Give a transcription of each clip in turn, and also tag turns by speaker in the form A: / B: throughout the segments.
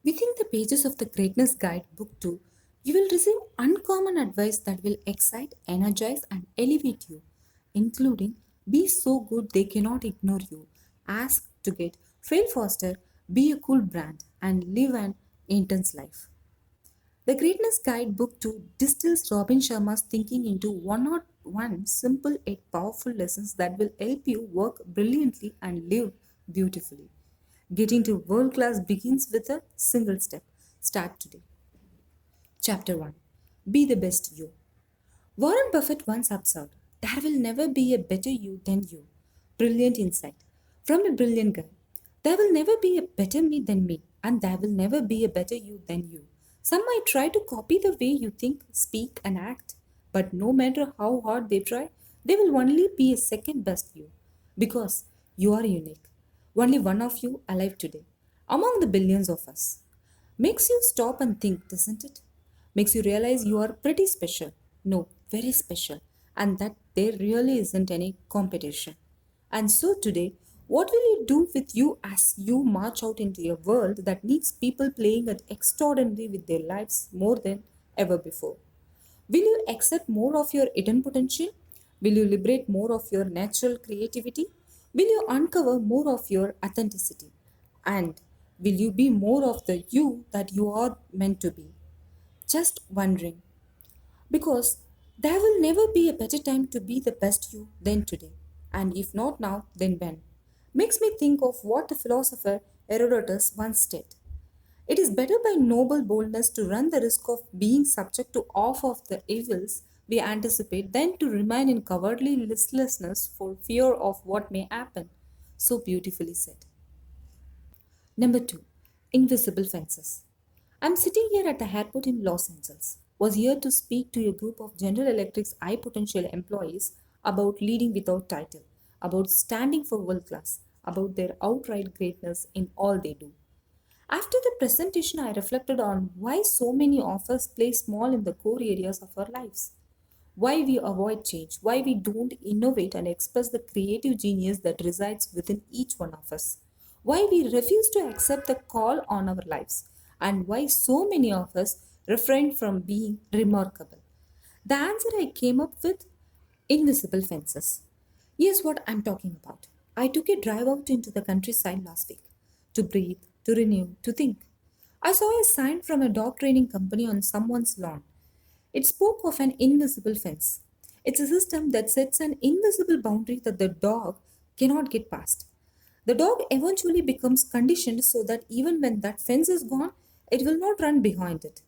A: Within the pages of the Greatness Guide, Book 2, you will receive uncommon advice that will excite, energize, and elevate you, including be so good they cannot ignore you, ask to get, fail faster, be a cool brand, and live an intense life. The Greatness Guide Book 2 distills Robin Sharma's thinking into 101 simple yet powerful lessons that will help you work brilliantly and live beautifully. Getting to world class begins with a single step. Start today. Chapter 1. Be the best you. Warren Buffett once observed, there will never be a better you than you. Brilliant insight. From a brilliant guy. There will never be a better me than me, and there will never be a better you than you. Some might try to copy the way you think, speak, and act, but no matter how hard they try, they will only be a second best you. Because you are unique. Only one of you alive today, among the billions of us. Makes you stop and think, doesn't it? Makes you realize you are pretty special. No, very special. And that there really isn't any competition. And so today, what will you do with you as you march out into a world that needs people playing it extraordinary with their lives more than ever before? Will you accept more of your hidden potential? Will you liberate more of your natural creativity? Will you uncover more of your authenticity? And will you be more of the you that you are meant to be? Just wondering. Because there will never be a better time to be the best you than today. And if not now, then when? Makes me think of what the philosopher Herodotus once said. It is better by noble boldness to run the risk of being subject to half of the evils we anticipate than to remain in cowardly listlessness for fear of what may happen. So beautifully said. Number 2. Invisible fences. I'm sitting here at the airport in Los Angeles. Was here to speak to a group of General Electric's high potential employees about leading without title, about standing for world class, about their outright greatness in all they do. After the presentation, I reflected on why so many of us play small in the core areas of our lives. Why we avoid change, why we don't innovate and express the creative genius that resides within each one of us, why we refuse to accept the call on our lives, and why so many of us refrain from being remarkable. The answer I came up with: invisible fences. Here's what I'm talking about. I took a drive out into the countryside last week to breathe, to renew, to think. I saw a sign from a dog training company on someone's lawn. It spoke of an invisible fence. It's a system that sets an invisible boundary that the dog cannot get past. The dog eventually becomes conditioned so that even when that fence is gone, it will not run behind it.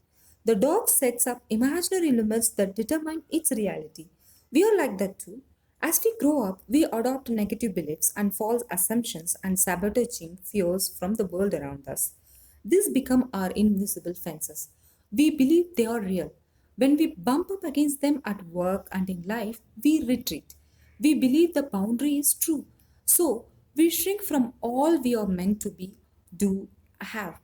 A: The dog sets up imaginary limits that determine its reality. We are like that too. As we grow up, we adopt negative beliefs and false assumptions and sabotaging fears from the world around us. These become our invisible fences. We believe they are real. When we bump up against them at work and in life, we retreat. We believe the boundary is true. So, we shrink from all we are meant to be, do, have.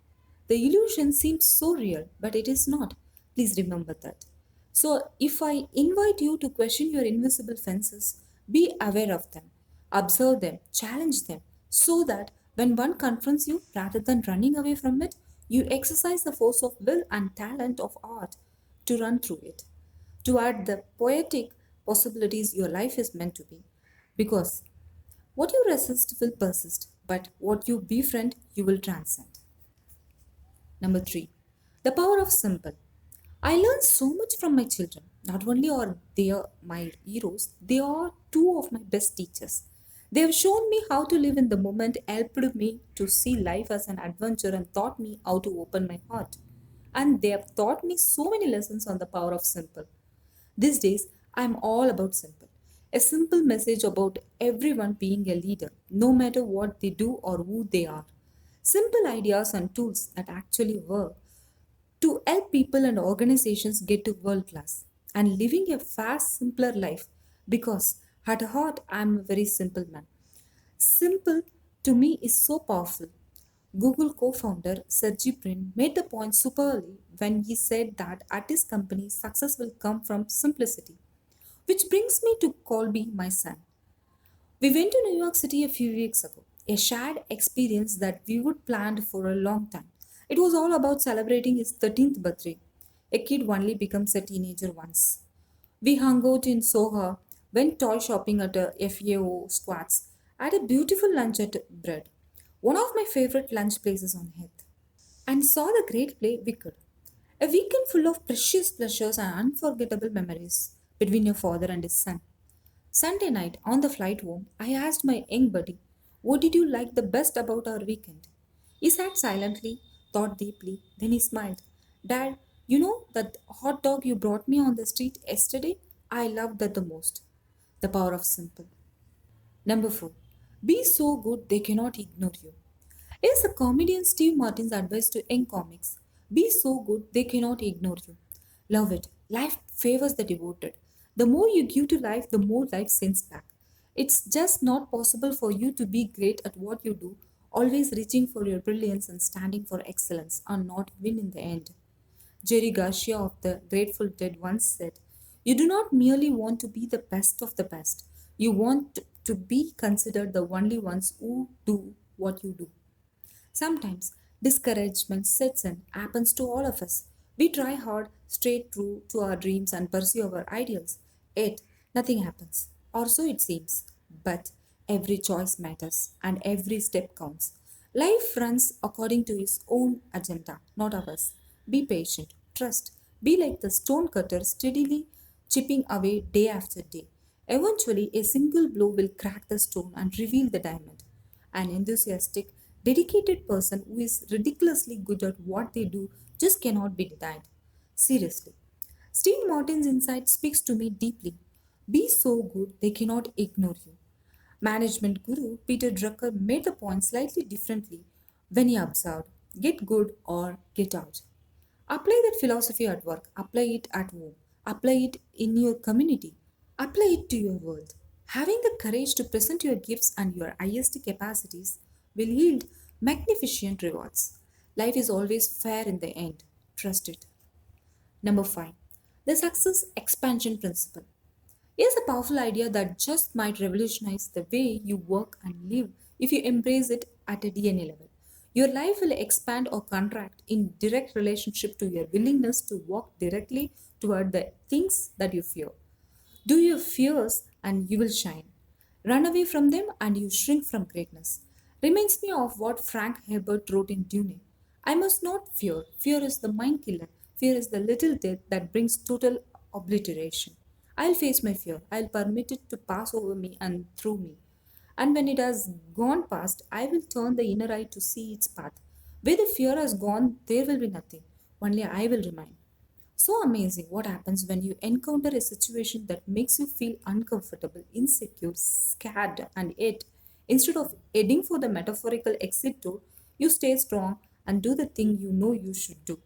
A: The illusion seems so real, but it is not. Please remember that. So, if I invite you to question your invisible fences, be aware of them, observe them, challenge them, so that when one confronts you, rather than running away from it, you exercise the force of will and talent of art to run through it, to add the poetic possibilities your life is meant to be. Because what you resist will persist, but what you befriend, you will transcend. Number 3. The power of simple. I learn so much from my children. Not only are they my heroes, they are two of my best teachers. They have shown me how to live in the moment, helped me to see life as an adventure, and taught me how to open my heart. And they have taught me so many lessons on the power of simple. These days, I am all about simple. A simple message about everyone being a leader, no matter what they do or who they are. Simple ideas and tools that actually work to help people and organizations get to world class and living a fast, simpler life because at heart I am a very simple man. Simple to me is so powerful. Google co founder Sergey Brin made the point superbly when he said that at his company, success will come from simplicity. Which brings me to Colby, my son. We went to New York City a few weeks ago, a shared experience that we would planned for a long time. It was all about celebrating his 13th birthday. A kid only becomes a teenager once. We hung out in Soho, went toy shopping at a FAO Squats, had a beautiful lunch at Bread, one of my favorite lunch places on earth, and saw the great play Wicked. A weekend full of precious pleasures and unforgettable memories between your father and his son. Sunday night, on the flight home, I asked my young buddy, "What did you like the best about our weekend?" He sat silently, thought deeply, then he smiled. "Dad, you know that hot dog you brought me on the street yesterday? I loved that the most." The power of simple. Number 4. Be so good they cannot ignore you. Is the comedian Steve Martin's advice to young comics. Be so good they cannot ignore you. Love it. Life favors the devoted. The more you give to life, the more life sends back. It's just not possible for you to be great at what you do, always reaching for your brilliance and standing for excellence, and not win in the end. Jerry Garcia of the Grateful Dead once said, "You do not merely want to be the best of the best, you want to be considered the only ones who do what you do." Sometimes discouragement sets in, happens to all of us. We try hard, stay true to our dreams, and pursue our ideals. Yet, nothing happens, or so it seems. But every choice matters, and every step counts. Life runs according to its own agenda, not ours. Be patient, trust, be like the stone cutter steadily chipping away day after day. Eventually, a single blow will crack the stone and reveal the diamond. An enthusiastic, dedicated person who is ridiculously good at what they do just cannot be denied. Seriously. Steve Martin's insight speaks to me deeply. Be so good they cannot ignore you. Management guru Peter Drucker made the point slightly differently when he observed, "Get good or get out." Apply that philosophy at work, apply it at home, apply it in your community, apply it to your world. Having the courage to present your gifts and your highest capacities will yield magnificent rewards. Life is always fair in the end. Trust it. Number 5. The success expansion principle. Here's a powerful idea that just might revolutionize the way you work and live if you embrace it at a DNA level. Your life will expand or contract in direct relationship to your willingness to walk directly toward the things that you fear. Do your fears and you will shine. Run away from them and you shrink from greatness. Reminds me of what Frank Herbert wrote in Dune. I must not fear. Fear is the mind killer. Fear is the little death that brings total obliteration. I'll face my fear. I'll permit it to pass over me and through me. And when it has gone past, I will turn the inner eye to see its path. Where the fear has gone, there will be nothing. Only I will remain. So amazing what happens when you encounter a situation that makes you feel uncomfortable, insecure, scared, and yet, instead of heading for the metaphorical exit door, you stay strong and do the thing you know you should do.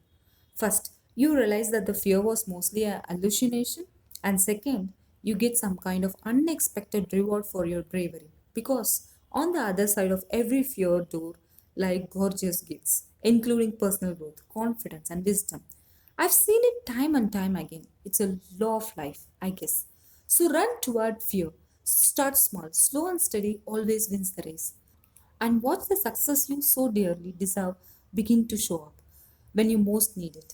A: First, you realize that the fear was mostly a hallucination, and second, you get some kind of unexpected reward for your bravery because on the other side of every fear door lie gorgeous gifts, including personal growth, confidence, and wisdom. I've seen it time and time again. It's a law of life, I guess. So run toward fear. Start small, slow and steady always wins the race. And watch the success you so dearly deserve begin to show up when you most need it.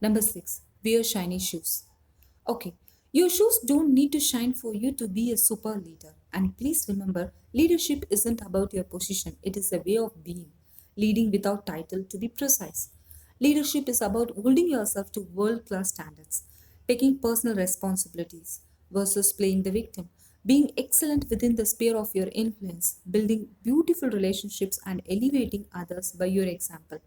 A: Number 6. Wear shiny shoes. Okay, your shoes don't need to shine for you to be a super leader. And please remember, leadership isn't about your position, it is a way of being. Leading without title, to be precise. Leadership is about holding yourself to world class standards, taking personal responsibilities versus playing the victim, being excellent within the sphere of your influence, building beautiful relationships, and elevating others by your example.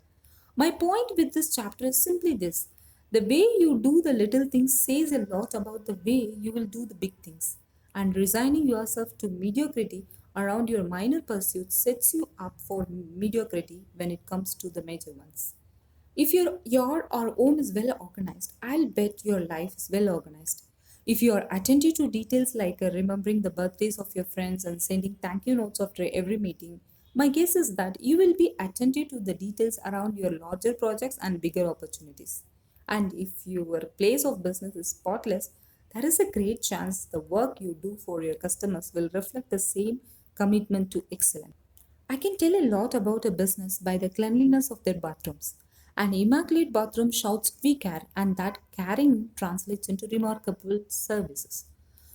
A: My point with this chapter is simply this: the way you do the little things says a lot about the way you will do the big things. And resigning yourself to mediocrity around your minor pursuits sets you up for mediocrity when it comes to the major ones. If your or home is well organized, I'll bet your life is well organized. If you are attentive to details like remembering the birthdays of your friends and sending thank you notes after every meeting, my guess is that you will be attentive to the details around your larger projects and bigger opportunities. And if your place of business is spotless, there is a great chance the work you do for your customers will reflect the same commitment to excellence. I can tell a lot about a business by the cleanliness of their bathrooms. An immaculate bathroom shouts we care, and that caring translates into remarkable services.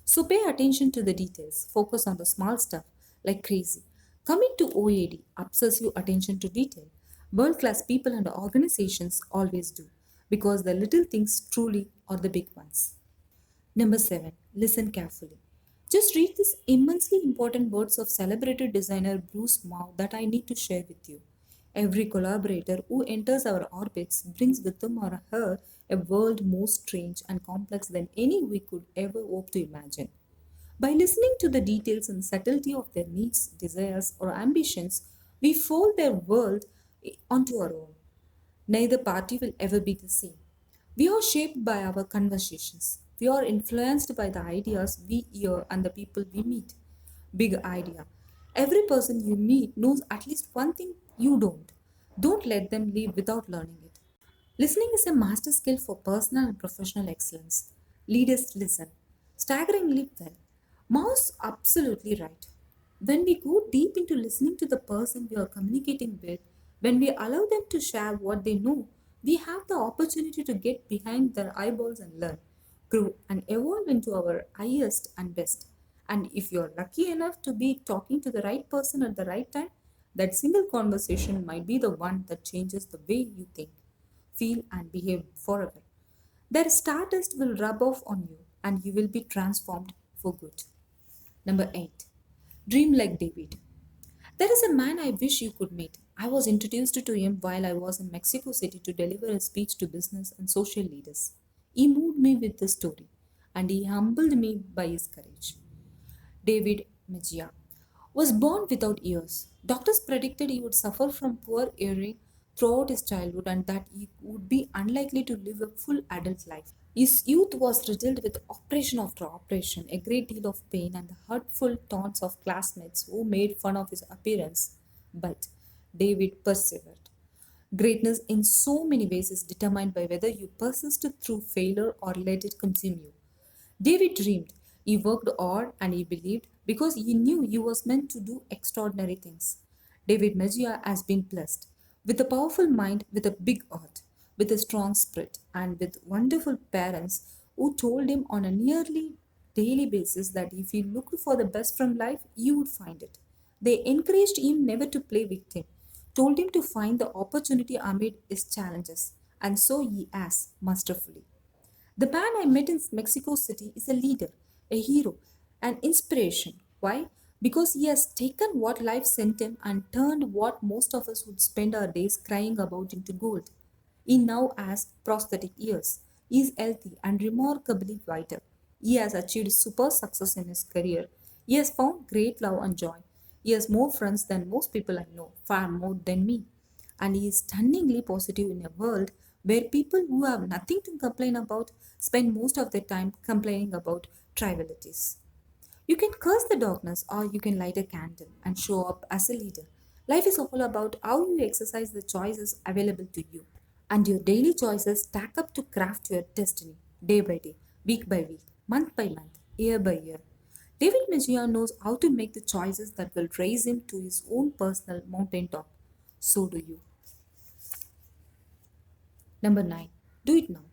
A: So pay attention to the details, focus on the small stuff like crazy. Coming to OAD, obsessive attention to detail. World class people and organizations always do, because the little things truly are the big ones. Number 7. Listen carefully. Just read these immensely important words of celebrated designer Bruce Mau that I need to share with you. Every collaborator who enters our orbits brings with him or her a world more strange and complex than any we could ever hope to imagine. By listening to the details and subtlety of their needs, desires, or ambitions, we fold their world onto our own. Neither party will ever be the same. We are shaped by our conversations. We are influenced by the ideas we hear and the people we meet. Big idea. Every person you meet knows at least one thing you don't. Don't let them leave without learning it. Listening is a master skill for personal and professional excellence. Leaders listen. Staggeringly well. Mao's absolutely right. When we go deep into listening to the person we are communicating with, when we allow them to share what they know, we have the opportunity to get behind their eyeballs and learn, grow, and evolve into our highest and best. And if you're lucky enough to be talking to the right person at the right time, that single conversation might be the one that changes the way you think, feel, and behave forever. Their stardust will rub off on you and you will be transformed for good. Number 8. Dream like David. There is a man I wish you could meet. I was introduced to him while I was in Mexico City to deliver a speech to business and social leaders. He moved me with the story and he humbled me by his courage. David Mejia was born without ears. Doctors predicted he would suffer from poor hearing throughout his childhood and that he would be unlikely to live a full adult life. His youth was riddled with operation after operation, a great deal of pain, and the hurtful taunts of classmates who made fun of his appearance. But David persevered. Greatness in so many ways is determined by whether you persist through failure or let it consume you. David dreamed, he worked hard, and he believed because he knew he was meant to do extraordinary things. David Mejia has been blessed with a powerful mind, with a big heart, with a strong spirit, and with wonderful parents who told him on a nearly daily basis that if he looked for the best from life, he would find it. They encouraged him never to play victim, told him to find the opportunity amid his challenges, and so he has masterfully. The man I met in Mexico City is a leader, a hero, an inspiration. Why? Because he has taken what life sent him and turned what most of us would spend our days crying about into gold. He now has prosthetic ears. He is healthy and remarkably vital. He has achieved super success in his career. He has found great love and joy. He has more friends than most people I know, far more than me. And he is stunningly positive in a world where people who have nothing to complain about spend most of their time complaining about trivialities. You can curse the darkness or you can light a candle and show up as a leader. Life is all about how you exercise the choices available to you. And your daily choices stack up to craft your destiny, day by day, week by week, month by month, year by year. David Mejia knows how to make the choices that will raise him to his own personal mountaintop. So do you. Number 9. Do it now.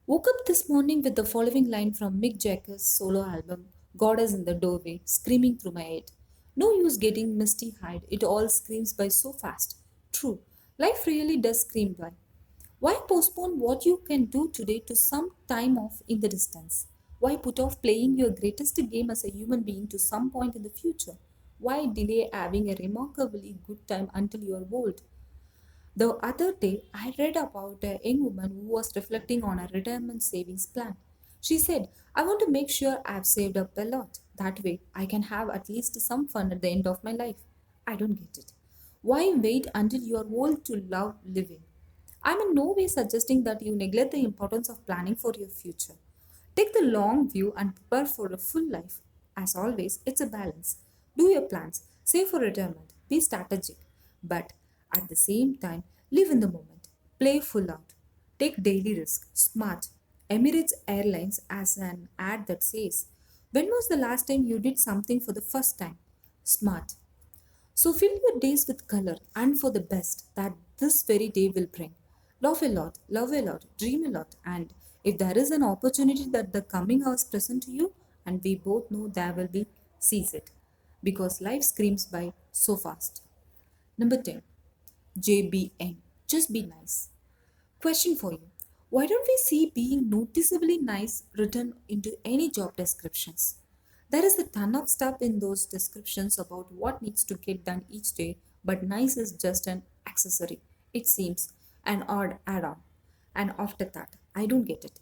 A: Woke up this morning with the following line from Mick Jagger's solo album, God is in the Doorway, screaming through my head. No use getting misty eyed, it all screams by so fast. True, life really does scream by. Why postpone what you can do today to some time off in the distance? Why put off playing your greatest game as a human being to some point in the future? Why delay having a remarkably good time until you are old? The other day, I read about a young woman who was reflecting on her retirement savings plan. She said, I want to make sure I've saved up a lot. That way, I can have at least some fun at the end of my life. I don't get it. Why wait until you are old to love living? I'm in no way suggesting that you neglect the importance of planning for your future. Take the long view and prepare for a full life. As always, it's a balance. Do your plans, save for retirement, be strategic, but at the same time, live in the moment, play full out, take daily risk, smart. Emirates Airlines has an ad that says, when was the last time you did something for the first time? Smart. So fill your days with color and for the best that this very day will bring. Laugh a lot, love a lot, dream a lot, and if there is an opportunity that the coming hours present to you, and we both know there will be, seize it. Because life screams by so fast. Number 10. JBN. Just be nice. Question for you. Why don't we see being noticeably nice written into any job descriptions? There is a ton of stuff in those descriptions about what needs to get done each day, but nice is just an accessory. It seems an odd add on. And after that, I don't get it.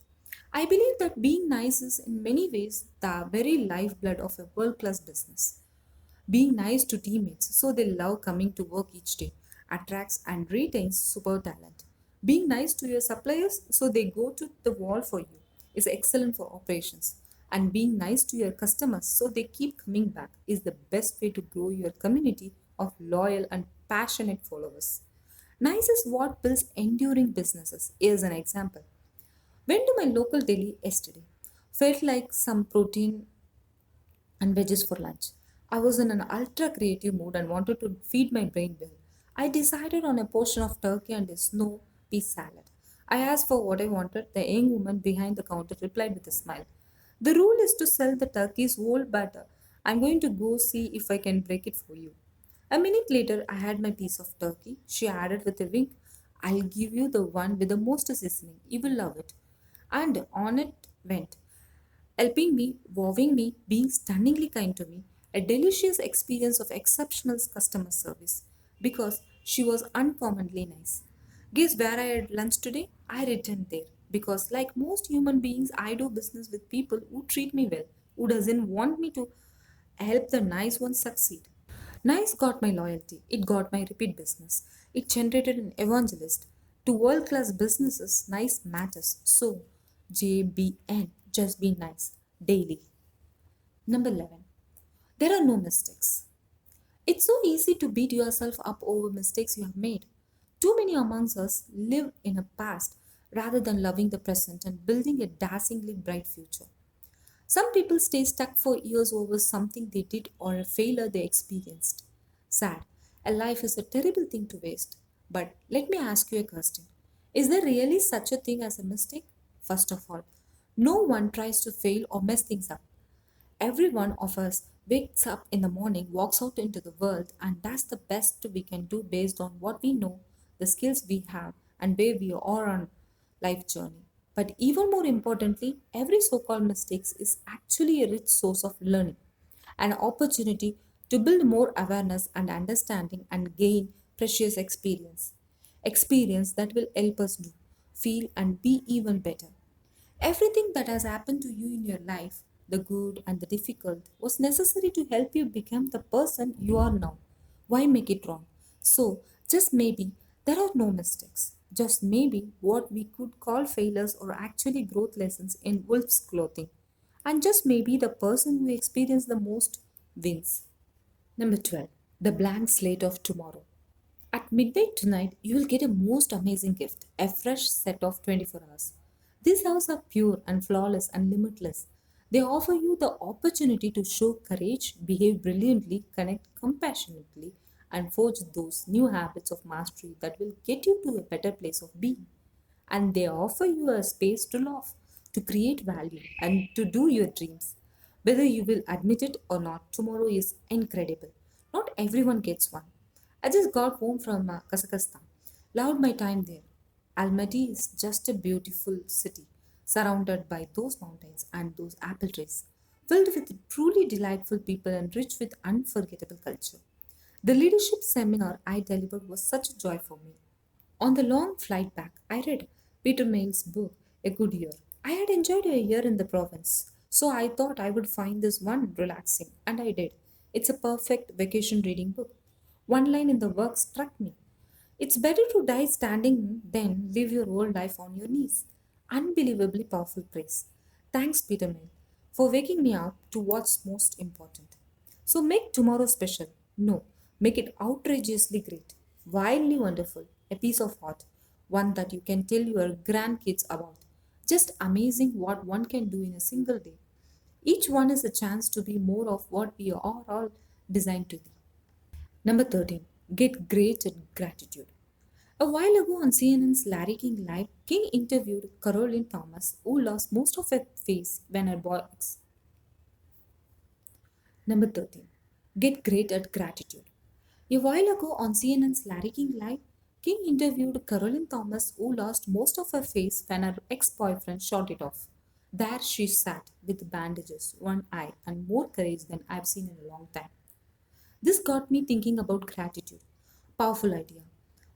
A: I believe that being nice is in many ways the very lifeblood of a world class business. Being nice to teammates so they love coming to work each day attracts and retains super talent. Being nice to your suppliers so they go to the wall for you is excellent for operations. And being nice to your customers so they keep coming back is the best way to grow your community of loyal and passionate followers. Nice is what builds enduring businesses. Here's an example. Went to my local deli yesterday. Felt like some protein and veggies for lunch. I was in an ultra creative mood and wanted to feed my brain well. I decided on a portion of turkey and a snow pea salad. I asked for what I wanted. The young woman behind the counter replied with a smile. The rule is to sell the turkeys whole, but I'm going to go see if I can break it for you. A minute later, I had my piece of turkey. She added with a wink, I'll give you the one with the most seasoning. You will love it. And on it went helping me, wowing me, being stunningly kind to me, a delicious experience of exceptional customer service because she was uncommonly nice. Guess where I had lunch today? I returned there because, like most human beings, I do business with people who treat me well, who doesn't want me to help the nice ones succeed. Nice got my loyalty, it got my repeat business, it generated an evangelist. To world class businesses, nice matters. So, JBN, just be nice, daily. Number 11. There are no mistakes. It's so easy to beat yourself up over mistakes you have made. Too many amongst us live in a past rather than loving the present and building a dazzlingly bright future. Some people stay stuck for years over something they did or a failure they experienced. Sad. A life is a terrible thing to waste. But let me ask you a question. Is there really such a thing as a mistake? First of all, no one tries to fail or mess things up. Every one of us wakes up in the morning, walks out into the world, and does the best we can do based on what we know, the skills we have, and where we are on life journey. But even more importantly, every so-called mistake is actually a rich source of learning, an opportunity to build more awareness and understanding and gain precious experience. Experience that will help us do, feel, and be even better. Everything that has happened to you in your life, the good and the difficult, was necessary to help you become the person you are now. Why make it wrong? So, just maybe there are no mistakes. Just maybe what we could call failures are actually growth lessons in wolf's clothing. And just maybe the person who experienced the most wins. Number 12. The blank slate of tomorrow. At midnight tonight, you will get a most amazing gift, a fresh set of 24 hours. These hours are pure and flawless and limitless. They offer you the opportunity to show courage, behave brilliantly, connect compassionately, and forge those new habits of mastery that will get you to a better place of being. And they offer you a space to laugh, to create value, and to do your dreams. Whether you will admit it or not, tomorrow is incredible. Not everyone gets one. I just got home from Kazakhstan. Loved my time there. Almaty is just a beautiful city, surrounded by those mountains and those apple trees, filled with truly delightful people and rich with unforgettable culture. The leadership seminar I delivered was such a joy for me. On the long flight back, I read Peter Mail's book, A Good Year. I had enjoyed a year in the province, so I thought I would find this one relaxing, and I did. It's a perfect vacation reading book. One line in the work struck me. It's better to die standing than live your whole life on your knees. Unbelievably powerful praise. Thanks, Peter Mail, for waking me up to what's most important. So make tomorrow special. No, make it outrageously great, wildly wonderful, a piece of art, one that you can tell your grandkids about. Just amazing what one can do in a single day. Each one is a chance to be more of what we are all designed to be. Number 13. Get great at gratitude. A while ago on CNN's Larry King Live, King interviewed Caroline Thomas, who lost most of her face when her box. Number 13. Get great at gratitude. A while ago on CNN's Larry King Live, King interviewed Caroline Thomas, who lost most of her face when her ex boyfriend shot it off. There she sat with bandages, one eye, and more courage than I've seen in a long time. This got me thinking about gratitude. Powerful idea.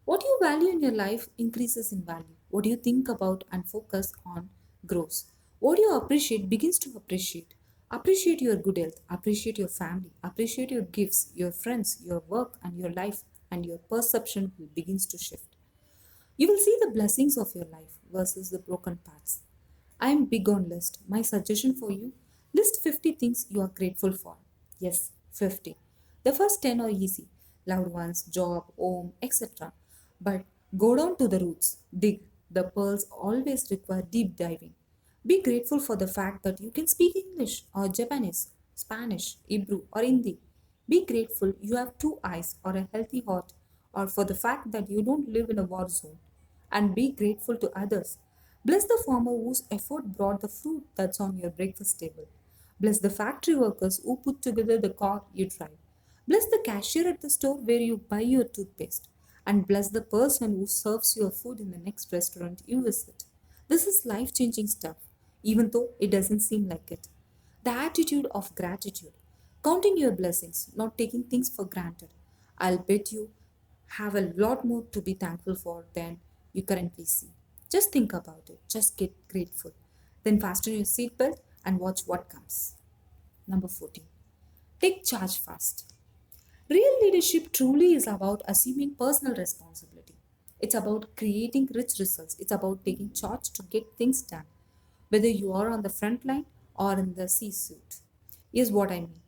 A: What you value in your life increases in value. What you think about and focus on grows. What you appreciate begins to appreciate. Appreciate your good health, appreciate your family, appreciate your gifts, your friends, your work, and your life, and your perception will begins to shift. You will see the blessings of your life versus the broken parts. I am big on list. My suggestion for you, list 50 things you are grateful for. Yes, 50. The first 10 are easy. Loved ones, job, home, etc. But go down to the roots. Dig. The pearls always require deep diving. Be grateful for the fact that you can speak English or Japanese, Spanish, Hebrew, or Hindi. Be grateful you have two eyes or a healthy heart, or for the fact that you don't live in a war zone. And be grateful to others. Bless the farmer whose effort brought the fruit that's on your breakfast table. Bless the factory workers who put together the car you drive. Bless the cashier at the store where you buy your toothpaste. And bless the person who serves your food in the next restaurant you visit. This is life changing stuff, even though it doesn't seem like it. The attitude of gratitude. Counting your blessings, not taking things for granted. I'll bet you have a lot more to be thankful for than you currently see. Just think about it. Just get grateful. Then fasten your seatbelt and watch what comes. Number 14. Take charge fast. Real leadership truly is about assuming personal responsibility. It's about creating rich results. It's about taking charge to get things done, whether you are on the front line or in the C suite. Here's what I mean.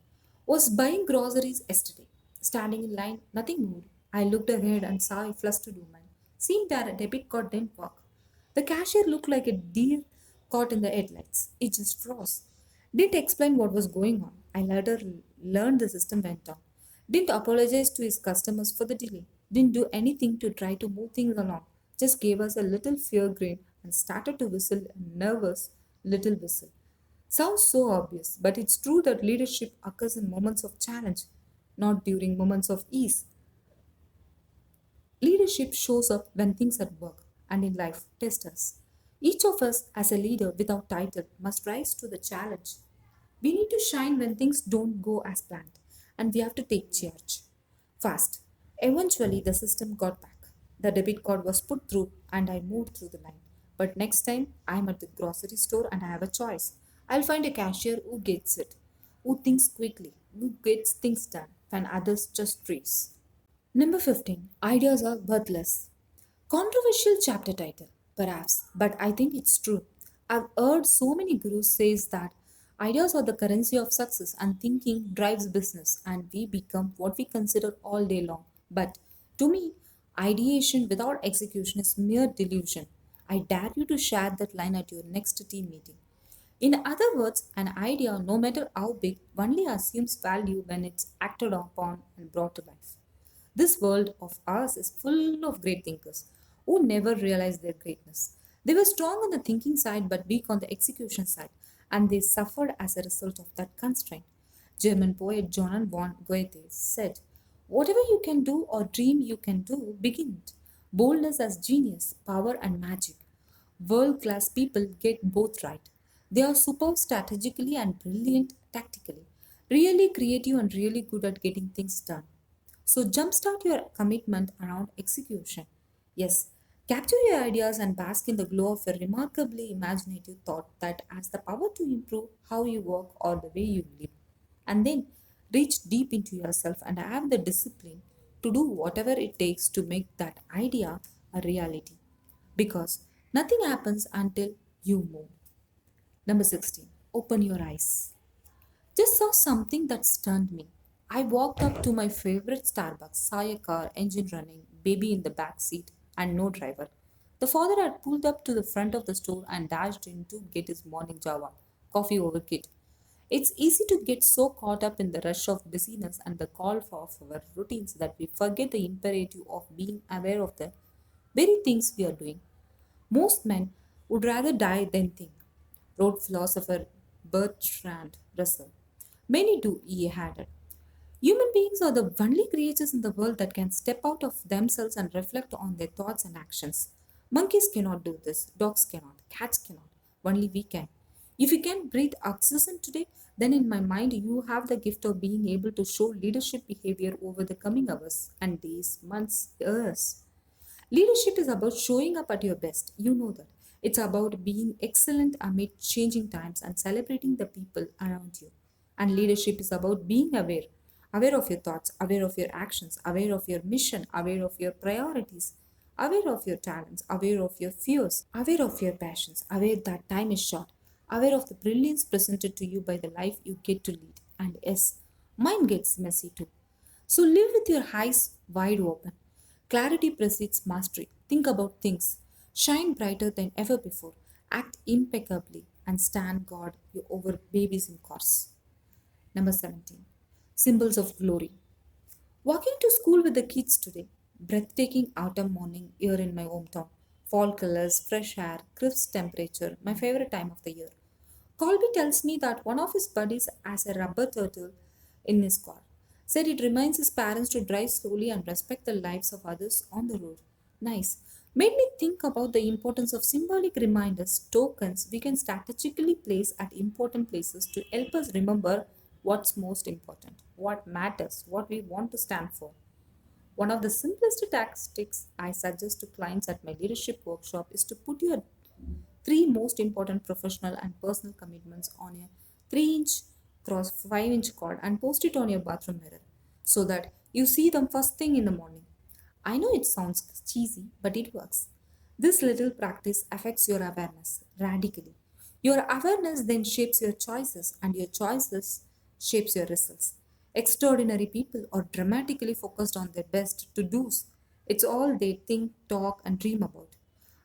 A: Was buying groceries yesterday. Standing in line, nothing moved. I looked ahead and saw a flustered woman. Seemed that a debit card didn't work. The cashier looked like a deer caught in the headlights. It just froze. Didn't explain what was going on. I later learned the system went down. Didn't apologize to his customers for the delay. Didn't do anything to try to move things along. Just gave us a little fear grin and started to whistle a nervous little whistle. Sounds so obvious, but it's true that leadership occurs in moments of challenge, not during moments of ease. Leadership shows up when things at work and in life test us. Each of us, as a leader without title, must rise to the challenge. We need to shine when things don't go as planned, and we have to take charge. Fast. Eventually, the system got back. The debit card was put through, and I moved through the line. But next time, I'm at the grocery store and I have a choice. I'll find a cashier who gets it, who thinks quickly, who gets things done, when others just freeze. Number 15. Ideas are worthless. Controversial chapter title, perhaps, but I think it's true. I've heard so many gurus says that ideas are the currency of success and thinking drives business and we become what we consider all day long. But to me, ideation without execution is mere delusion. I dare you to share that line at your next team meeting. In other words, an idea, no matter how big, only assumes value when it's acted upon and brought to life. This world of ours is full of great thinkers who never realized their greatness. They were strong on the thinking side but weak on the execution side, and they suffered as a result of that constraint. German poet Johann von Goethe said, whatever you can do or dream you can do, begin it. Boldness as genius, power and magic. World class people get both right. They are superb strategically and brilliant tactically, really creative and really good at getting things done. So, jumpstart your commitment around execution. Yes, capture your ideas and bask in the glow of a remarkably imaginative thought that has the power to improve how you work or the way you live. And then reach deep into yourself and have the discipline to do whatever it takes to make that idea a reality. Because nothing happens until you move. Number 16. Open your eyes. Just saw something that stunned me. I walked up to my favorite Starbucks, saw a car, engine running, baby in the back seat, and no driver. The father had pulled up to the front of the store and dashed in to get his morning java, coffee over kit. It's easy to get so caught up in the rush of busyness and the call of our routines that we forget the imperative of being aware of the very things we are doing. Most men would rather die than think, wrote philosopher Bertrand Russell. Many do, he added. Human beings are the only creatures in the world that can step out of themselves and reflect on their thoughts and actions. Monkeys cannot do this, dogs cannot, cats cannot, only we can. If you can breathe oxygen today, then in my mind you have the gift of being able to show leadership behavior over the coming hours and days, months, years. Leadership is about showing up at your best. You know that. It's about being excellent amid changing times and celebrating the people around you. And leadership is about being aware, aware of your thoughts, aware of your actions, aware of your mission, aware of your priorities, aware of your talents, aware of your fears, aware of your passions, aware that time is short, aware of the brilliance presented to you by the life you get to lead. And yes, mine gets messy too. So live with your eyes wide open. Clarity precedes mastery. Think about things. Shine brighter than ever before. Act impeccably and stand guard over babies in cars. Number 17. Symbols of glory. Walking to school with the kids today. Breathtaking autumn morning here in my hometown. Fall colors, fresh air, crisp temperature, my favorite time of the year. Colby tells me that one of his buddies has a rubber turtle in his car. Said it reminds his parents to drive slowly and respect the lives of others on the road. Nice. Made me think about the importance of symbolic reminders, tokens we can strategically place at important places to help us remember what's most important, what matters, what we want to stand for. One of the simplest tactics I suggest to clients at my leadership workshop is to put your three most important professional and personal commitments on a 3-inch cross 5-inch cord and post it on your bathroom mirror so that you see them first thing in the morning. I know it sounds cheesy, but it works. This little practice affects your awareness radically. Your awareness then shapes your choices, and your choices shapes your results. Extraordinary people are dramatically focused on their best to dos. It's all they think, talk, and dream about.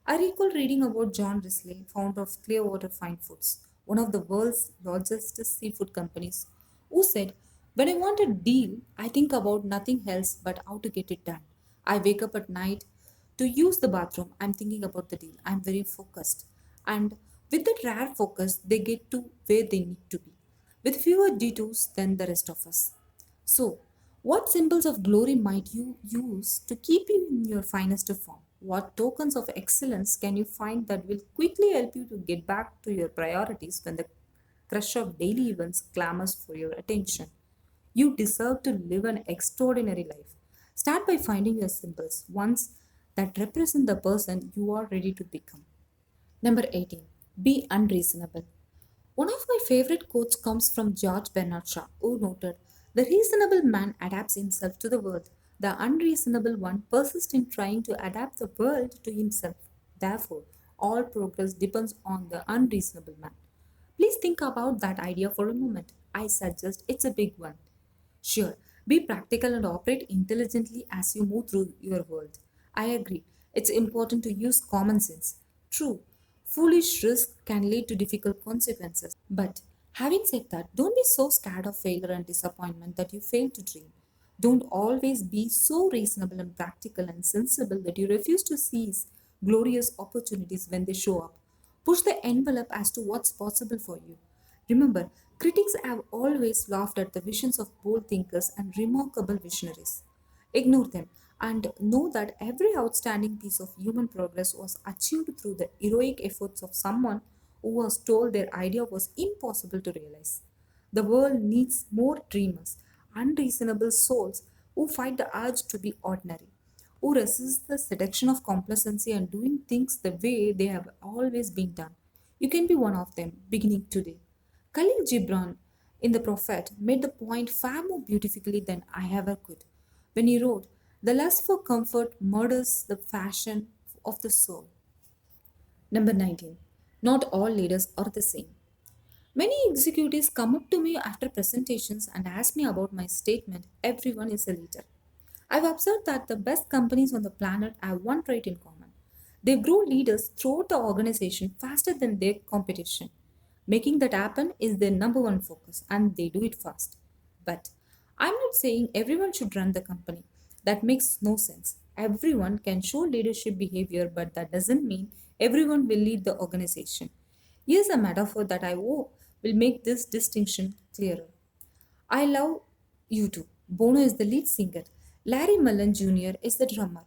A: I recall reading about John Risley, founder of Clearwater Fine Foods, one of the world's largest seafood companies, who said, when I want a deal, I think about nothing else but how to get it done. I wake up at night to use the bathroom. I'm thinking about the deal. I'm very focused. And with that rare focus, they get to where they need to be, with fewer detours than the rest of us. So, what symbols of glory might you use to keep you in your finest form? What tokens of excellence can you find that will quickly help you to get back to your priorities when the crush of daily events clamors for your attention? You deserve to live an extraordinary life. Start by finding your symbols, ones that represent the person you are ready to become. Number 18. Be unreasonable. One of my favorite quotes comes from George Bernard Shaw, who noted, the reasonable man adapts himself to the world. The unreasonable one persists in trying to adapt the world to himself. Therefore, all progress depends on the unreasonable man. Please think about that idea for a moment. I suggest it's a big one. Sure, be practical and operate intelligently as you move through your world. I agree, it's important to use common sense. True, foolish risk can lead to difficult consequences. But having said that, don't be so scared of failure and disappointment that you fail to dream. Don't always be so reasonable and practical and sensible that you refuse to seize glorious opportunities when they show up. Push the envelope as to what's possible for you. Remember, critics have always laughed at the visions of bold thinkers and remarkable visionaries. Ignore them and know that every outstanding piece of human progress was achieved through the heroic efforts of someone who was told their idea was impossible to realize. The world needs more dreamers, unreasonable souls who fight the urge to be ordinary, who resist the seduction of complacency and doing things the way they have always been done. You can be one of them, beginning today. Khalil Gibran in The Prophet made the point far more beautifully than I ever could when he wrote, the lust for comfort murders the fashion of the soul. Number 19. Not all leaders are the same. Many executives come up to me after presentations and ask me about my statement, everyone is a leader. I've observed that the best companies on the planet have one trait in common. They grow leaders throughout the organization faster than their competition. Making that happen is their number one focus, and they do it fast. But I'm not saying everyone should run the company. That makes no sense. Everyone can show leadership behavior, but that doesn't mean everyone will lead the organization. Here's a metaphor that I hope will make this distinction clearer. I love you too. Bono is the lead singer. Larry Mullen Jr. is the drummer.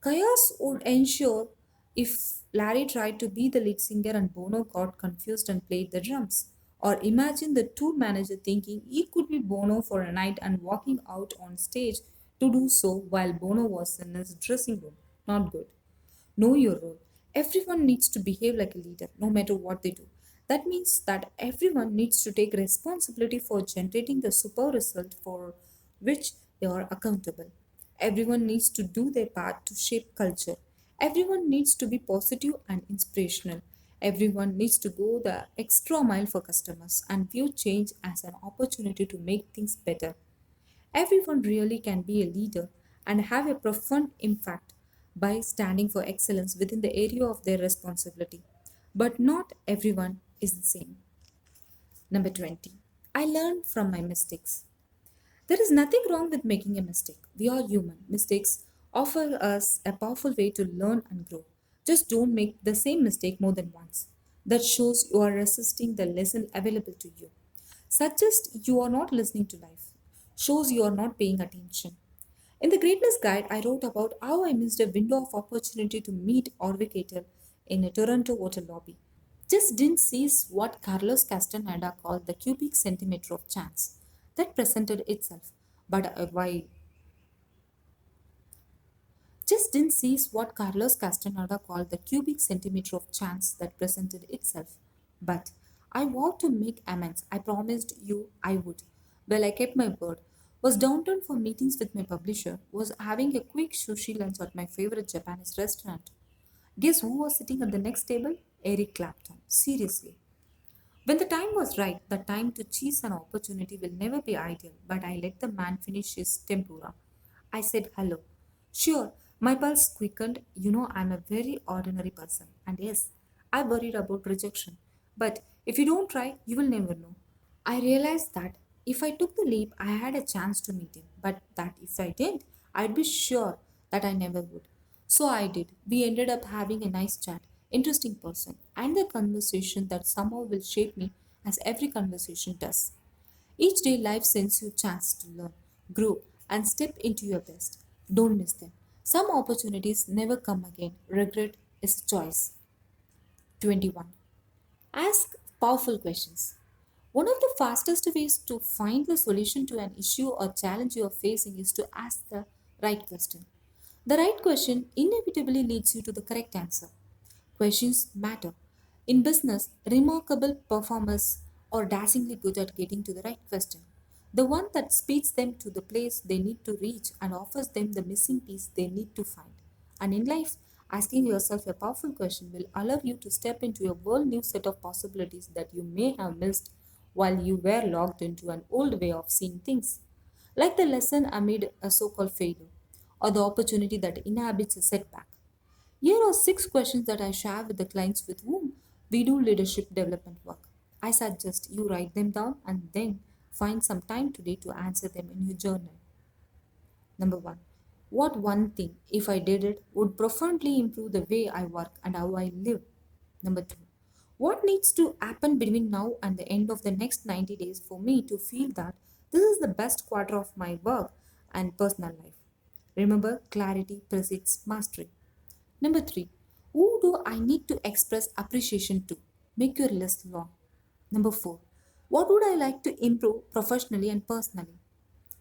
A: Chaos would ensure if Larry tried to be the lead singer and Bono got confused and played the drums. Or imagine the tour manager thinking he could be Bono for a night and walking out on stage to do so while Bono was in his dressing room. Not good. Know your role. Everyone needs to behave like a leader, no matter what they do. That means that everyone needs to take responsibility for generating the super result for which they are accountable. Everyone needs to do their part to shape culture. Everyone needs to be positive and inspirational. Everyone needs to go the extra mile for customers and view change as an opportunity to make things better. Everyone really can be a leader and have a profound impact by standing for excellence within the area of their responsibility. But not everyone is the same. Number 20. I learn from my mistakes. There is nothing wrong with making a mistake. We are human. Mistakes offer us a powerful way to learn and grow. Just don't make the same mistake more than once. That shows you are resisting the lesson available to you. Suggests you are not listening to life. Shows you are not paying attention. In the Greatness Guide, I wrote about how I missed a window of opportunity to meet Orville Kettle in a Toronto hotel lobby. Just didn't seize what Carlos Castaneda called the cubic centimeter of chance that presented itself. But why just didn't seize what Carlos Castaneda called the cubic centimeter of chance that presented itself. But I vowed to make amends. I promised you I would. Well, I kept my word. Was downtown for meetings with my publisher. Was having a quick sushi lunch at my favorite Japanese restaurant. Guess who was sitting at the next table? Eric Clapton. Seriously. When the time was right, the time to choose an opportunity will never be ideal, but I let the man finish his tempura. I said hello. Sure, my pulse quickened. You know, I'm a very ordinary person. And yes, I worried about rejection. But if you don't try, you will never know. I realized that if I took the leap, I had a chance to meet him, but that if I didn't, I'd be sure that I never would. So I did. We ended up having a nice chat, interesting person, and a conversation that somehow will shape me as every conversation does. Each day, life sends you a chance to learn, grow, and step into your best. Don't miss them. Some opportunities never come again. Regret is a choice. 21. Ask powerful questions. One of the fastest ways to find the solution to an issue or challenge you are facing is to ask the right question. The right question inevitably leads you to the correct answer. Questions matter. In business, remarkable performers are dazzlingly good at getting to the right question. The one that speeds them to the place they need to reach and offers them the missing piece they need to find. And in life, asking yourself a powerful question will allow you to step into a whole new set of possibilities that you may have missed while you were locked into an old way of seeing things. Like the lesson amid a so called failure, or the opportunity that inhabits a setback. Here are 6 questions that I share with the clients with whom we do leadership development work. I suggest you write them down and then find some time today to answer them in your journal. Number 1. What one thing, if I did it, would profoundly improve the way I work and how I live? Number 2. What needs to happen between now and the end of the next 90 days for me to feel that this is the best quarter of my work and personal life? Remember, clarity precedes mastery. Number 3. Who do I need to express appreciation to? Make your list long. Number 4. What would I like to improve professionally and personally?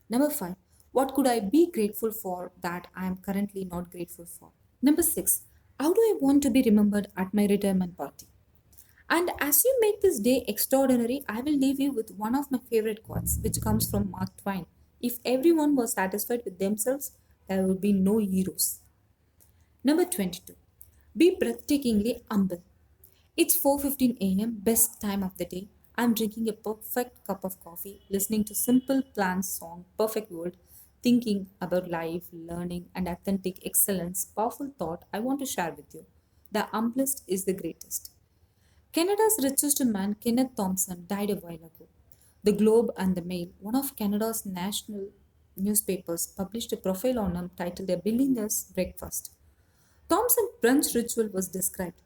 A: Number 5. What could I be grateful for that I am currently not grateful for? Number 6. How do I want to be remembered at my retirement party? And as you make this day extraordinary, I will leave you with one of my favorite quotes, which comes from Mark Twain. If everyone was satisfied with themselves, there would be no heroes. Number 22. Be breathtakingly humble. It's 4:15 a.m., best time of the day. I'm drinking a perfect cup of coffee, listening to Simple Plan's song Perfect World, thinking about life, learning, and authentic excellence. Powerful thought I want to share with you. The humblest is the greatest. Canada's richest man, Kenneth Thompson, died a while ago. The Globe and the Mail, one of Canada's national newspapers, published a profile on him titled A Billionaire's Breakfast. Thompson's brunch ritual was described.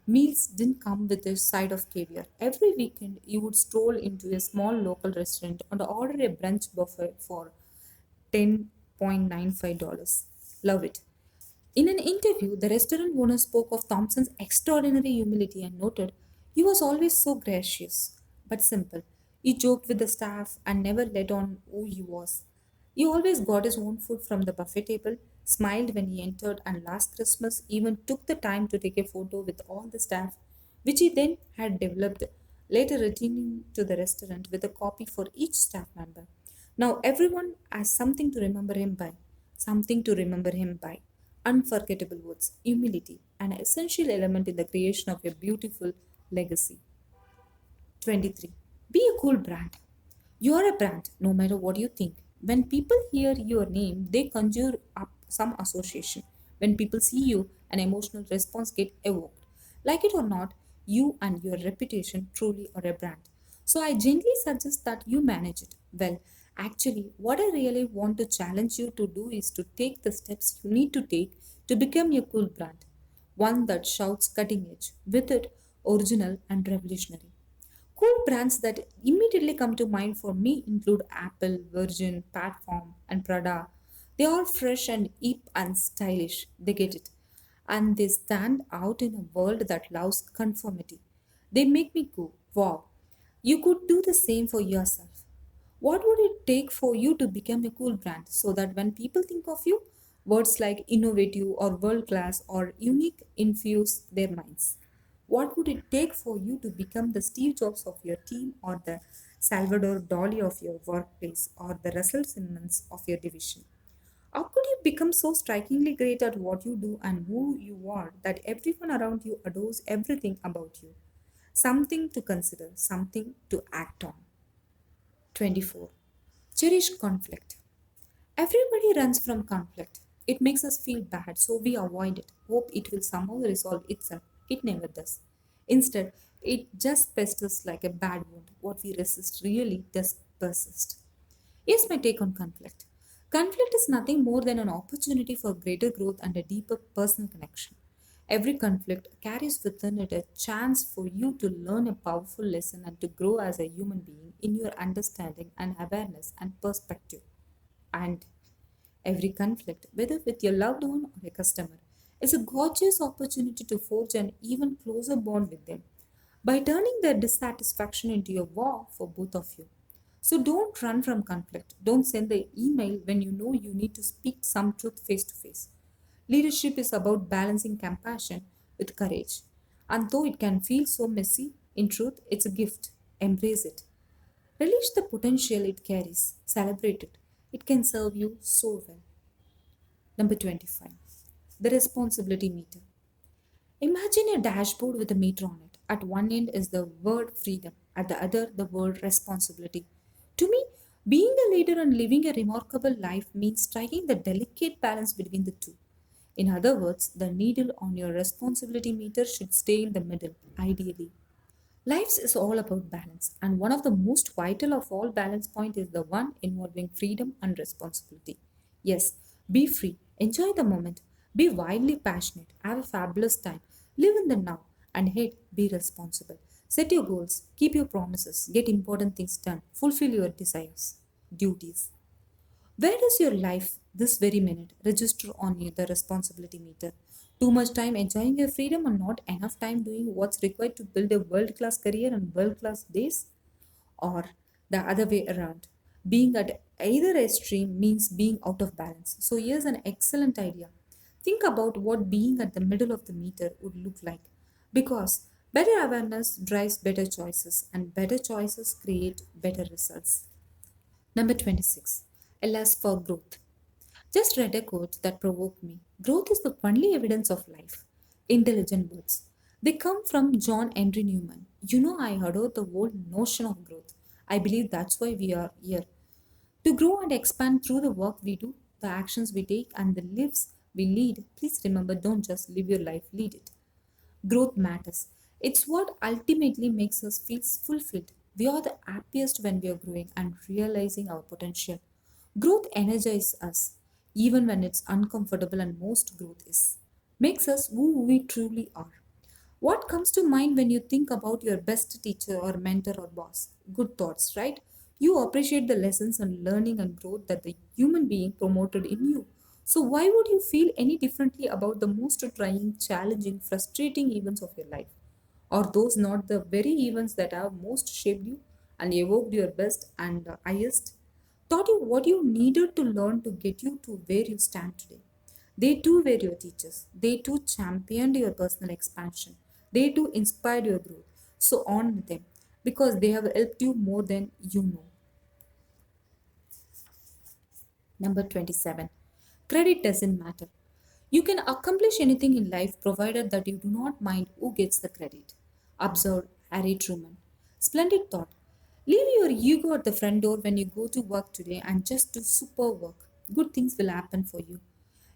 A: Meals didn't come with a side of caviar. Every weekend, you would stroll into a small local restaurant and order a brunch buffet for $10.95. Love it. In an interview, the restaurant owner spoke of Thompson's extraordinary humility and noted he was always so gracious but simple. He joked with the staff and never let on who he was. He always got his own food from the buffet table, smiled when he entered, and last Christmas even took the time to take a photo with all the staff, which he then had developed, later returning to the restaurant with a copy for each staff member. Now everyone has something to remember him by. Something to remember him by. Unforgettable words, humility, an essential element in the creation of a beautiful legacy. 23. Be a cool brand. You are a brand, no matter what you think. When people hear your name, they conjure up some association. When people see you, an emotional response gets evoked. Like it or not, you and your reputation truly are a brand. So I gently suggest that you manage it. Well, actually, what I really want to challenge you to do is to take the steps you need to take to become a cool brand. One that shouts cutting edge, with it original and revolutionary. Cool brands that immediately come to mind for me include Apple, Virgin, Platform, and Prada. They are fresh and hip and stylish. They get it. And they stand out in a world that loves conformity. They make me go, wow, you could do the same for yourself. What would it take for you to become a cool brand so that when people think of you, words like innovative or world class or unique infuse their minds? What would it take for you to become the Steve Jobs of your team or the Salvador Dali of your workplace or the Russell Simmons of your division? How could you become so strikingly great at what you do and who you are that everyone around you adores everything about you? Something to consider, something to act on. 24. Cherish conflict. Everybody runs from conflict. It makes us feel bad, so we avoid it, hope it will somehow resolve itself. It never does. Instead, it just pesters like a bad wound. What we resist really does persist. Here's my take on conflict. Conflict is nothing more than an opportunity for greater growth and a deeper personal connection. Every conflict carries within it a chance for you to learn a powerful lesson and to grow as a human being in your understanding and awareness and perspective. And every conflict, whether with your loved one or a customer, is a gorgeous opportunity to forge an even closer bond with them by turning their dissatisfaction into a war for both of you. So don't run from conflict. Don't send the email when you know you need to speak some truth face to face. Leadership is about balancing compassion with courage. And though it can feel so messy, in truth, it's a gift. Embrace it. Release the potential it carries. Celebrate it. It can serve you so well. Number 25. The responsibility meter. Imagine a dashboard with a meter on it. At one end is the word freedom, at the other, the word responsibility. To me, being a leader and living a remarkable life means striking the delicate balance between the two. In other words, the needle on your responsibility meter should stay in the middle, ideally. Life is all about balance, and one of the most vital of all balance points is the one involving freedom and responsibility. Yes, be free, enjoy the moment, be wildly passionate, have a fabulous time, live in the now, and yet be responsible. Set your goals, keep your promises, get important things done, fulfill your desires, duties. Where does your life this very minute register on you the responsibility meter? Too much time enjoying your freedom and not enough time doing what's required to build a world class career and world class days? Or the other way around? Being at either extreme means being out of balance. So here's an excellent idea. Think about what being at the middle of the meter would look like. Because better awareness drives better choices, and better choices create better results. Number 26. A lust for growth. Just read a quote that provoked me. Growth is the only evidence of life. Intelligent words. They come from John Henry Newman. You know, I adore the whole notion of growth. I believe that's why we are here. To grow and expand through the work we do, the actions we take, and the lives we lead. Please remember, don't just live your life, lead it. Growth matters. It's what ultimately makes us feel fulfilled. We are the happiest when we are growing and realizing our potential. Growth energizes us, even when it's uncomfortable, and most growth is. Makes us who we truly are. What comes to mind when you think about your best teacher or mentor or boss? Good thoughts, right? You appreciate the lessons and learning and growth that the human being promoted in you. So, why would you feel any differently about the most trying, challenging, frustrating events of your life? Are those not the very events that have most shaped you and evoked your best and highest? Taught you what you needed to learn to get you to where you stand today. They too were your teachers. They too championed your personal expansion. They too inspired your growth. So on with them because they have helped you more than you know. Number 27. Credit doesn't matter. You can accomplish anything in life provided that you do not mind who gets the credit. Observed Harry Truman. Splendid thought. Leave your ego at the front door when you go to work today and just do super work. Good things will happen for you.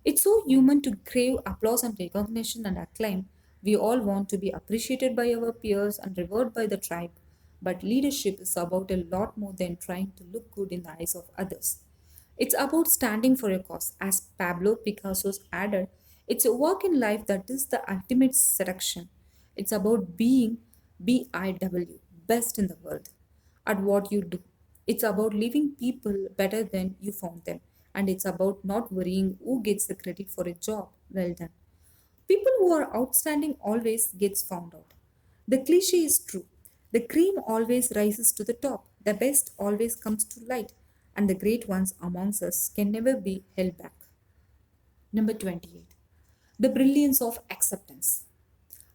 A: It's so human to crave applause and recognition and acclaim. We all want to be appreciated by our peers and revered by the tribe. But leadership is about a lot more than trying to look good in the eyes of others. It's about standing for a cause. As Pablo Picasso's added, it's a work in life that is the ultimate seduction. It's about being BIW, best in the world, at what you do. It's about leaving people better than you found them. And it's about not worrying who gets the credit for a job well done. People who are outstanding always gets found out. The cliche is true. The cream always rises to the top. The best always comes to light. And the great ones amongst us can never be held back. Number 28. The brilliance of acceptance.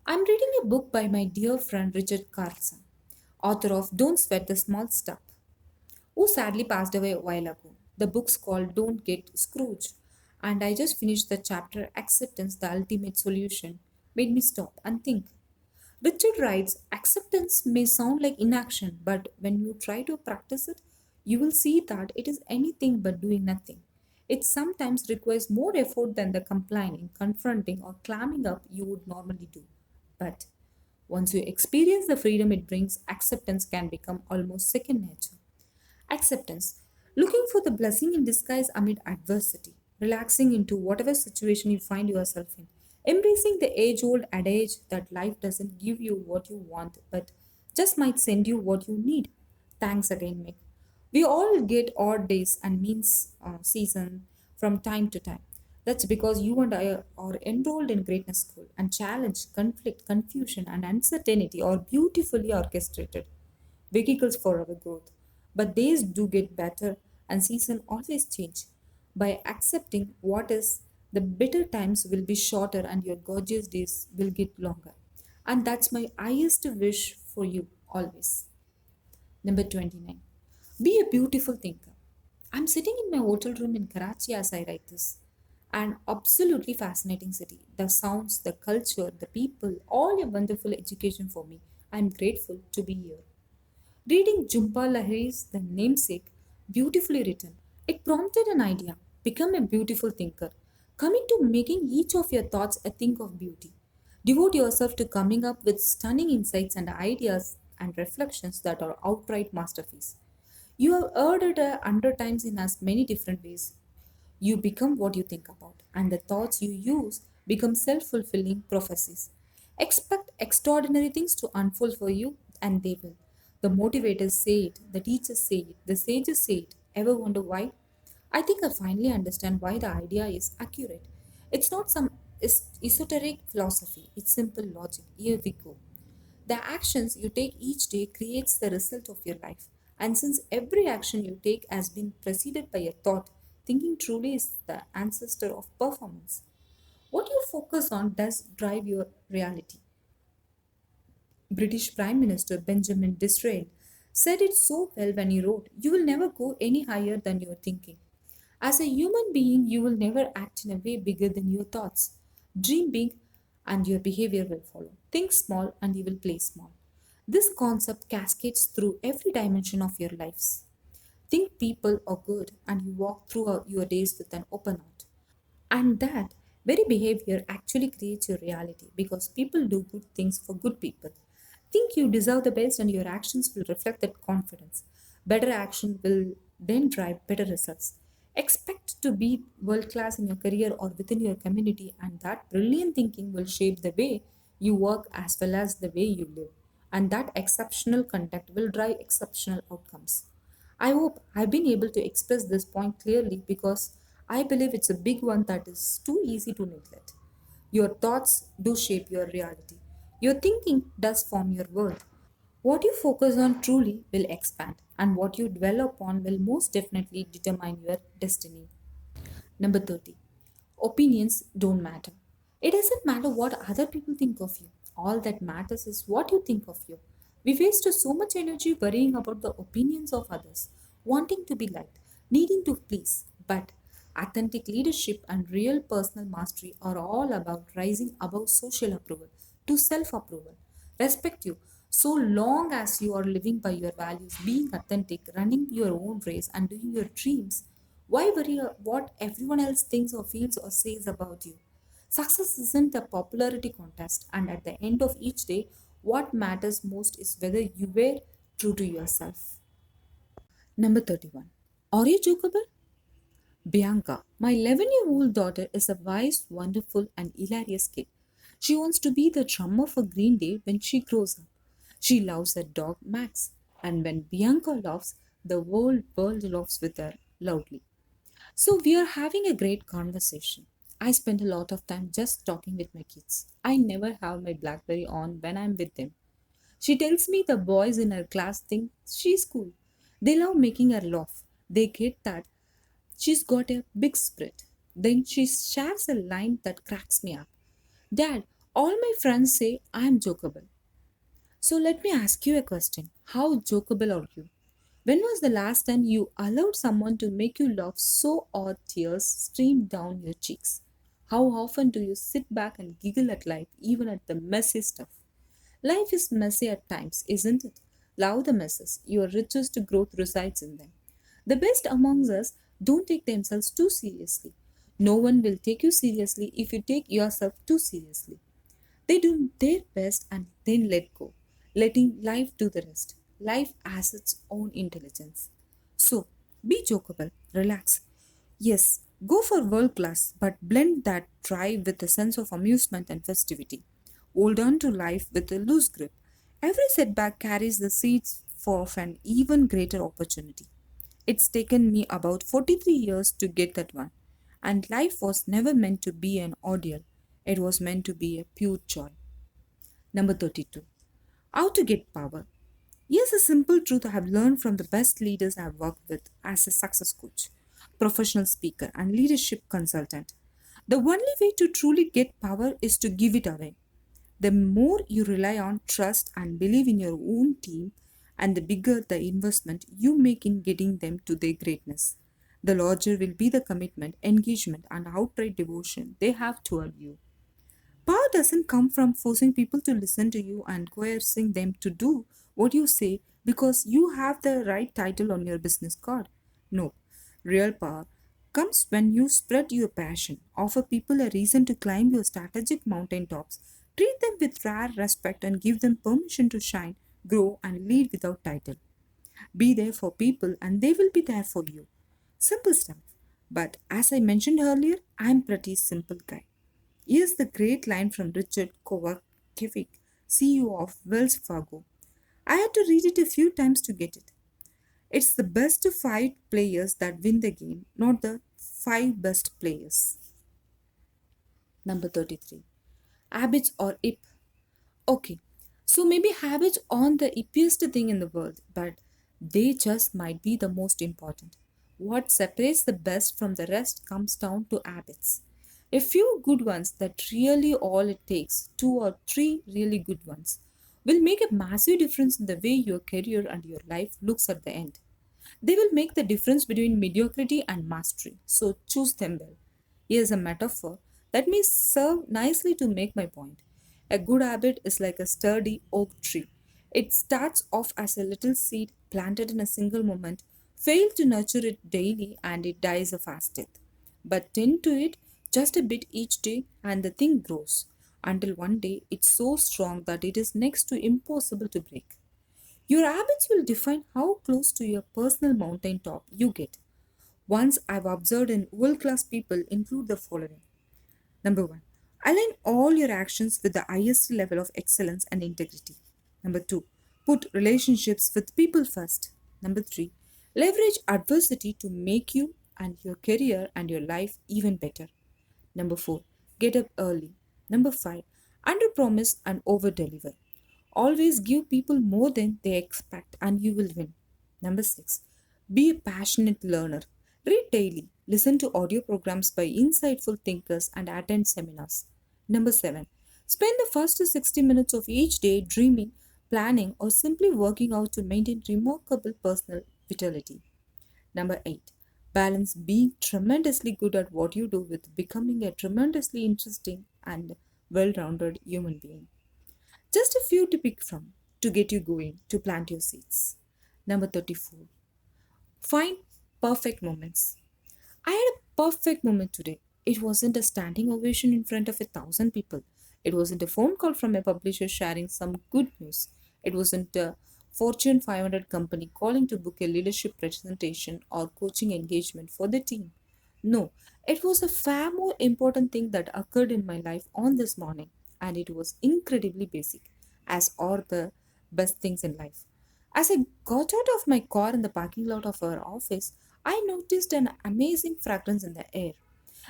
A: I'm reading a book by my dear friend Richard Carlson, author of Don't Sweat the Small Stuff, who sadly passed away a while ago. The book's called Don't Get Scrooged, and I just finished the chapter Acceptance, the Ultimate Solution. Made me stop and think. Richard writes, acceptance may sound like inaction, but when you try to practice it, you will see that it is anything but doing nothing. It sometimes requires more effort than the complaining, confronting, or clamming up you would normally do. But once you experience the freedom it brings, acceptance can become almost second nature. Acceptance. Looking for the blessing in disguise amid adversity. Relaxing into whatever situation you find yourself in. Embracing the age old adage that life doesn't give you what you want, but just might send you what you need. Thanks again, Mick. We all get odd days and means season from time to time. That's because you and I are enrolled in greatness school, and challenge, conflict, confusion, and uncertainty are beautifully orchestrated vehicles for our growth. But days do get better and season always change. By accepting what is, the better times will be shorter and your gorgeous days will get longer. And that's my highest wish for you always. Number 29. Be a beautiful thinker. I'm sitting in my hotel room in Karachi as I write this. An absolutely fascinating city. The sounds, the culture, the people, all a wonderful education for me. I'm grateful to be here. Reading Jhumpa Lahiri's The Namesake, beautifully written, it prompted an idea. Become a beautiful thinker. Commit to making each of your thoughts a thing of beauty. Devote yourself to coming up with stunning insights and ideas and reflections that are outright masterpieces. You have heard it 100 times in as many different ways. You become what you think about, and the thoughts you use become self fulfilling prophecies. Expect extraordinary things to unfold for you, and they will. The motivators say it, the teachers say it, the sages say it. Ever wonder why? I think I finally understand why the idea is accurate. It's not some esoteric philosophy, it's simple logic. Here we go. The actions you take each day creates the result of your life. And since every action you take has been preceded by a thought, thinking truly is the ancestor of performance. What you focus on does drive your reality. British Prime Minister Benjamin Disraeli said it so well when he wrote, "You will never go any higher than your thinking." As a human being, you will never act in a way bigger than your thoughts. Dream big, and your behavior will follow. Think small, and you will play small. This concept cascades through every dimension of your lives. Think people are good, and you walk through your days with an open heart. And that Very behavior actually creates your reality because people do good things for good people. Think you deserve the best and your actions will reflect that confidence. Better action will then drive better results. Expect to be world class in your career or within your community, and that brilliant thinking will shape the way you work as well as the way you live. And that exceptional conduct will drive exceptional outcomes. I hope I've been able to express this point clearly because I believe it's a big one that is too easy to neglect. Your thoughts do shape your reality. Your thinking does form your world. What you focus on truly will expand, and what you dwell upon will most definitely determine your destiny. Number 30. Opinions don't matter. It doesn't matter what other people think of you. All that matters is what you think of you. We waste so much energy worrying about the opinions of others, wanting to be liked, needing to please. But authentic leadership and real personal mastery are all about rising above social approval to self approval. Respect you so long as you are living by your values, being authentic, running your own race, and doing your dreams. Why worry what everyone else thinks or feels or says about you? Success isn't a popularity contest, and at the end of each day, what matters most is whether you were true to yourself. Number 31. Are you jokeable? Bianca, my 11-year-old daughter, is a wise, wonderful, and hilarious kid. She wants to be the drummer for Green Day when she grows up. She loves her dog Max, and when Bianca laughs, the whole world laughs with her loudly. So, we are having a great conversation. I spend a lot of time just talking with my kids. I never have my Blackberry on when I'm with them. She tells me the boys in her class think she's cool. They love making her laugh. They get that she's got a big spirit. Then she shares a line that cracks me up. Dad, all my friends say I'm jokeable. So let me ask you a question. How jokeable are you? When was the last time you allowed someone to make you laugh so hard tears stream down your cheeks? How often do you sit back and giggle at life, even at the messy stuff? Life is messy at times, isn't it? Love the messes. Your richest growth resides in them. The best amongst us don't take themselves too seriously. No one will take you seriously if you take yourself too seriously. They do their best and then let go, letting life do the rest. Life has its own intelligence. So, be jokeable, relax. Yes, go for world class, but blend that drive with a sense of amusement and festivity. Hold on to life with a loose grip. Every setback carries the seeds for an even greater opportunity. It's taken me about 43 years to get that one. And life was never meant to be an ordeal, it was meant to be a pure joy. Number 32. How to get power. Here's a simple truth I have learned from the best leaders I have worked with as a success coach, professional speaker, and leadership consultant. The only way to truly get power is to give it away. The more you rely on trust and believe in your own team, and the bigger the investment you make in getting them to their greatness, the larger will be the commitment, engagement, and outright devotion they have toward you. Power doesn't come from forcing people to listen to you and coercing them to do what you say because you have the right title on your business card. No, real power comes when you spread your passion, offer people a reason to climb your strategic mountaintops, treat them with rare respect, and give them permission to shine, grow, and lead without title. Be there for people, and they will be there for you. Simple stuff. But as I mentioned earlier, I'm pretty simple guy. Here's the great line from Richard Kovacevic, CEO of Wells Fargo. I had to read it a few times to get it. It's the best five players that win the game, not the five best players. Number 33. Habits or IP. Okay, so maybe habits aren't the hippiest thing in the world, but they just might be the most important. What separates the best from the rest comes down to habits. A few good ones that really all it takes, two or three really good ones, will make a massive difference in the way your career and your life looks at the end. They will make the difference between mediocrity and mastery, so choose them well. Here's a metaphor that may serve nicely to make my point. A good habit is like a sturdy oak tree. It starts off as a little seed planted in a single moment, fail to nurture it daily, and it dies a fast death. But tend to it, Just a bit each day, and the thing grows until one day it's so strong that it is next to impossible to break. Your habits will define how close to your personal mountaintop you get. Once I've observed in world class people include the following. Number one, align all your actions with the highest level of excellence and integrity. Number two, put relationships with people first. Number three, leverage adversity to make you and your career and your life even better. Number four, get up early. Number five, under promise and over deliver. Always give people more than they expect and you will win. Number six, be a passionate learner. Read daily, listen to audio programs by insightful thinkers, and attend seminars. Number seven, spend the first 60 minutes of each day dreaming, planning, or simply working out to maintain remarkable personal vitality. Number eight, balance being tremendously good at what you do with becoming a tremendously interesting and well rounded human being. Just a few to pick from to get you going to plant your seeds. Number 34, find perfect moments. I had a perfect moment today. It wasn't a standing ovation in front of 1,000 people. It wasn't a phone call from a publisher sharing some good news. It wasn't a Fortune 500 company calling to book a leadership presentation or coaching engagement for the team. No, it was a far more important thing that occurred in my life on this morning, and it was incredibly basic, as are the best things in life. As I got out of my car in the parking lot of our office, I noticed an amazing fragrance in the air.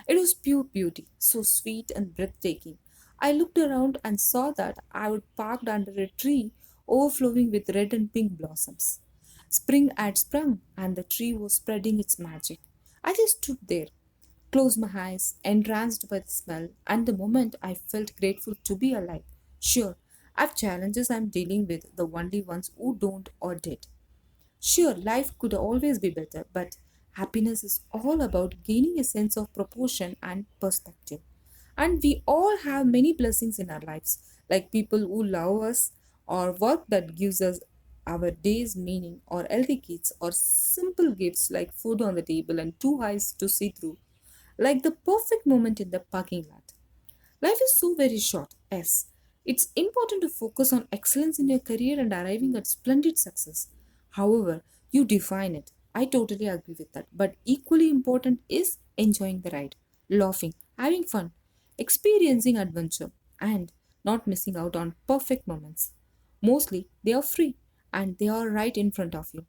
A: It was pure beauty, so sweet and breathtaking. I looked around and saw that I was parked under a tree overflowing with red and pink blossoms. Spring had sprung, and the tree was spreading its magic. I just stood there, closed my eyes, entranced by the smell, and the moment I felt grateful to be alive. Sure, I've challenges I'm dealing with, the only ones who don't or did. Sure, life could always be better, but happiness is all about gaining a sense of proportion and perspective. And we all have many blessings in our lives, like people who love us, or work that gives us our day's meaning, or healthy kids, or simple gifts like food on the table and two eyes to see through, like the perfect moment in the parking lot. Life is so very short, yes. It's important to focus on excellence in your career and arriving at splendid success. However, you define it. I totally agree with that. But equally important is enjoying the ride, laughing, having fun, experiencing adventure, and not missing out on perfect moments. Mostly, they are free and they are right in front of you.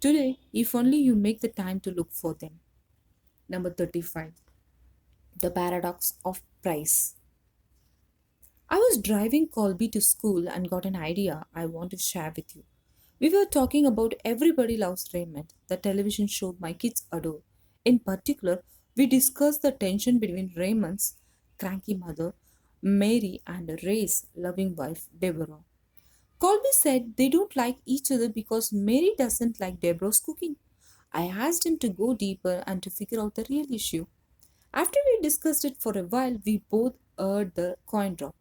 A: Today, if only you make the time to look for them. Number 35, the paradox of price. I was driving Colby to school and got an idea I want to share with you. We were talking about Everybody Loves Raymond, the television show my kids adore. In particular, we discussed the tension between Raymond's cranky mother, Mary, and Ray's loving wife, Deborah. Colby said they don't like each other because Mary doesn't like Deborah's cooking. I asked him to go deeper and to figure out the real issue. After we discussed it for a while, we both heard the coin drop.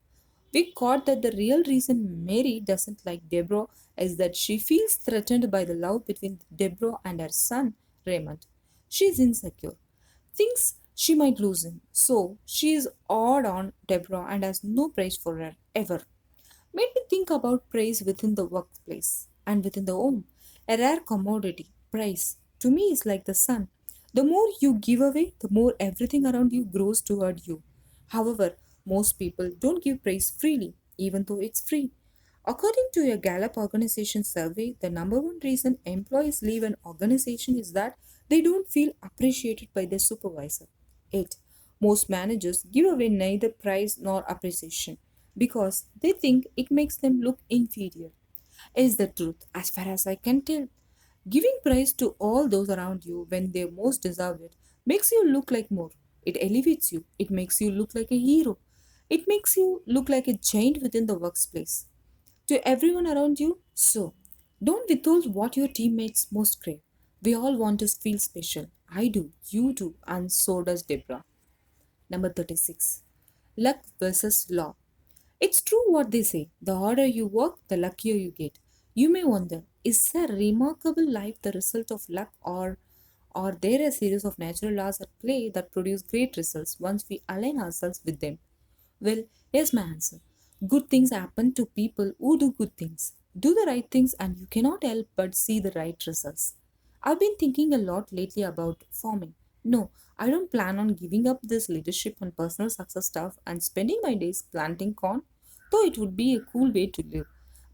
A: We caught that the real reason Mary doesn't like Deborah is that she feels threatened by the love between Deborah and her son Raymond. She is insecure, thinks she might lose him, so she is odd on Deborah and has no praise for her ever. Made me think about praise within the workplace and within the home. A rare commodity, praise, to me is like the sun. The more you give away, the more everything around you grows toward you. However, most people don't give praise freely, even though it's free. According to a Gallup organization survey, the number one reason employees leave an organization is that they don't feel appreciated by their supervisor. 8. Most managers give away neither praise nor appreciation because they think it makes them look inferior. Is the truth, as far as I can tell. Giving praise to all those around you when they most deserve it makes you look like more. It elevates you. It makes you look like a hero. It makes you look like a giant within the workplace. To everyone around you, so don't withhold what your teammates most crave. We all want to feel special. I do, you do, and so does Deborah. Number 36. Luck versus law. It's true what they say. The harder you work, the luckier you get. You may wonder, is a remarkable life the result of luck or Are there a series of natural laws at play that produce great results once we align ourselves with them? Well, here's my answer. Good things happen to people who do good things. Do the right things, and you cannot help but see the right results. I've been thinking a lot lately about farming. No, I don't plan on giving up this leadership and personal success stuff and spending my days planting corn, though it would be a cool way to live.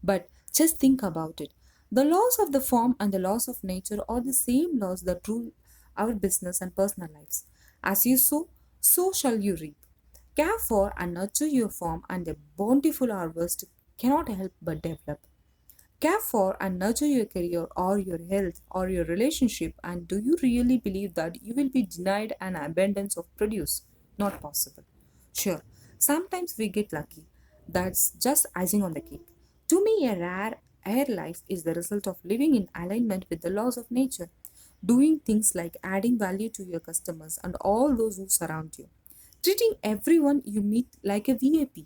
A: But just think about it. The laws of the farm and the laws of nature are the same laws that rule our business and personal lives. As you sow, so shall you reap. Care for and nurture your farm, and a bountiful harvest cannot help but develop. Care for and nurture your career or your health or your relationship, and do you really believe that you will be denied an abundance of produce? Not possible. Sure, sometimes we get lucky. That's just icing on the cake. To me, a rare air life is the result of living in alignment with the laws of nature, doing things like adding value to your customers and all those who surround you, treating everyone you meet like a VIP,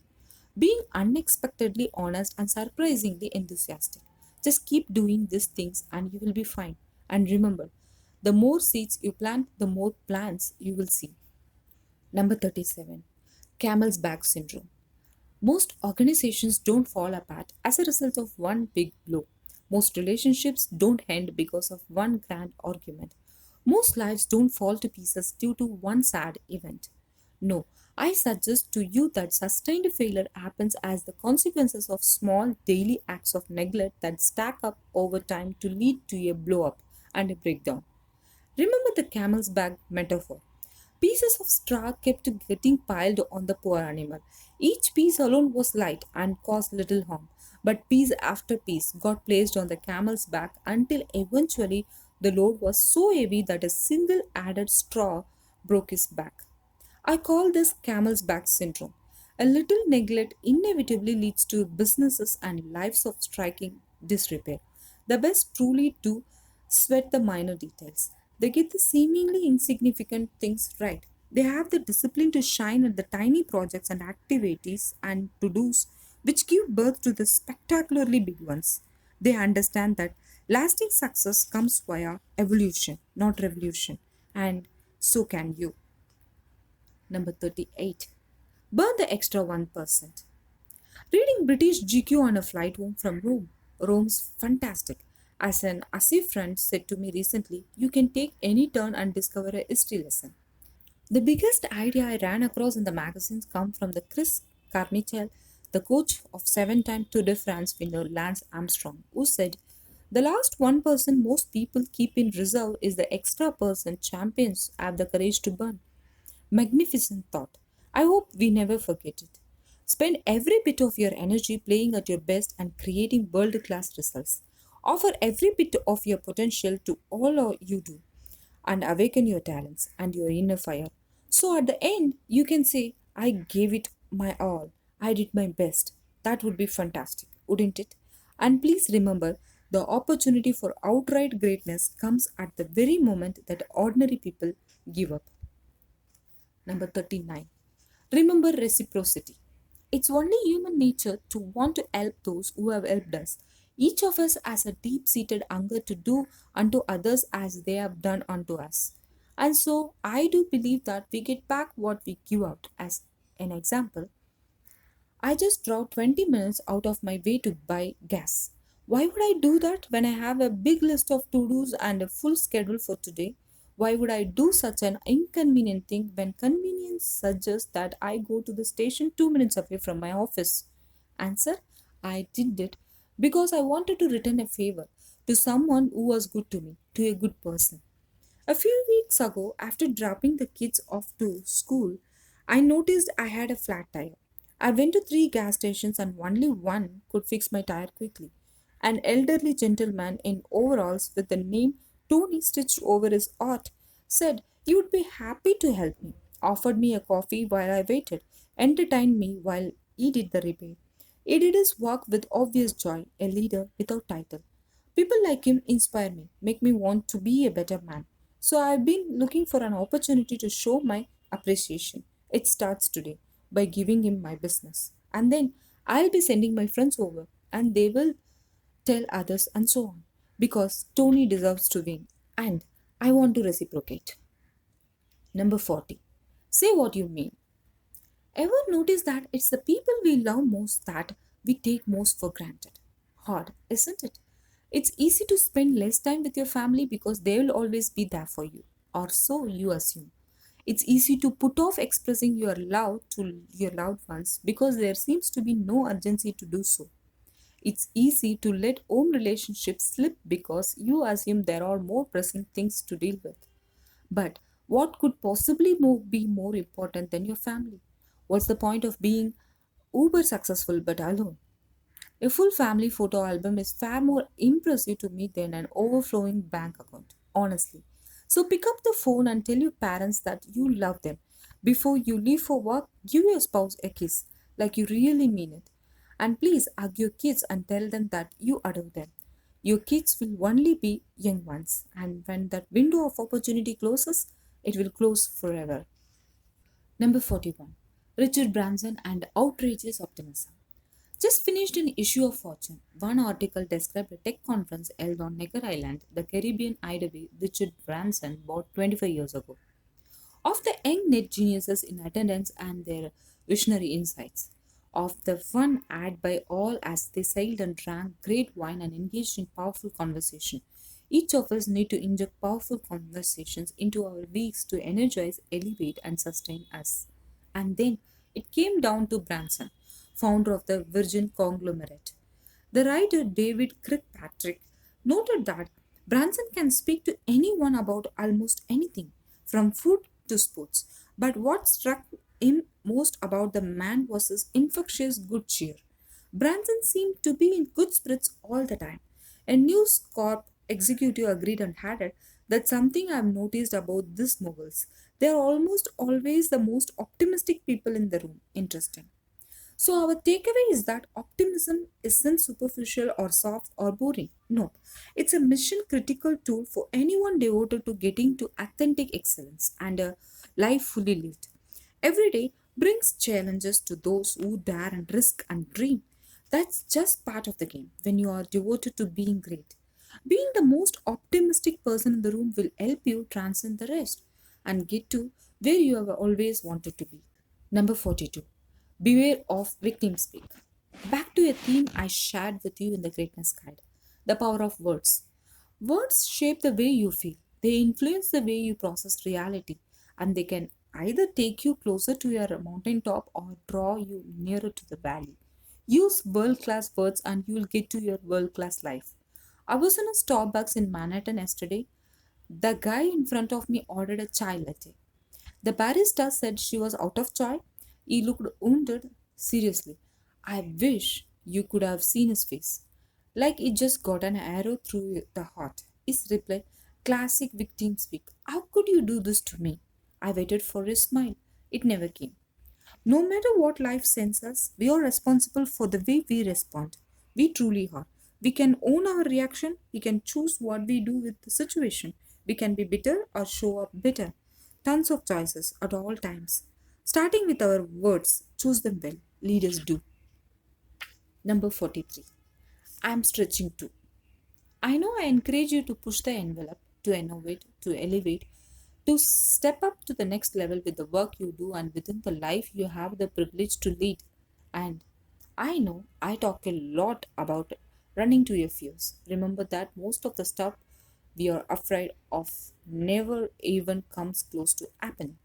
A: being unexpectedly honest and surprisingly enthusiastic. Just keep doing these things and you will be fine. And remember, the more seeds you plant, the more plants you will see. Number 37, Camel's Back Syndrome. Most organizations don't fall apart as a result of one big blow. Most relationships don't end because of one grand argument. Most lives don't fall to pieces due to one sad event. No, I suggest to you that sustained failure happens as the consequences of small daily acts of neglect that stack up over time to lead to a blow up and a breakdown. Remember the camel's back metaphor. Pieces of straw kept getting piled on the poor animal. Each piece alone was light and caused little harm, but piece after piece got placed on the camel's back until eventually the load was so heavy that a single added straw broke his back. I call this camel's back syndrome. A little neglect inevitably leads to businesses and lives of striking disrepair. The best truly do sweat the minor details. They get the seemingly insignificant things right. They have the discipline to shine at the tiny projects and activities and to dos which give birth to the spectacularly big ones. They understand that lasting success comes via evolution, not revolution. And so can you. Number 38. Burn the extra 1%. Reading British GQ on a flight home from Rome. Rome's fantastic. As an Asi friend said to me recently, you can take any turn and discover a history lesson. The biggest idea I ran across in the magazines come from the Chris Carmichael, the coach of seven-time Tour de France winner Lance Armstrong, who said, the last 1% most people keep in reserve is the extra percent champions have the courage to burn. Magnificent thought. I hope we never forget it. Spend every bit of your energy playing at your best and creating world class results. Offer every bit of your potential to all you do and awaken your talents and your inner fire. So at the end, you can say, I gave it my all. I did my best. That would be fantastic, wouldn't it? And please remember, the opportunity for outright greatness comes at the very moment that ordinary people give up. Number 39. Remember reciprocity. It's only human nature to want to help those who have helped us. Each of us has a deep seated hunger to do unto others as they have done unto us. And so I do believe that we get back what we give out. As an example, I just drove 20 minutes out of my way to buy gas. Why would I do that when I have a big list of to dos and a full schedule for today? Why would I do such an inconvenient thing when convenience suggests that I go to the station 2 minutes away from my office? Answer: I did it because I wanted to return a favor to someone who was good to me, to a good person. A few weeks ago, after dropping the kids off to school, I noticed I had a flat tire. I went to three gas stations and only one could fix my tire quickly. An elderly gentleman in overalls with the name Tony stitched over his heart said he would be happy to help me, offered me a coffee while I waited, entertained me while he did the repair. He did his work with obvious joy, a leader without title. People like him inspire me, make me want to be a better man. So I've been looking for an opportunity to show my appreciation. It starts today by giving him my business. And then I'll be sending my friends over and they will tell others and so on. Because Tony deserves to win. And I want to reciprocate. Number 40. Say what you mean. Ever notice that it's the people we love most that we take most for granted? Hard, isn't it? It's easy to spend less time with your family because they will always be there for you, or so you assume. It's easy to put off expressing your love to your loved ones because there seems to be no urgency to do so. It's easy to let home relationships slip because you assume there are more pressing things to deal with. But what could possibly be more important than your family? What's the point of being uber successful but alone? A full family photo album is far more impressive to me than an overflowing bank account, honestly. So pick up the phone and tell your parents that you love them. Before you leave for work, give your spouse a kiss, like you really mean it. And please hug your kids and tell them that you adore them. Your kids will only be young ones, and when that window of opportunity closes, it will close forever. Number 41. Richard Branson and outrageous optimism. Just finished an issue of Fortune. One article described a tech conference held on Necker Island, the Caribbean hideaway Richard Branson bought 25 years ago. Of the young net geniuses in attendance and their visionary insights. Of the fun had by all as they sailed and drank great wine and engaged in powerful conversation. Each of us need to inject powerful conversations into our weeks to energize, elevate, and sustain us. And then it came down to Branson, founder of the Virgin conglomerate. The writer David Kirkpatrick noted that Branson can speak to anyone about almost anything, from food to sports. But what struck him most about the man was his infectious good cheer. Branson seemed to be in good spirits all the time. A News Corp executive agreed and added, that's something I've noticed about these moguls. They are almost always the most optimistic people in the room. Interesting. So, our takeaway is that optimism isn't superficial or soft or boring. No, it's a mission critical tool for anyone devoted to getting to authentic excellence and a life fully lived. Every day brings challenges to those who dare and risk and dream. That's just part of the game when you are devoted to being great. Being the most optimistic person in the room will help you transcend the rest and get to where you have always wanted to be. Number 42. Beware of victim speak. Back to a theme I shared with you in the Greatness Guide, the power of words. Words shape the way you feel, they influence the way you process reality, and they can either take you closer to your mountaintop or draw you nearer to the valley. Use world class words and you will get to your world class life. I was in a Starbucks in Manhattan yesterday. The guy in front of me ordered a chai latte. The barista said she was out of chai. He looked wounded. Seriously, I wish you could have seen his face. Like he just got an arrow through the heart. His reply, classic victim speak. How could you do this to me? I waited for his smile. It never came. No matter what life sends us, we are responsible for the way we respond. We truly are. We can own our reaction. We can choose what we do with the situation. We can be bitter or show up bitter. Tons of choices at all times. Starting with our words, choose them well. Leaders do. Number 43. I'm stretching too. I know I encourage you to push the envelope, to innovate, to elevate, to step up to the next level with the work you do and within the life you have the privilege to lead. And I know I talk a lot about running to your fears. Remember that most of the stuff we are afraid of never even comes close to happening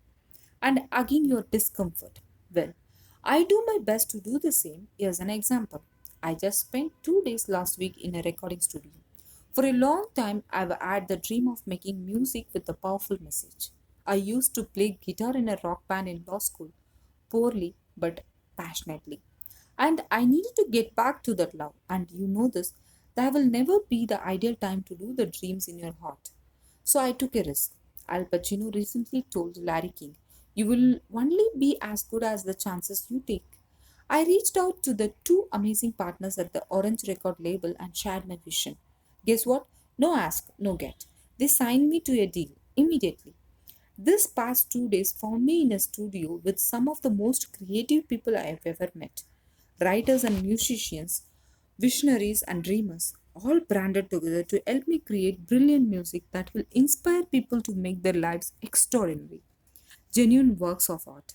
A: and hugging your discomfort. Well, I do my best to do the same. Here's an example. I just spent 2 days last week in a recording studio. For a long time, I've had the dream of making music with a powerful message. I used to play guitar in a rock band in law school, poorly but passionately. And I needed to get back to that love. And you know this, there will never be the ideal time to do the dreams in your heart. So I took a risk. Al Pacino recently told Larry King, you will only be as good as the chances you take. I reached out to the two amazing partners at the Orange Record label and shared my vision. Guess what? No ask, no get. They signed me to a deal immediately. This past 2 days found me in a studio with some of the most creative people I have ever met. Writers and musicians, visionaries and dreamers, all branded together to help me create brilliant music that will inspire people to make their lives extraordinary. Genuine works of art.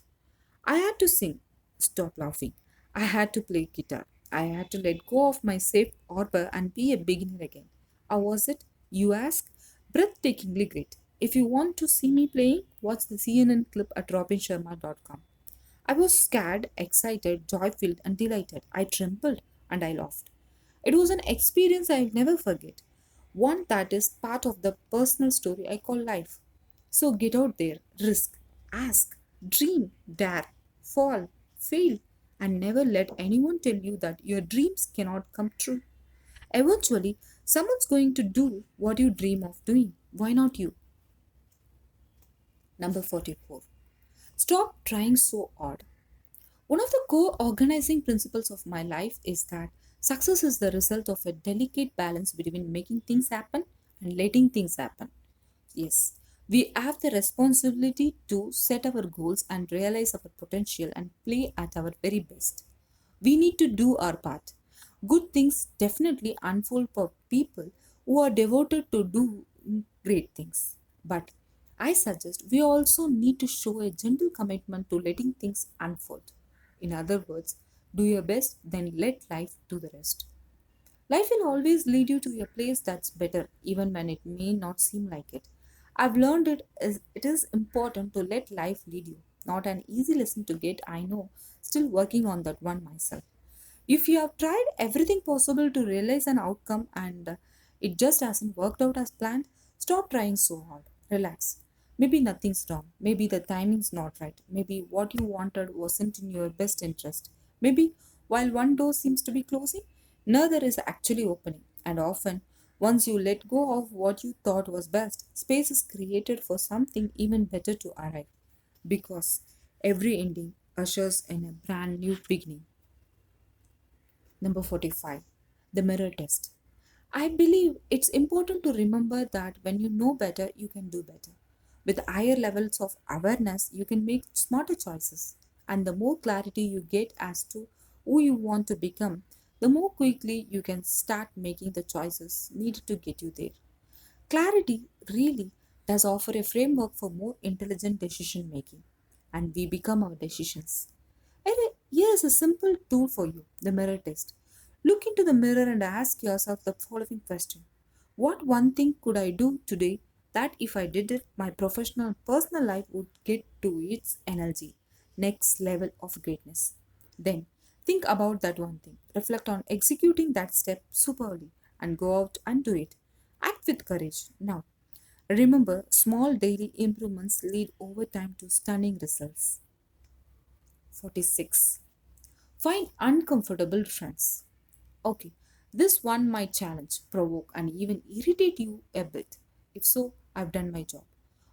A: I had to sing, stop laughing. I had to play guitar. I had to let go of my safe harbor and be a beginner again. How was it? You ask? Breathtakingly great. If you want to see me playing, watch the CNN clip at robinsharma.com. I was scared, excited, joy filled, and delighted. I trembled and I laughed. It was an experience I'll never forget, one that is part of the personal story I call life. So get out there, risk, ask, dream, dare, fall, fail, and never let anyone tell you that your dreams cannot come true. Eventually, someone's going to do what you dream of doing. Why not you? Number 44. Stop trying so hard. One of the core organizing principles of my life is that success is the result of a delicate balance between making things happen and letting things happen. Yes, we have the responsibility to set our goals and realize our potential and play at our very best. We need to do our part. Good things definitely unfold for people who are devoted to do great things. But I suggest we also need to show a gentle commitment to letting things unfold. In other words, do your best, then let life do the rest. Life will always lead you to a place that's better, even when it may not seem like it. I've learned it is important to let life lead you. Not an easy lesson to get, I know, still working on that one myself. If you have tried everything possible to realize an outcome and it just hasn't worked out as planned, stop trying so hard. Relax. Maybe nothing's wrong. Maybe the timing's not right. Maybe what you wanted wasn't in your best interest. Maybe while one door seems to be closing, another is actually opening. And often, once you let go of what you thought was best, space is created for something even better to arrive. Because every ending ushers in a brand new beginning. Number 45. The mirror test. I believe it's important to remember that when you know better, you can do better. With higher levels of awareness, you can make smarter choices. And the more clarity you get as to who you want to become, the more quickly you can start making the choices needed to get you there. Clarity really does offer a framework for more intelligent decision making, and we become our decisions. And here is a simple tool for you, the mirror test. Look into the mirror and ask yourself the following question: what one thing could I do today that if I did it, my professional and personal life would get to its energy, next level of greatness? Then think about that one thing. Reflect on executing that step superbly and go out and do it. Act with courage. Now, remember, small daily improvements lead over time to stunning results. 46. Find uncomfortable friends. Okay, this one might challenge, provoke, and even irritate you a bit. If so, I've done my job.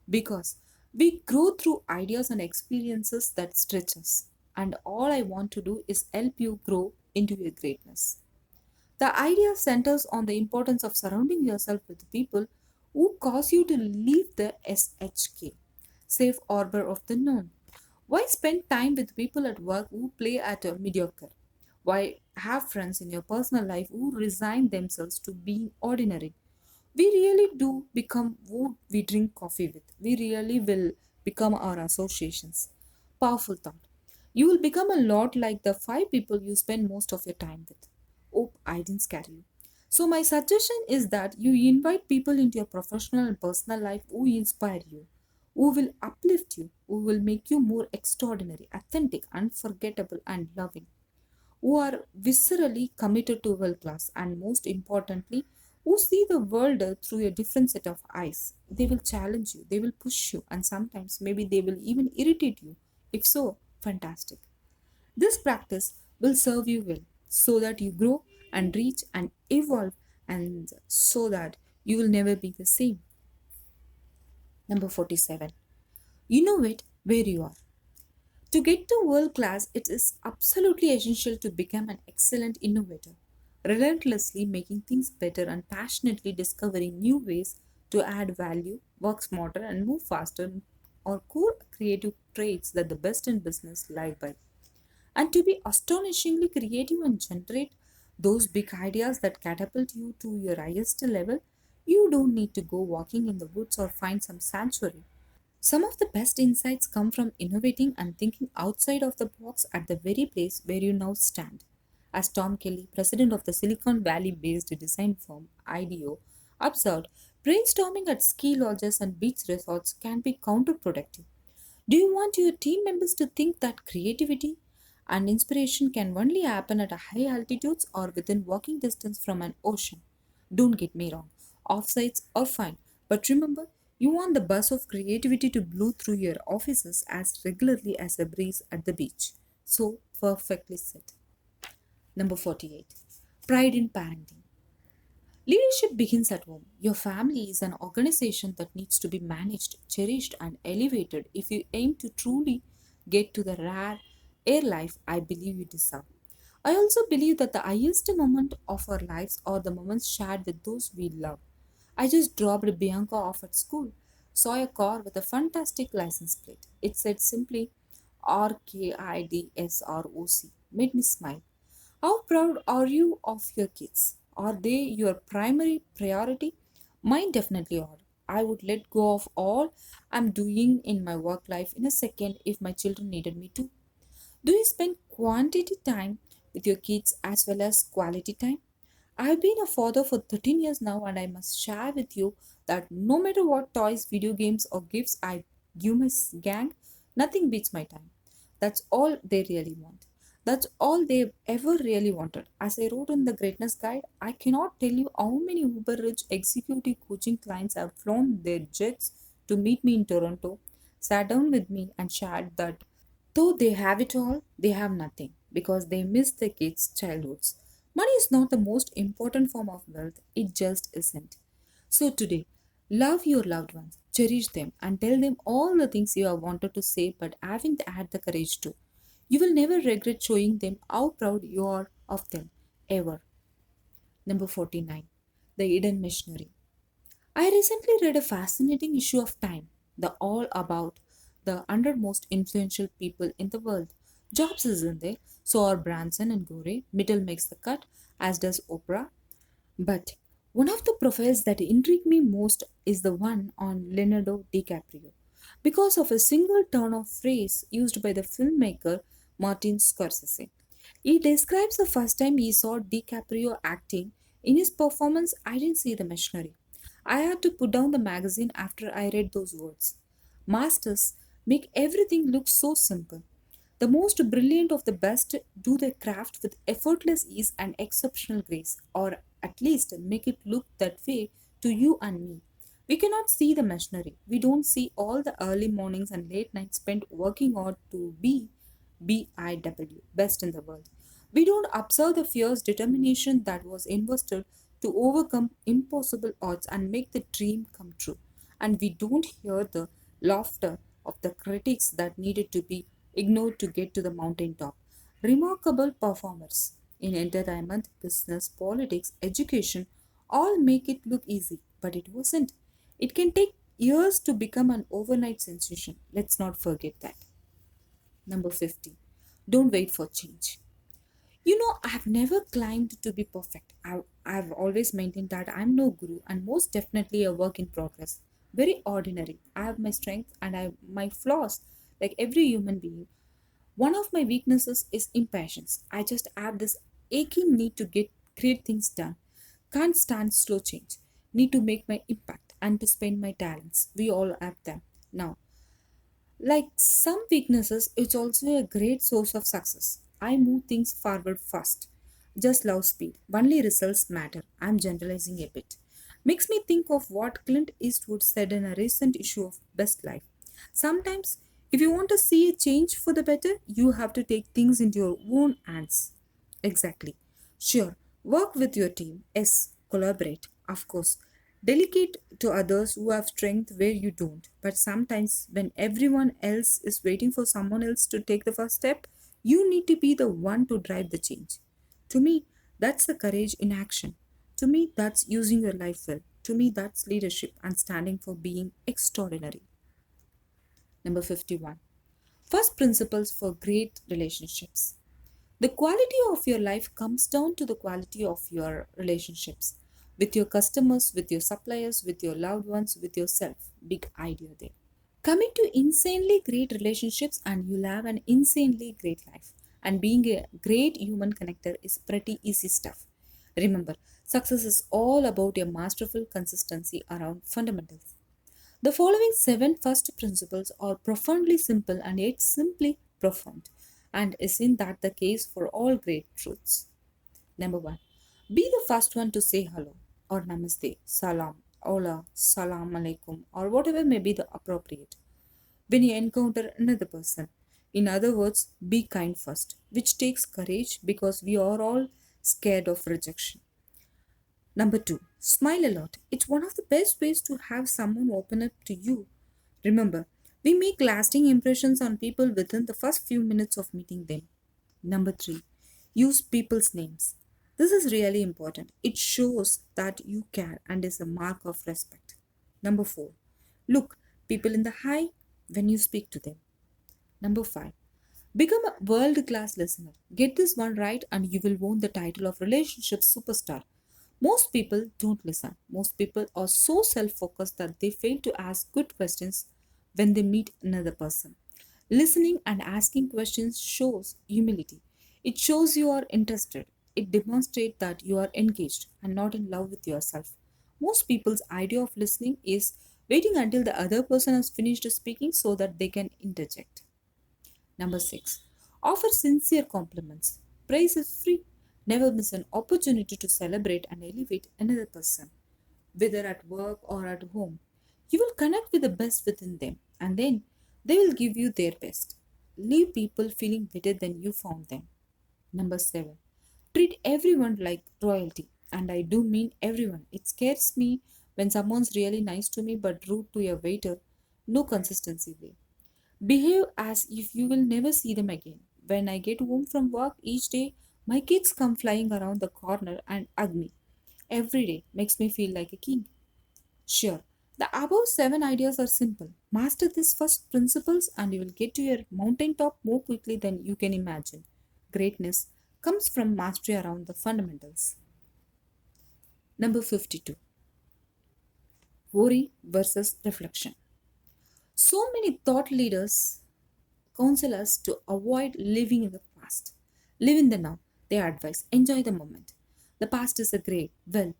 A: Because we grow through ideas and experiences that stretch us. And all I want to do is help you grow into your greatness. The idea centers on the importance of surrounding yourself with people who cause you to leave the SHK, safe harbor of the known. Why spend time with people at work who play at a mediocre? Why have friends in your personal life who resign themselves to being ordinary? We really do become who we drink coffee with. We really will become our associations. Powerful thought. You will become a lot like the five people you spend most of your time with. Hope I didn't scare you. So, my suggestion is that you invite people into your professional and personal life who inspire you, who will uplift you, who will make you more extraordinary, authentic, unforgettable, and loving, who are viscerally committed to world class, and most importantly, who see the world through a different set of eyes. They will challenge you, they will push you, and sometimes maybe they will even irritate you. If so, fantastic. This practice will serve you well so that you grow and reach and evolve, and so that you will never be the same. Number 47. Innovate where you are. To get to world class, it is absolutely essential to become an excellent innovator, relentlessly making things better and passionately discovering new ways to add value, work smarter, and move faster are core creative traits that the best in business live by. And to be astonishingly creative and generate Those big ideas that catapult you to your highest level, you don't need to go walking in the woods or find some sanctuary. Some of the best insights come from innovating and thinking outside of the box at the very place where you now stand. As Tom Kelly, president of the Silicon Valley based design firm IDEO, observed, brainstorming at ski lodges and beach resorts can be counterproductive. Do you want your team members to think that creativity and inspiration can only happen at a high altitudes or within walking distance from an ocean? Don't get me wrong, offsites are fine, but remember, you want the buzz of creativity to blow through your offices as regularly as a breeze at the beach. So, perfectly said. Number 48. Pride in parenting. Leadership begins at home. Your family is an organization that needs to be managed, cherished, and elevated if you aim to truly get to the rare air life I believe you deserve. I also believe that the highest moment of our lives are the moments shared with those we love. I just dropped Bianca off at school, saw a car with a fantastic license plate. It said simply RKIDSROC, made me smile. How proud are you of your kids? Are they your primary priority? Mine definitely are. I would let go of all I'm doing in my work life in a second if my children needed me to. Do you spend quantity time with your kids as well as quality time? I've been a father for 13 years now, and I must share with you that no matter what toys, video games, or gifts I give my gang, nothing beats my time. That's all they really want. That's all they've ever really wanted. As I wrote in the Greatness Guide, I cannot tell you how many uber rich executive coaching clients have flown their jets to meet me in Toronto, sat down with me, and shared that though they have it all, they have nothing because they miss their kids' childhoods. Money is not the most important form of wealth, it just isn't. So today, love your loved ones, cherish them, and tell them all the things you have wanted to say but haven't had the courage to. You will never regret showing them how proud you are of them, ever. Number 49. The Hidden Missionary. I recently read a fascinating issue of Time, the all about the 100 most influential people in the world. Jobs is in there, so are Branson and Gore. Middle makes the cut, as does Oprah. But one of the profiles that intrigued me most is the one on Leonardo DiCaprio, because of a single turn of phrase used by the filmmaker Martin Scorsese. He describes the first time he saw DiCaprio acting. In his performance, I didn't see the machinery. I had to put down the magazine after I read those words. Masters make everything look so simple. The most brilliant of the best do their craft with effortless ease and exceptional grace, or at least make it look that way to you and me. We cannot see the machinery. We don't see all the early mornings and late nights spent working hard to be BIW, best in the world. We don't observe the fierce determination that was invested to overcome impossible odds and make the dream come true. And we don't hear the laughter of the critics that needed to be ignored to get to the mountaintop. Remarkable performers in entertainment, business, politics, education all make it look easy, but it wasn't. It can take years to become an overnight sensation. Let's not forget that. Number 50. Don't wait for change. You know, I've never claimed to be perfect. I've always maintained that I'm no guru and most definitely a work in progress. Very ordinary. I have my strengths and I have my flaws, like every human being. One of my weaknesses is impatience. I just have this aching need to get great things done. Can't stand slow change. Need to make my impact and to spend my talents. We all have them. Now, like some weaknesses, it's also a great source of success. I move things forward fast. Just love speed. Only results matter. I'm generalizing a bit. Makes me think of what Clint Eastwood said in a recent issue of Best Life. Sometimes, if you want to see a change for the better, you have to take things into your own hands. Exactly. Sure, work with your team. Yes, collaborate. Of course. Delegate to others who have strength where you don't. But sometimes, when everyone else is waiting for someone else to take the first step, you need to be the one to drive the change. To me, that's the courage in action. To me, that's using your life well. To me, that's leadership and standing for being extraordinary. Number 51. First principles for great relationships. The quality of your life comes down to the quality of your relationships with your customers, with your suppliers, with your loved ones, with yourself. Big idea there. Commit to insanely great relationships and you'll have an insanely great life. And being a great human connector is pretty easy stuff. Remember, success is all about a masterful consistency around fundamentals. The following seven first principles are profoundly simple and yet simply profound. And isn't that the case for all great truths? Number one, be the first one to say hello or namaste, salam, hola, salam alaikum, or whatever may be the appropriate when you encounter another person. In other words, be kind first, which takes courage because we are all scared of rejection. Number two, smile a lot. It's one of the best ways to have someone open up to you. Remember, we make lasting impressions on people within the first few minutes of meeting them. Number three, use people's names. This is really important. It shows that you care and is a mark of respect. Number four, look people in the eye when you speak to them. Number five, become a world class listener. Get this one right, and you will own the title of relationship superstar. Most people don't listen. Most people are so self focused that they fail to ask good questions when they meet another person. Listening and asking questions shows humility. It shows you are interested. It demonstrates that you are engaged and not in love with yourself. Most people's idea of listening is waiting until the other person has finished speaking so that they can interject. Number six, offer sincere compliments. Praise is free. Never miss an opportunity to celebrate and elevate another person, whether at work or at home. You will connect with the best within them and then they will give you their best. Leave people feeling better than you found them. Number seven, treat everyone like royalty. And I do mean everyone. It scares me when someone's really nice to me but rude to a waiter. No consistency way. Behave as if you will never see them again. When I get home from work each day, my kids come flying around the corner and hug me. Every day makes me feel like a king. Sure, the above seven ideas are simple. Master these first principles and you will get to your mountaintop more quickly than you can imagine. Greatness comes from mastery around the fundamentals. Number 52, worry versus reflection. So many thought leaders counsel us to avoid living in the past. Live in the now. They advise. Enjoy the moment. The past is a great. Well,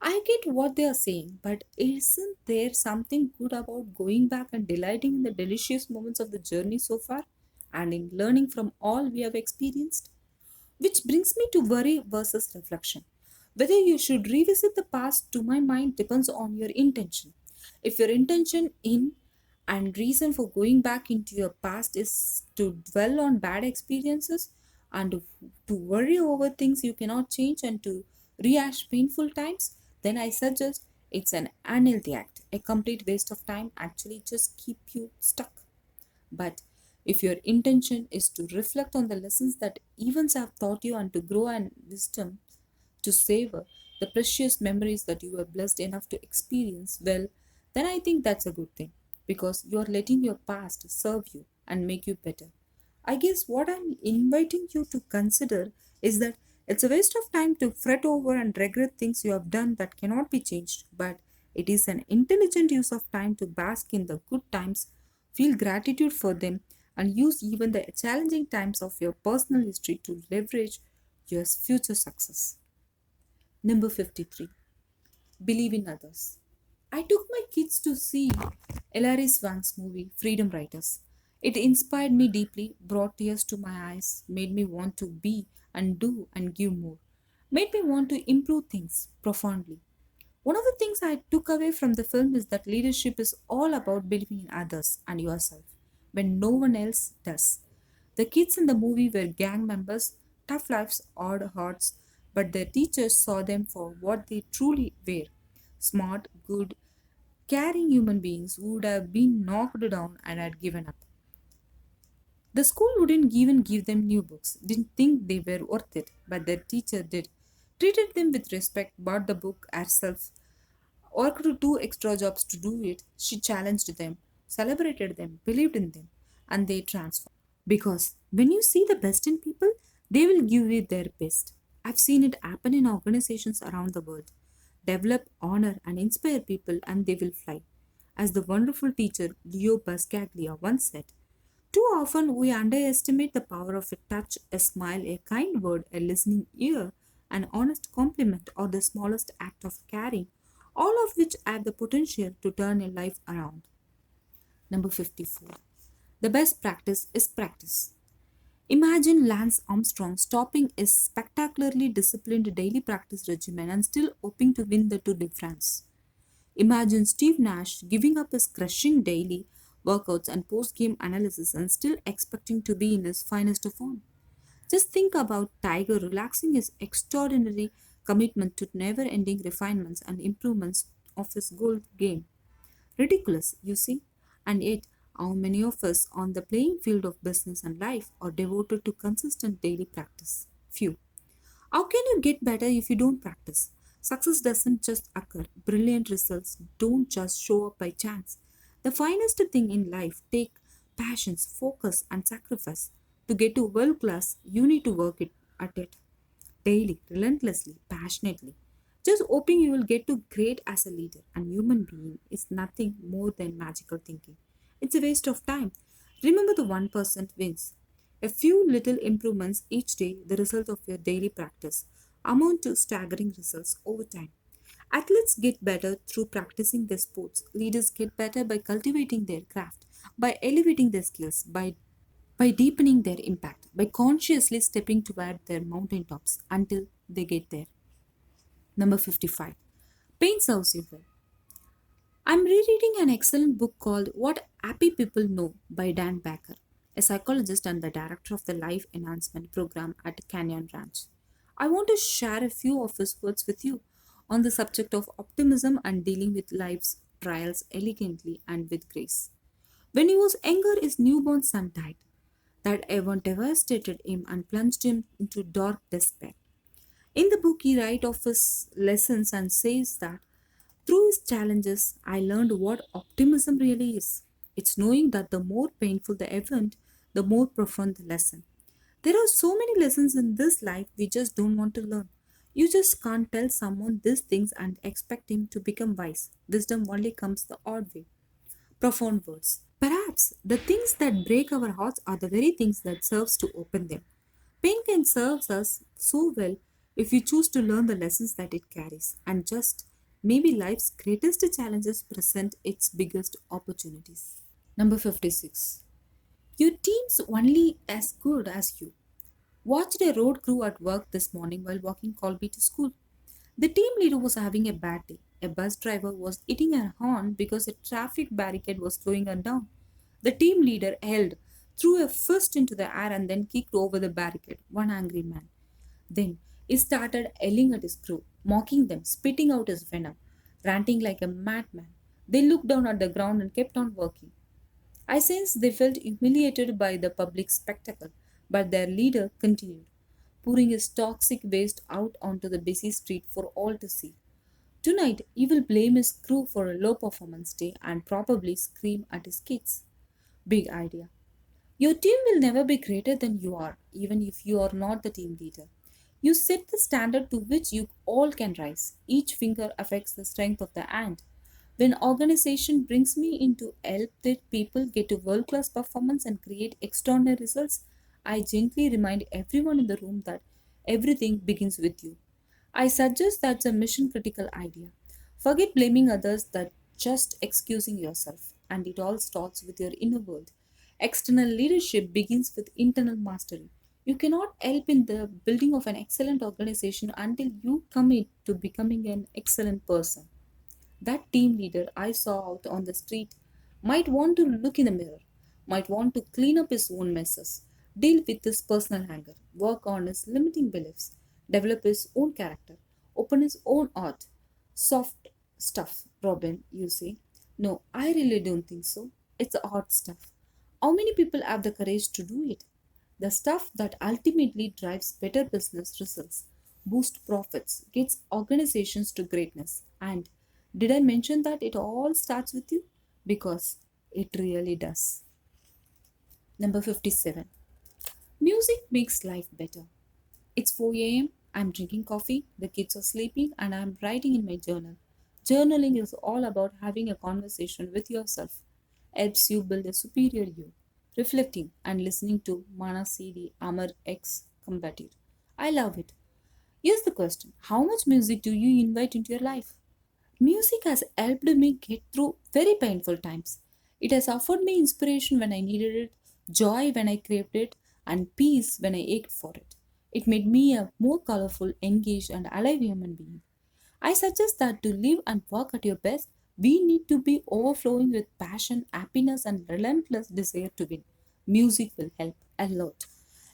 A: I get what they are saying, but isn't there something good about going back and delighting in the delicious moments of the journey so far and in learning from all we have experienced? Which brings me to worry versus reflection. Whether you should revisit the past, to my mind, depends on your intention. If your intention in and reason for going back into your past is to dwell on bad experiences and to worry over things you cannot change and to rehash painful times, then I suggest it's an unhealthy act, a complete waste of time, actually just keep you stuck. But if your intention is to reflect on the lessons that events have taught you and to grow and wisdom to savor the precious memories that you were blessed enough to experience, well, then I think that's a good thing because you are letting your past serve you and make you better. I guess what I'm inviting you to consider is that it's a waste of time to fret over and regret things you have done that cannot be changed, but it is an intelligent use of time to bask in the good times, feel gratitude for them, and use even the challenging times of your personal history to leverage your future success. Number 53, believe in others. I took my kids to see Hilary Swank's movie Freedom Writers. It inspired me deeply, brought tears to my eyes, made me want to be and do and give more, made me want to improve things profoundly. One of the things I took away from the film is that leadership is all about believing in others and yourself when no one else does. The kids in the movie were gang members, tough lives, odd hearts, but their teachers saw them for what they truly were smart, good, caring human beings who would have been knocked down and had given up. The school wouldn't even give them new books, didn't think they were worth it, but their teacher did. Treated them with respect, bought the book herself, worked 2 extra jobs to do it. She challenged them, celebrated them, believed in them, and they transformed. Because when you see the best in people, They will give you their best. I've seen it happen in organizations around the world. Develop, honor, and inspire people, and they will fly. As the wonderful teacher Leo Buscaglia once said, too often we underestimate the power of a touch, a smile, a kind word, a listening ear, an honest compliment, or the smallest act of caring, all of which have the potential to turn a life around. Number 54. The best practice is practice. Imagine Lance Armstrong stopping his spectacularly disciplined daily practice regimen and still hoping to win the Tour de France. Imagine Steve Nash giving up his crushing daily workouts and post game analysis and still expecting to be in his finest form. Just think about Tiger relaxing his extraordinary commitment to never ending refinements and improvements of his golf game. Ridiculous, you see? And yet, how many of us on the playing field of business and life are devoted to consistent daily practice? Few. How can you get better if you don't practice? Success doesn't just occur. Brilliant results don't just show up by chance. The finest thing in life take passions, focus, and sacrifice. To get to world class, you need to work at it daily, relentlessly, passionately. Just hoping you will get to great as a leader and human being is nothing more than magical thinking. It's a waste of time. Remember the 1% wins. A few little improvements each day, the result of your daily practice, amount to staggering results over time. Athletes get better through practicing their sports. Leaders get better by cultivating their craft, by elevating their skills, by deepening their impact, by consciously stepping toward their mountaintops until they get there. Number 55. Pain serves you well. I'm rereading an excellent book called What Happy People Know by Dan Baker, a psychologist and the director of the Life Enhancement Program at Canyon Ranch. I want to share a few of his words with you on the subject of optimism and dealing with life's trials elegantly and with grace. When he was younger, his newborn son died. That event devastated him and plunged him into dark despair. In the book, he writes of his lessons and says that through his challenges, I learned what optimism really is. It's knowing that the more painful the event, the more profound the lesson. There are so many lessons in this life we just don't want to learn. You just can't tell someone these things and expect him to become wise. Wisdom only comes the odd way. Profound words. Perhaps the things that break our hearts are the very things that serves to open them. Pain can serve us so well if we choose to learn the lessons that it carries, and just maybe life's greatest challenges present its biggest opportunities. Number 56. Your team's only as good as you. Watched a road crew at work this morning while walking Colby to school. The team leader was having a bad day. A bus driver was hitting a horn because a traffic barricade was slowing her down. The team leader yelled, threw a fist into the air, and then kicked over the barricade. One angry man. Then he started yelling at his crew, mocking them, spitting out his venom, ranting like a madman. They looked down at the ground and kept on working. I sensed they felt humiliated by the public spectacle, but their leader continued, pouring his toxic waste out onto the busy street for all to see. Tonight, he will blame his crew for a low performance day and probably scream at his kids. Big idea. Your team will never be greater than you are, even if you are not the team leader. You set the standard to which you all can rise. Each finger affects the strength of the hand. When organization brings me in to help their people get to world-class performance and create extraordinary results, I gently remind everyone in the room that everything begins with you. I suggest that's a mission critical idea. Forget blaming others, that just excusing yourself. And it all starts with your inner world. External leadership begins with internal mastery. You cannot help in the building of an excellent organization until you commit to becoming an excellent person. That team leader I saw out on the street might want to look in the mirror, might want to clean up his own messes, deal with his personal anger, work on his limiting beliefs, develop his own character, open his own art. Soft stuff, Robin, you say. No, I really don't think so. It's hard stuff. How many people have the courage to do it? The stuff that ultimately drives better business results, boosts profits, gets organizations to greatness. And did I mention that it all starts with you? Because it really does. Number 57. Music makes life better. It's 4 a.m. I'm drinking coffee, the kids are sleeping, and I'm writing in my journal. Journaling is all about having a conversation with yourself. Helps you build a superior you. Reflecting and listening to Mana CD Amar X Combative. I love it. Here's the question: how much music do you invite into your life? Music has helped me get through very painful times. It has offered me inspiration when I needed it, joy when I craved it, and peace when I ached for it. It made me a more colorful, engaged, and alive human being. I suggest that to live and work at your best, we need to be overflowing with passion, happiness, and relentless desire to win. Music will help a lot.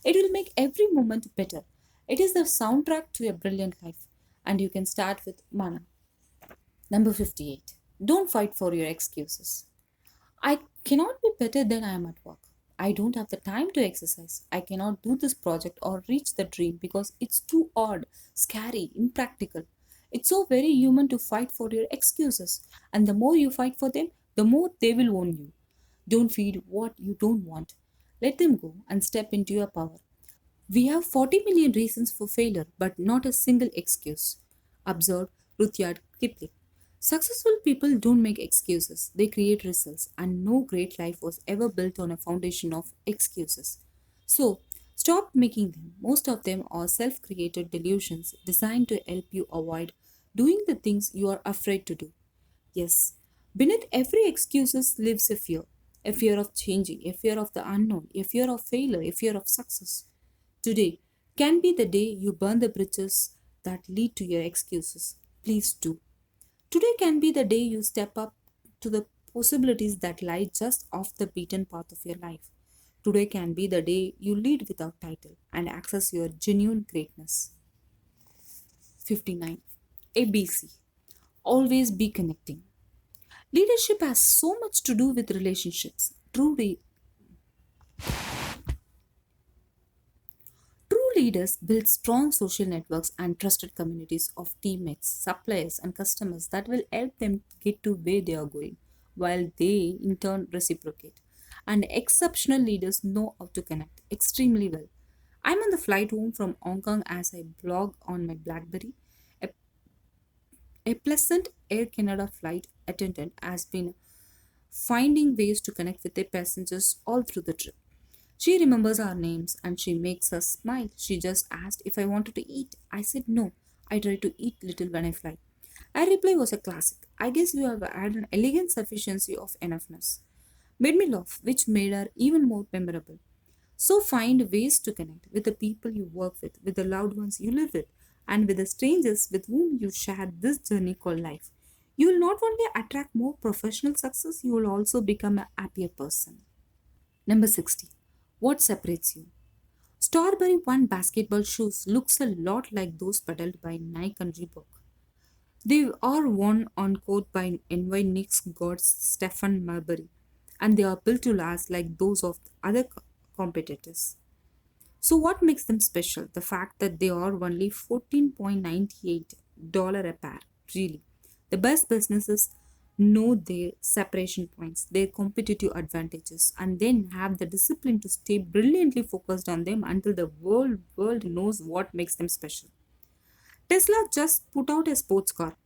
A: It will make every moment better. It is the soundtrack to a brilliant life. And you can start with Mana. Number 58. Don't fight for your excuses. I cannot be better than I am at work. I don't have the time to exercise. I cannot do this project or reach the dream because it's too odd, scary, impractical. It's so very human to fight for your excuses, and the more you fight for them, the more they will own you. Don't feed what you don't want. Let them go and step into your power. We have 40 million reasons for failure, but not a single excuse. Observe Rudyard Kipling. Successful people don't make excuses, they create results, and no great life was ever built on a foundation of excuses. So, stop making them. Most of them are self created delusions designed to help you avoid doing the things you are afraid to do. Yes, beneath every excuses lives a fear of changing, a fear of the unknown, a fear of failure, a fear of success. Today can be the day you burn the bridges that lead to your excuses. Please do. Today can be the day you step up to the possibilities that lie just off the beaten path of your life. Today can be the day you lead without title and access your genuine greatness. 59. ABC. Always be connecting. Leadership has so much to do with relationships. True leaders build strong social networks and trusted communities of teammates, suppliers, and customers that will help them get to where they are going, while they in turn reciprocate. And exceptional leaders know how to connect extremely well. I'm on the flight home from Hong Kong as I blog on my Blackberry. A, a pleasant Air Canada flight attendant has been finding ways to connect with their passengers all through the trip. She remembers our names and she makes us smile. She just asked if I wanted to eat. I said no. I try to eat little when I fly. Her reply was a classic. I guess you have had an elegant sufficiency of enoughness. Made me laugh, which made her even more memorable. So find ways to connect with the people you work with the loved ones you live with, and with the strangers with whom you share this journey called life. You will not only attract more professional success, you will also become a happier person. Number 60. What separates you? Strawberry One basketball shoes looks a lot like those peddled by Nike and Reebok. They are worn on court by NY Knicks guard Stephen Marbury, and they are built to last like those of other competitors. So, what makes them special? The fact that they are only $14.98 a pair, really. The best businesses know their separation points, their competitive advantages, and then have the discipline to stay brilliantly focused on them until the world knows what makes them special. Tesla just put out a sports car,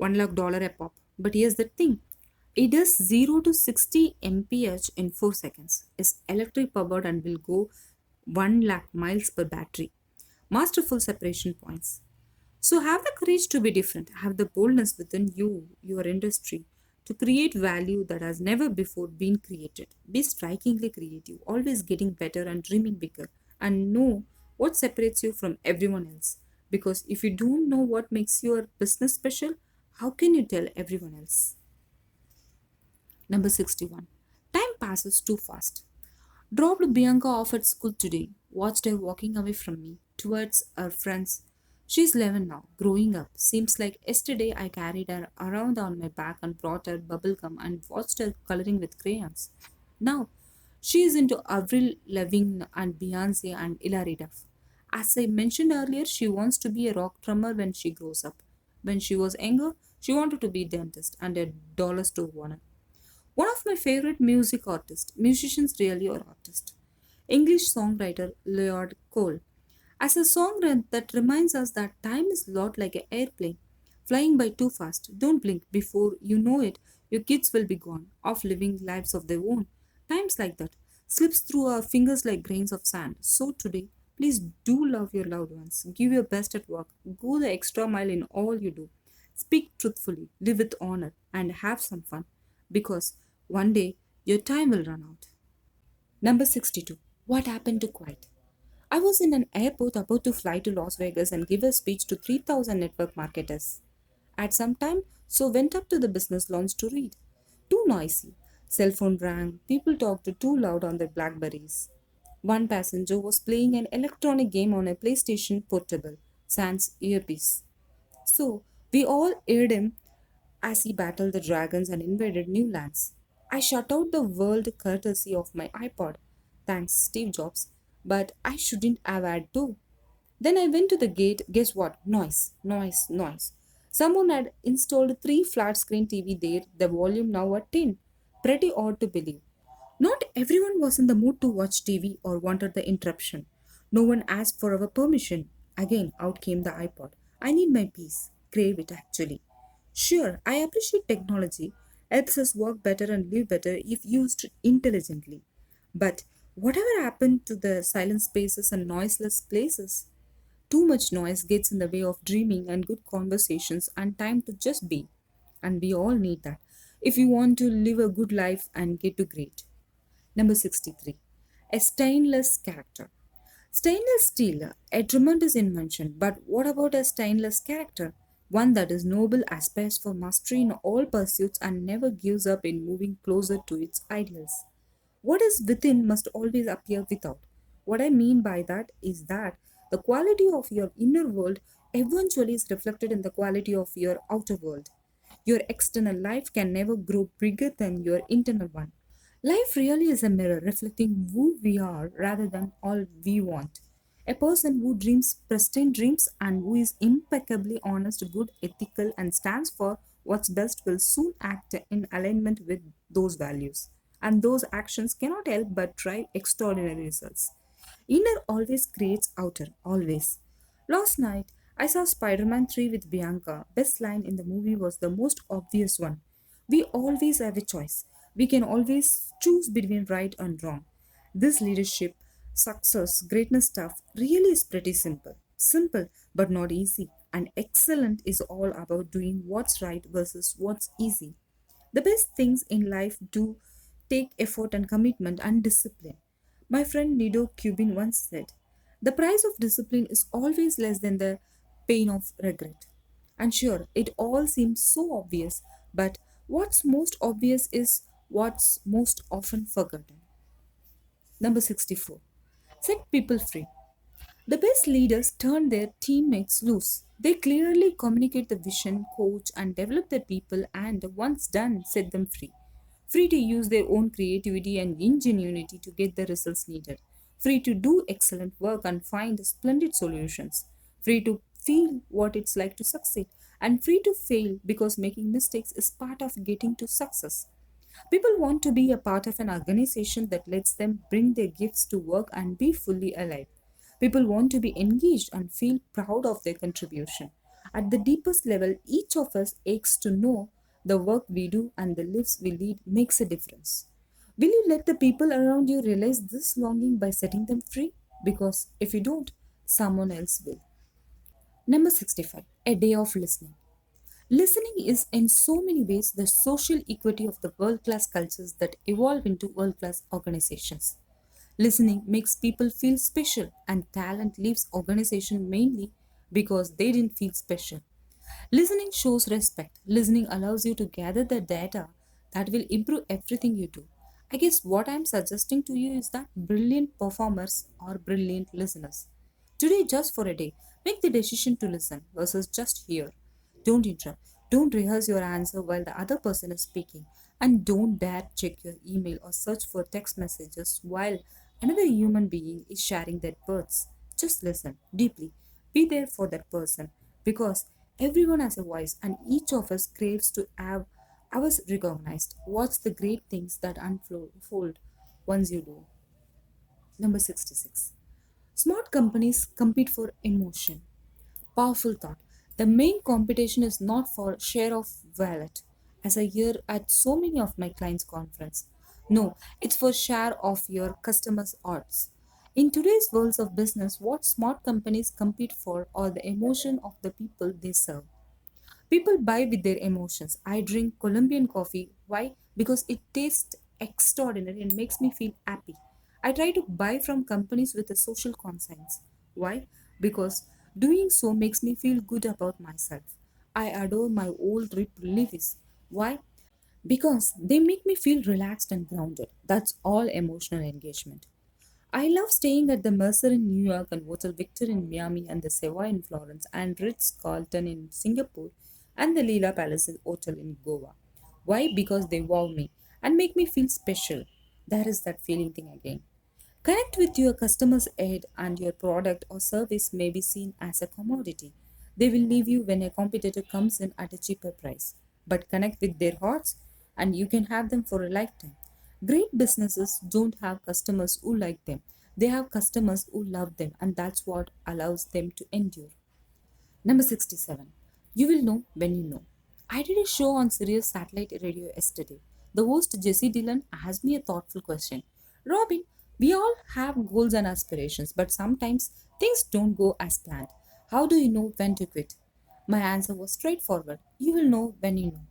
A: $1 lakh a pop. But here's the thing, it does 0 to 60 mph in 4 seconds, is electric powered, and will go 1 lakh miles per battery. Masterful separation points. So have the courage to be different, have the boldness within you, your industry, to create value that has never before been created. Be strikingly creative, always getting better and dreaming bigger, and know what separates you from everyone else. Because if you don't know what makes your business special, how can you tell everyone else? Number 61. Time passes too fast. Dropped Bianca off at school today. Watched her walking away from me towards her friends. She's 11 now, growing up. Seems like yesterday I carried her around on my back and brought her bubblegum and watched her coloring with crayons. Now, she is into Avril Lavigne and Beyonce and Hilary Duff. As I mentioned earlier, she wants to be a rock drummer when she grows up. When she was younger, she wanted to be a dentist and a dollar store owner. One of my favorite music artists, musicians really or artists, English songwriter Leonard Cole. As a that reminds us that time is lot like an airplane, flying by too fast. Don't blink before you know it. Your kids will be gone, off living lives of their own. Times like that slips through our fingers like grains of sand. So today, please do love your loved ones. Give your best at work. Go the extra mile in all you do. Speak truthfully, live with honor, and have some fun. Because one day your time will run out. Number 62. What happened to quiet? I was in an airport about to fly to Las Vegas and give a speech to 3,000 network marketers. At some time, so went up to the business lounge to read. Too noisy. Cell phone rang. People talked too loud on their Blackberries. One passenger was playing an electronic game on a PlayStation Portable, sans earpiece. So we all aired him as he battled the dragons and invaded new lands. I shut out the world courtesy of my iPod. Thanks, Steve Jobs. But I shouldn't have had to. Then I went to the gate. Guess what? Noise, noise, noise. Someone had installed three flat screen TV there, the volume now at 10. Pretty odd to believe. Not everyone was in the mood to watch TV or wanted the interruption. No one asked for our permission. Again, out came the iPod. I need my peace. Crave it actually. Sure, I appreciate technology. Helps us work better and live better if used intelligently. But whatever happened to the silent spaces and noiseless places? Too much noise gets in the way of dreaming and good conversations and time to just be. And we all need that if you want to live a good life and get to great. Number 63. A stainless character. Stainless steel, a tremendous invention, but what about a stainless character? One that is noble, aspires for mastery in all pursuits, and never gives up in moving closer to its ideals. What is within must always appear without. What I mean by that is that the quality of your inner world eventually is reflected in the quality of your outer world. Your external life can never grow bigger than your internal one. Life really is a mirror reflecting who we are rather than all we want. A person who dreams pristine dreams and who is impeccably honest, good, ethical, and stands for what's best will soon act in alignment with those values. And those actions cannot help but drive extraordinary results. Inner always creates outer, always. Last night, I saw Spider Man 3 with Bianca. Best line in the movie was the most obvious one. We always have a choice. We can always choose between right and wrong. This leadership, success, greatness stuff really is pretty simple. Simple, but not easy. And excellent is all about doing what's right versus what's easy. The best things in life do take effort and commitment and discipline. My friend Nido Cubin once said, the price of discipline is always less than the pain of regret. And sure, it all seems so obvious, but what's most obvious is what's most often forgotten. Number 64. Set people free. The best leaders turn their teammates loose. They clearly communicate the vision, coach, and develop their people, and once done, set them free. Free to use their own creativity and ingenuity to get the results needed. Free to do excellent work and find splendid solutions. Free to feel what it's like to succeed. And free to fail because making mistakes is part of getting to success. People want to be a part of an organization that lets them bring their gifts to work and be fully alive. People want to be engaged and feel proud of their contribution. At the deepest level, each of us aches to know the work we do and the lives we lead makes a difference. Will you let the people around you realize this longing by setting them free? Because if you don't, someone else will. Number 65. A day of listening. Listening is in so many ways the social equity of the world class cultures that evolve into world class organizations. Listening makes people feel special, and talent leaves organization mainly because they didn't feel special. Listening shows respect. Listening allows you to gather the data that will improve everything you do. I guess what I'm suggesting to you is that brilliant performers are brilliant listeners. Today, just for a day, make the decision to listen versus just hear. Don't interrupt. Don't rehearse your answer while the other person is speaking. And don't dare check your email or search for text messages while another human being is sharing their words. Just listen deeply. Be there for that person because everyone has a voice and each of us craves to have ours recognized. What's the great things that unfold once you do? Number 66. Smart companies compete for emotion. Powerful thought. The main competition is not for share of wallet, as I hear at so many of my clients' conference. No, it's for share of your customers' odds. In today's world of business, what smart companies compete for are the emotion of the people they serve. People buy with their emotions. I drink Colombian coffee. Why? Because it tastes extraordinary and makes me feel happy. I try to buy from companies with a social conscience. Why? Because doing so makes me feel good about myself. I adore my old Rip Levis. Why? Because they make me feel relaxed and grounded. That's all emotional engagement. I love staying at the Mercer in New York and Hotel Victor in Miami and the Savoy in Florence and Ritz Carlton in Singapore and the Leela Palace Hotel in Goa. Why? Because they wow me and make me feel special. There is that feeling thing again. Connect with your customer's aid and your product or service may be seen as a commodity. They will leave you when a competitor comes in at a cheaper price. But connect with their hearts and you can have them for a lifetime. Great businesses don't have customers who like them. They have customers who love them and that's what allows them to endure. Number 67. You will know when you know. I did a show on Sirius Satellite Radio yesterday. The host Jesse Dillon asked me a thoughtful question. Robin, we all have goals and aspirations, but sometimes things don't go as planned. How do you know when to quit? My answer was straightforward. You will know when you know.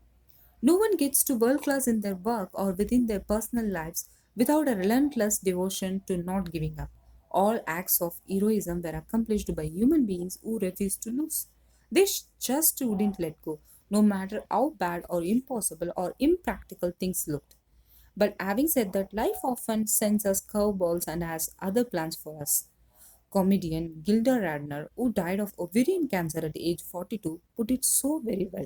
A: No one gets to world class in their work or within their personal lives without a relentless devotion to not giving up. All acts of heroism were accomplished by human beings who refused to lose. They just wouldn't let go, no matter how bad or impossible or impractical things looked. But having said that, life often sends us curveballs and has other plans for us. Comedian Gilda Radner, who died of ovarian cancer at age 42, put it so very well.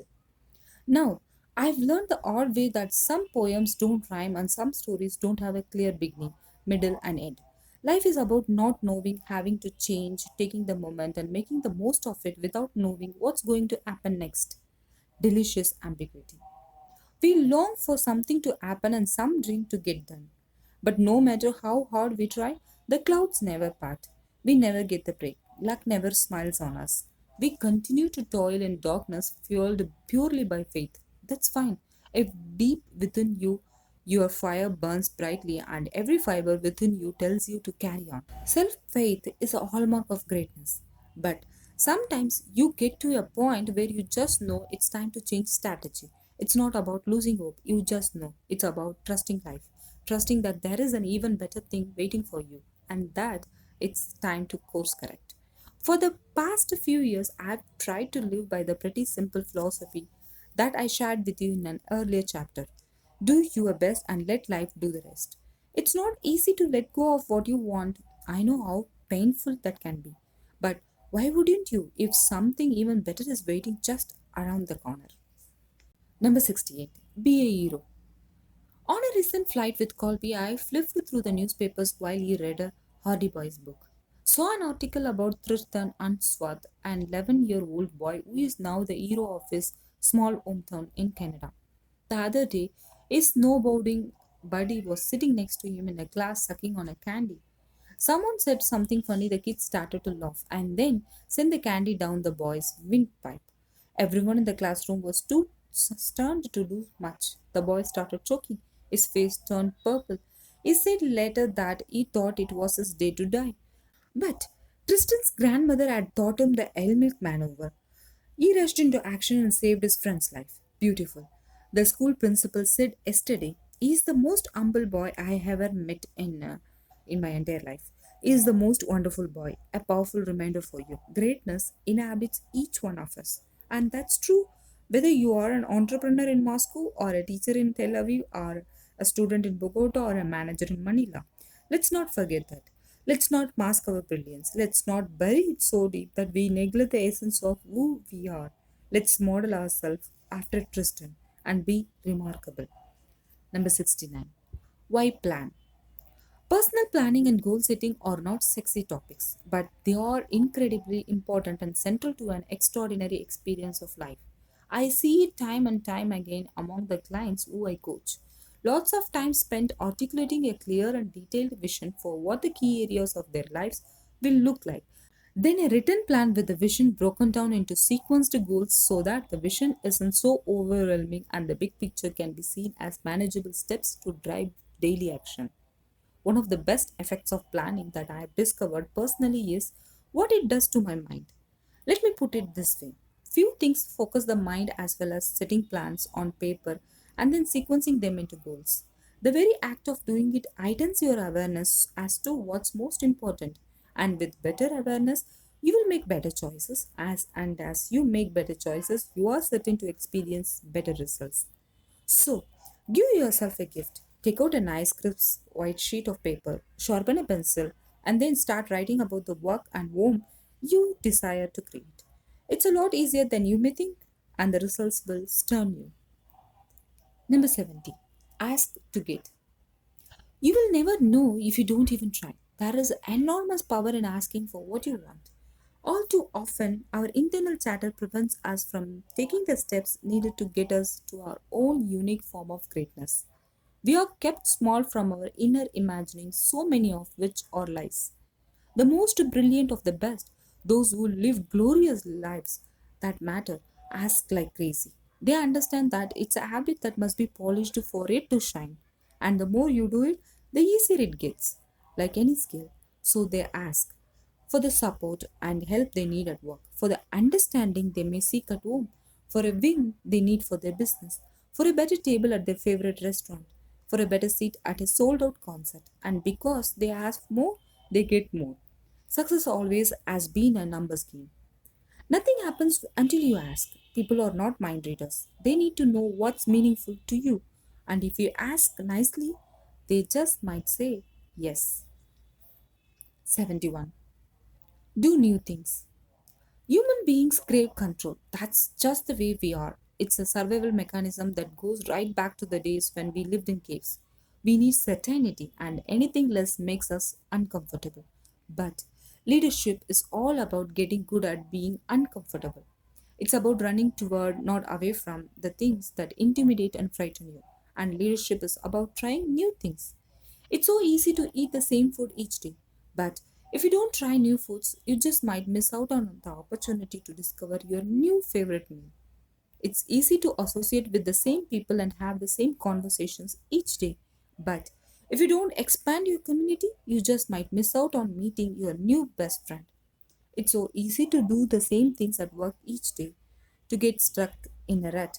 A: Now, I've learned the odd way that some poems don't rhyme and some stories don't have a clear beginning, middle, and end. Life is about not knowing, having to change, taking the moment, and making the most of it without knowing what's going to happen next. Delicious ambiguity. We long for something to happen and some dream to get done. But no matter how hard we try, the clouds never part. We never get the break. Luck never smiles on us. We continue to toil in darkness, fueled purely by faith. That's fine. If deep within you, your fire burns brightly and every fiber within you tells you to carry on. Self faith is a hallmark of greatness. But sometimes you get to a point where you just know it's time to change strategy. It's not about losing hope, you just know. It's about trusting life, trusting that there is an even better thing waiting for you, and that it's time to course correct. For the past few years, I've tried to live by the pretty simple philosophy that I shared with you in an earlier chapter. Do your best and let life do the rest. It's not easy to let go of what you want. I know how painful that can be. But why wouldn't you if something even better is waiting just around the corner? Number 68. Be a hero. On a recent flight with Colby, I flipped through the newspapers while he read a Hardy Boys book. Saw an article about Tristan Unsworth, an 11-year-old boy who is now the hero of his small hometown in Canada. The other day, a snowboarding buddy was sitting next to him in a class sucking on a candy. Someone said something funny, the kids started to laugh and then sent the candy down the boy's windpipe. Everyone in the classroom was too stunned to do much. The boy started choking. His face turned purple. He said later that he thought it was his day to die. But Tristan's grandmother had taught him the L milk maneuver. He rushed into action and saved his friend's life. Beautiful. The school principal said yesterday, he is the most humble boy I ever met in my entire life. He is the most wonderful boy. A powerful reminder for you. Greatness inhabits each one of us. And that's true whether you are an entrepreneur in Moscow or a teacher in Tel Aviv or a student in Bogota or a manager in Manila. Let's not forget that. Let's not mask our brilliance. Let's not bury it so deep that we neglect the essence of who we are. Let's model ourselves after Tristan and be remarkable. Number 69. Why plan? Personal planning and goal setting are not sexy topics, but they are incredibly important and central to an extraordinary experience of life. I see it time and time again among the clients who I coach. Lots of time spent articulating a clear and detailed vision for what the key areas of their lives will look like. Then a written plan with the vision broken down into sequenced goals so that the vision isn't so overwhelming and the big picture can be seen as manageable steps to drive daily action. One of the best effects of planning that I have discovered personally is what it does to my mind. Let me put it this way: few things focus the mind as well as setting plans on paper and then sequencing them into goals. The very act of doing it heightens your awareness as to what's most important, and with better awareness, you will make better choices. As you make better choices, you are certain to experience better results. So, give yourself a gift. Take out a nice crisp white sheet of paper, sharpen a pencil, and then start writing about the work and home you desire to create. It's a lot easier than you may think, and the results will stun you. Number 70. Ask to get. You will never know if you don't even try. There is enormous power in asking for what you want. All too often, our internal chatter prevents us from taking the steps needed to get us to our own unique form of greatness. We are kept small from our inner imagining, so many of which are lies. The most brilliant of the best, those who live glorious lives that matter, ask like crazy. They understand that it's a habit that must be polished for it to shine. And the more you do it, the easier it gets, like any skill. So they ask for the support and help they need at work, for the understanding they may seek at home, for a win they need for their business, for a better table at their favorite restaurant, for a better seat at a sold out concert. And because they ask more, they get more. Success always has been a numbers game. Nothing happens until you ask. People are not mind readers. They need to know what's meaningful to you. And if you ask nicely, they just might say yes. 71. Do new things. Human beings crave control. That's just the way we are. It's a survival mechanism that goes right back to the days when we lived in caves. We need certainty, and anything less makes us uncomfortable. But leadership is all about getting good at being uncomfortable. It's about running toward, not away from, the things that intimidate and frighten you. And leadership is about trying new things. It's so easy to eat the same food each day, but if you don't try new foods, you just might miss out on the opportunity to discover your new favorite meal. It's easy to associate with the same people and have the same conversations each day, but if you don't expand your community, you just might miss out on meeting your new best friend. It's so easy to do the same things at work each day, to get stuck in a rut.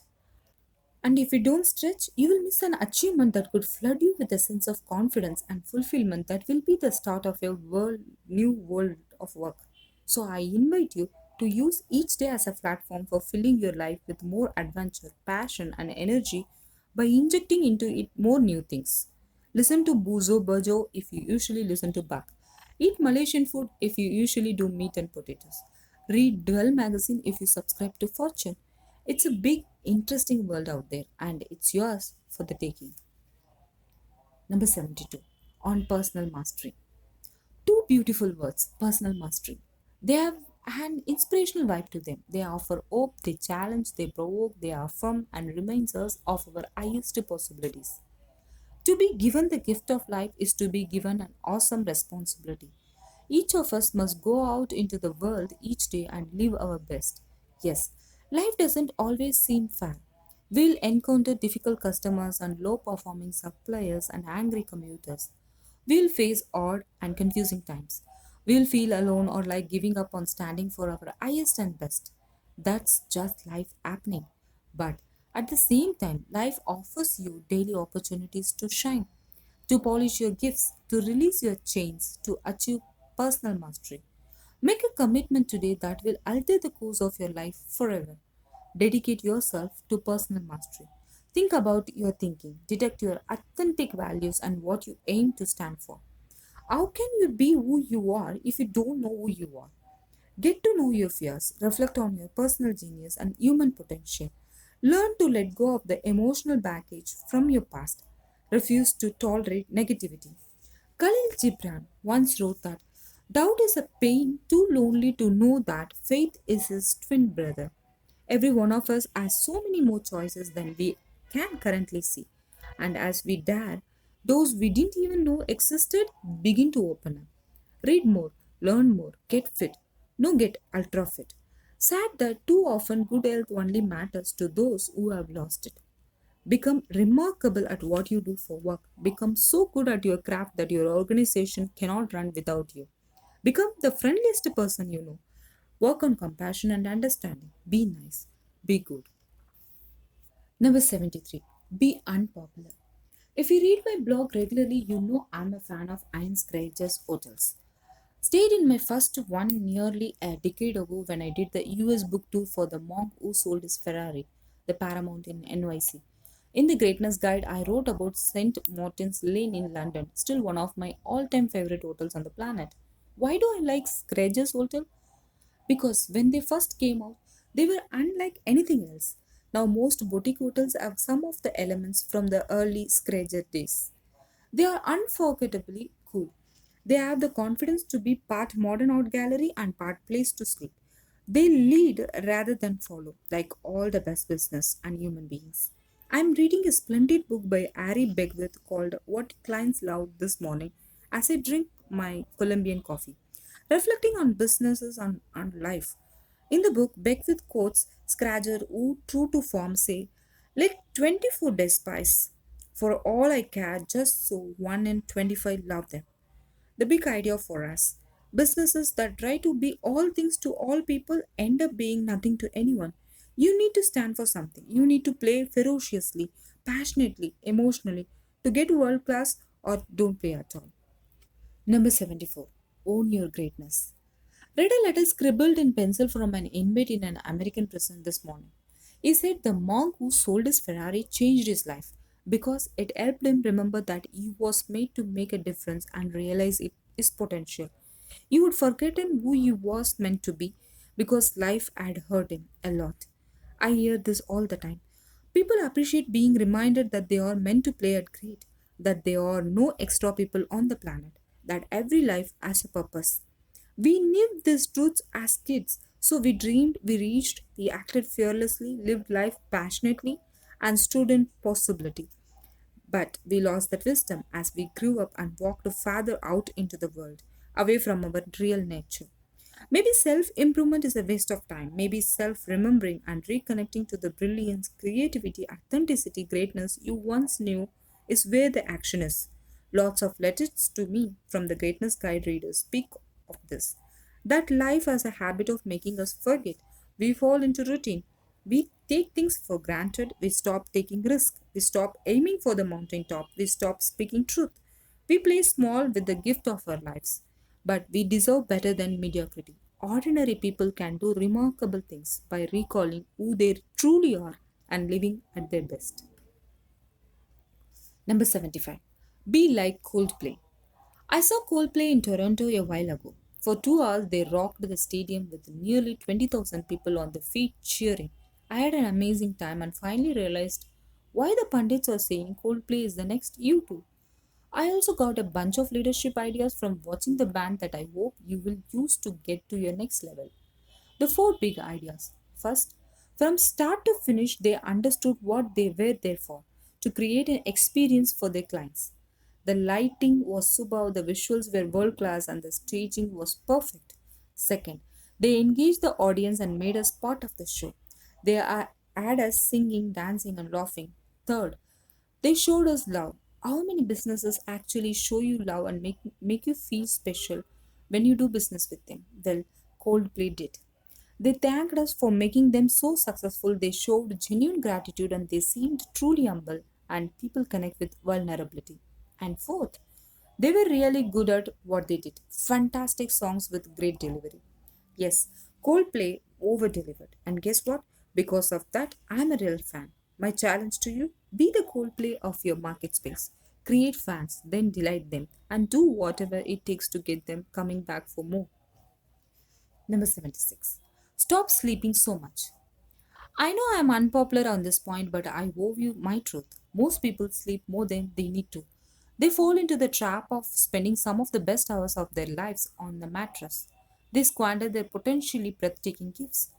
A: And if you don't stretch, you will miss an achievement that could flood you with a sense of confidence and fulfillment that will be the start of your new world of work. So I invite you to use each day as a platform for filling your life with more adventure, passion, and energy by injecting into it more new things. Listen to Buzo Burjo if you usually listen to Bach. Eat Malaysian food if you usually do meat and potatoes. Read Duel magazine if you subscribe to Fortune. It's a big, interesting world out there, and it's yours for the taking. Number 72. On personal mastery. Two beautiful words, personal mastery. They have an inspirational vibe to them. They offer hope, they challenge, they provoke, they affirm, and reminds us of our highest possibilities. To be given the gift of life is to be given an awesome responsibility. Each of us must go out into the world each day and live our best. Yes, life doesn't always seem fair. We'll encounter difficult customers and low performing suppliers and angry commuters. We'll face odd and confusing times. We'll feel alone or like giving up on standing for our highest and best. That's just life happening. But at the same time, life offers you daily opportunities to shine, to polish your gifts, to release your chains, to achieve personal mastery. Make a commitment today that will alter the course of your life forever. Dedicate yourself to personal mastery. Think about your thinking, detect your authentic values and what you aim to stand for. How can you be who you are if you don't know who you are? Get to know your fears, reflect on your personal genius and human potential. Learn to let go of the emotional baggage from your past. Refuse to tolerate negativity. Khalil Gibran once wrote that doubt is a pain too lonely to know that faith is his twin brother. Every one of us has so many more choices than we can currently see. And as we dare, those we didn't even know existed begin to open up. Read more, learn more, get fit, no get ultra fit. Sad that too often good health only matters to those who have lost it. Become remarkable at what you do for work. Become so good at your craft that your organization cannot run without you. Become the friendliest person you know. Work on compassion and understanding. Be nice. Be good. Number 73. Be unpopular. If you read my blog regularly, you know I'm a fan of Iron Scratches hotels. Stayed in my first one nearly a decade ago when I did the US book tour for the monk who sold his Ferrari, the Paramount in NYC. In the Greatness Guide, I wrote about St. Martin's Lane in London, still one of my all time favorite hotels on the planet. Why do I like Scratches Hotel? Because when they first came out, they were unlike anything else. Now, most boutique hotels have some of the elements from the early Scratcher days. They are unforgettably cool. They have the confidence to be part modern art gallery and part place to sleep. They lead rather than follow, like all the best business and human beings. I'm reading a splendid book by Ari Begwith called What Clients Love this morning as I drink my Colombian coffee, reflecting on businesses and life. In the book, Beckwith quotes Scratcher who, true to form, say, let 24 despise. For all I care, just so 1 in 25 love them. The big idea for us. Businesses that try to be all things to all people end up being nothing to anyone. You need to stand for something. You need to play ferociously, passionately, emotionally to get world class or don't play at all. Number 74. Own your greatness. Read a letter scribbled in pencil from an inmate in an American prison this morning. He said the monk who sold his Ferrari changed his life because it helped him remember that he was made to make a difference and realize his potential. He would forgotten who he was meant to be because life had hurt him a lot. I hear this all the time. People appreciate being reminded that they are meant to play at great, that there are no extra people on the planet, that every life has a purpose. We knew these truths as kids, so we dreamed, we reached, we acted fearlessly, lived life passionately, and stood in possibility. But we lost that wisdom as we grew up and walked farther out into the world, away from our real nature. Maybe self improvement is a waste of time. Maybe self remembering and reconnecting to the brilliance, creativity, authenticity, greatness you once knew is where the action is. Lots of letters to me from the Greatness Guide readers speak of this. That life has a habit of making us forget. We fall into routine. We take things for granted. We stop taking risks. We stop aiming for the mountaintop. We stop speaking truth. We play small with the gift of our lives. But we deserve better than mediocrity. Ordinary people can do remarkable things by recalling who they truly are and living at their best. Number 75. Be like Coldplay. I saw Coldplay in Toronto a while ago. For 2 hours, they rocked the stadium with nearly 20,000 people on the feet cheering. I had an amazing time and finally realized why the pundits are saying Coldplay is the next U2. I also got a bunch of leadership ideas from watching the band that I hope you will use to get to your next level. The four big ideas. First, from start to finish, they understood what they were there for to create an experience for their clients. The lighting was superb, the visuals were world class, and the staging was perfect. Second, they engaged the audience and made us part of the show. Had us singing, dancing, and laughing. Third, they showed us love. How many businesses actually show you love and make you feel special when you do business with them? Well, Coldplay did. They thanked us for making them so successful. They showed genuine gratitude and they seemed truly humble, and people connect with vulnerability. And fourth, they were really good at what they did. Fantastic songs with great delivery. Yes, Coldplay over delivered. And guess what? Because of that, I'm a real fan. My challenge to you, be the Coldplay of your market space. Create fans, then delight them, and do whatever it takes to get them coming back for more. Number 76. Stop sleeping so much. I know I'm unpopular on this point, but I owe you my truth. Most people sleep more than they need to. They fall into the trap of spending some of the best hours of their lives on the mattress. They squander their potentially breathtaking gifts.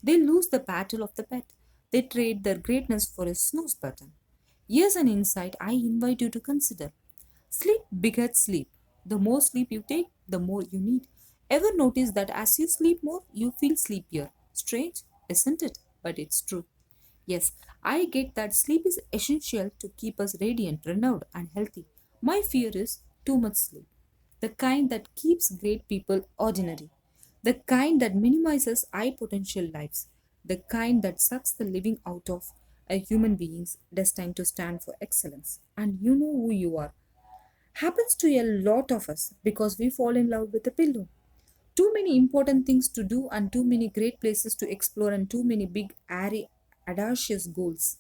A: They lose the battle of the bed. They trade their greatness for a snooze button. Here's an insight I invite you to consider. Sleep begets sleep. The more sleep you take, the more you need. Ever notice that as you sleep more, you feel sleepier? Strange, isn't it? But it's true. Yes, I get that sleep is essential to keep us radiant, renewed, and healthy. My fear is too much sleep. The kind that keeps great people ordinary. The kind that minimizes high potential lives. The kind that sucks the living out of a human beings destined to stand for excellence. And you know who you are. Happens to a lot of us because we fall in love with a pillow. Too many important things to do and too many great places to explore and too many big, airy, audacious goals.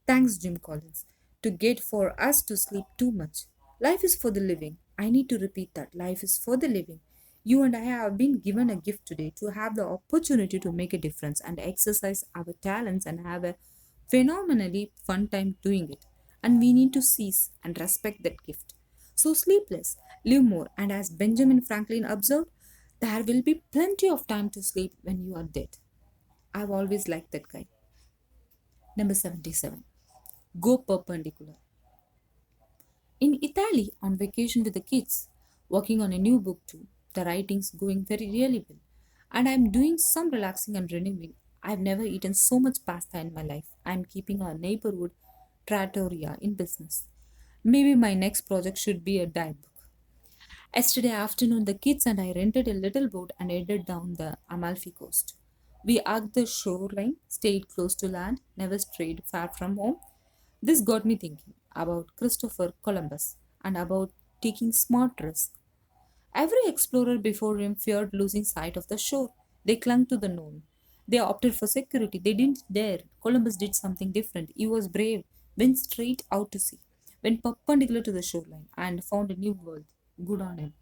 A: Thanks, Jim Collins, to get for us to sleep too much. Life is for the living. I need to repeat that. Life is for the living. You and I have been given a gift today to have the opportunity to make a difference and exercise our talents and have a phenomenally fun time doing it. And we need to seize and respect that gift. So sleep less, live more, and as Benjamin Franklin observed, there will be plenty of time to sleep when you are dead. I've always liked that guy. Number 77. Go perpendicular. In Italy, on vacation with the kids, working on a new book too. The writing's going very really well. And I'm doing some relaxing and renewing. I've never eaten so much pasta in my life. I'm keeping our neighborhood trattoria in business. Maybe my next project should be a diet book. Yesterday afternoon, the kids and I rented a little boat and headed down the Amalfi Coast. We hugged the shoreline, stayed close to land, never strayed far from home. This got me thinking about Christopher Columbus and about taking smart risks. Every explorer before him feared losing sight of the shore. They clung to the known. They opted for security. They didn't dare. Columbus did something different. He was brave, went straight out to sea, went perpendicular to the shoreline, and found a new world. Good on him.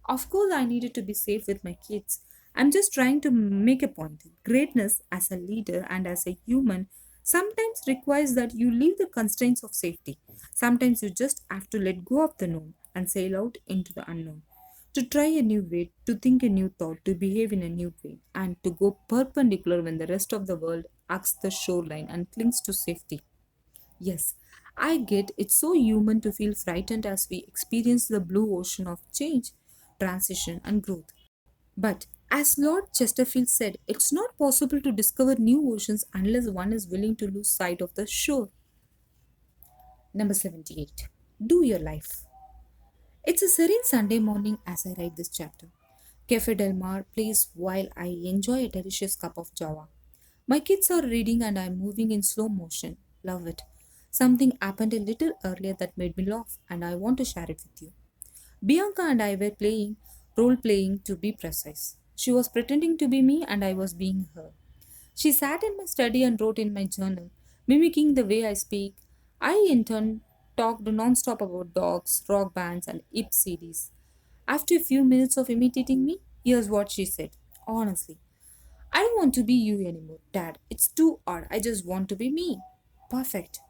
A: Of course, I needed to be safe with my kids. I'm just trying to make a point. Greatness as a leader and as a human sometimes requires that you leave the constraints of safety. Sometimes you just have to let go of the known and sail out into the unknown. To try a new way, to think a new thought, to behave in a new way, and to go perpendicular when the rest of the world hugs the shoreline and clings to safety. Yes, I get it's so human to feel frightened as we experience the blue ocean of change, transition, and growth. But as Lord Chesterfield said, it's not possible to discover new oceans unless one is willing to lose sight of the shore. Number 78. Do your life. It's a serene Sunday morning as I write this chapter. Cafe Del Mar plays while I enjoy a delicious cup of java. My kids are reading and I'm moving in slow motion. Love it. Something happened a little earlier that made me laugh, and I want to share it with you. Bianca and I were playing, role playing to be precise. She was pretending to be me and I was being her. She sat in my study and wrote in my journal, mimicking the way I speak. I, in turn, talked non-stop about dogs, rock bands, and hip CDs. After a few minutes of imitating me, here's what she said. Honestly, I don't want to be you anymore, Dad. It's too hard. I just want to be me. Perfect.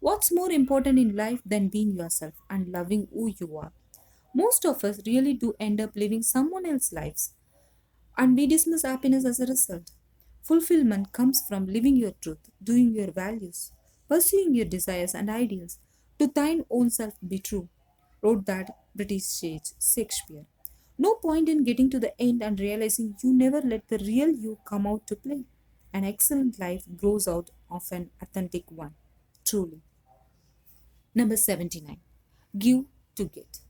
A: What's more important in life than being yourself and loving who you are? Most of us really do end up living someone else's lives, and we dismiss happiness as a result. Fulfillment comes from living your truth, doing your values, pursuing your desires and ideals. To thine own self be true, wrote that British sage Shakespeare. No point in getting to the end and realizing you never let the real you come out to play. An excellent life grows out of an authentic one. Truly. Number 79. Give to get.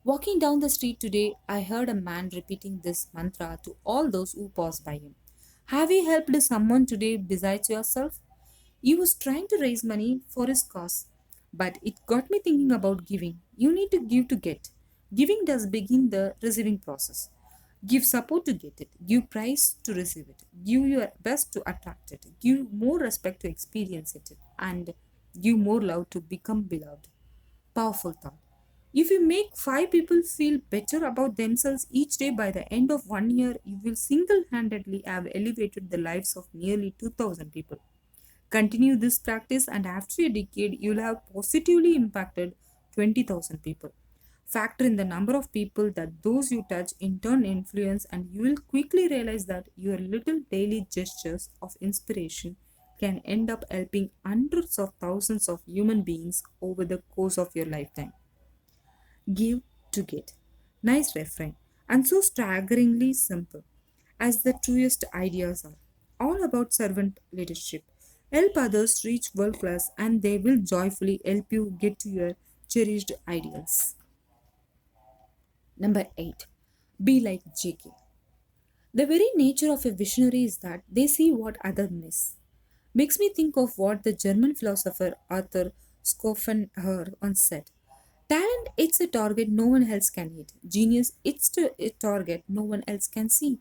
A: Walking down the street today, I heard a man repeating this mantra to all those who passed by him. Have you helped someone today besides yourself? He was trying to raise money for his cause, but it got me thinking about giving. You need to give to get. Giving does begin the receiving process. Give support to get it. Give price to receive it. Give your best to attract it. Give more respect to experience it. And give more love to become beloved. Powerful thought. If you make five people feel better about themselves each day, by the end of 1 year, you will single handedly have elevated the lives of nearly 2000 people. Continue this practice, and after a decade, you will have positively impacted 20,000 people. Factor in the number of people that those you touch in turn influence, and you will quickly realize that your little daily gestures of inspiration can end up helping hundreds of thousands of human beings over the course of your lifetime. Give to get. Nice refrain. and so staggeringly simple, as the truest ideas are. All about servant leadership. Help others reach world class, and they will joyfully help you get to your cherished ideals. Number 8. Be like JK. The very nature of a visionary is that they see what others miss. Makes me think of what the German philosopher Arthur Schopenhauer once said. Talent hits a target no one else can hit. Genius hits to a target no one else can see.